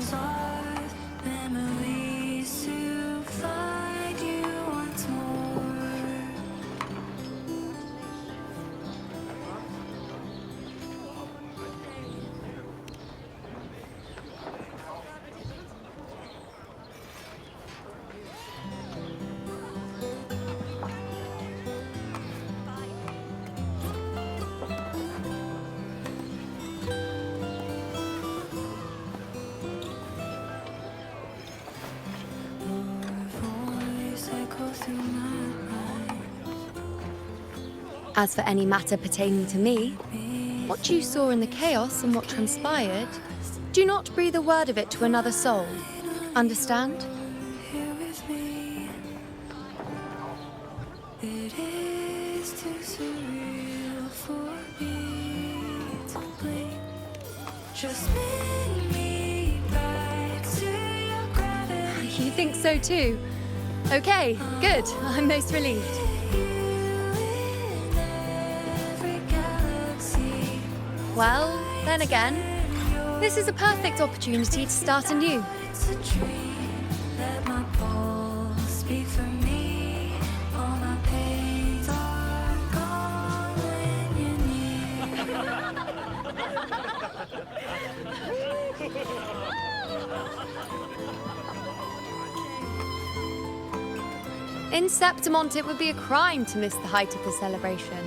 souls are memories to find you once more. As for any matter pertaining to me, what you saw in the chaos and what transpired, do not breathe a word of it to another soul. Understand? Here with me. It is too surreal for me to blink. Just bring me back to your gravity. You think so too? Okay, good. I'm most relieved. Well, then again, this is a perfect opportunity to start anew. It's a dream. Let my pulse speak for me. All my pains are gone when you're In Septimont, it would be a crime to miss the height of the celebration.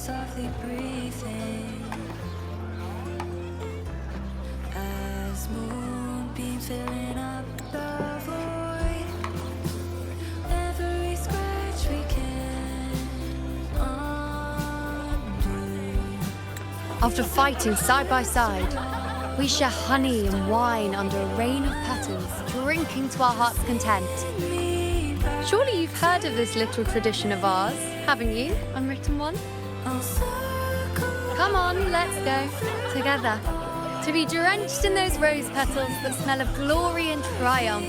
softly breathing as moonbeams filling up the void. Every scratch we can undo. After fighting side by side, we share honey and wine under a rain of petals, drinking to our heart's content. Surely you've heard of this little tradition of ours, haven't you, unwritten one? Come on, let's go, together, to be drenched in those rose petals that smell of glory and triumph.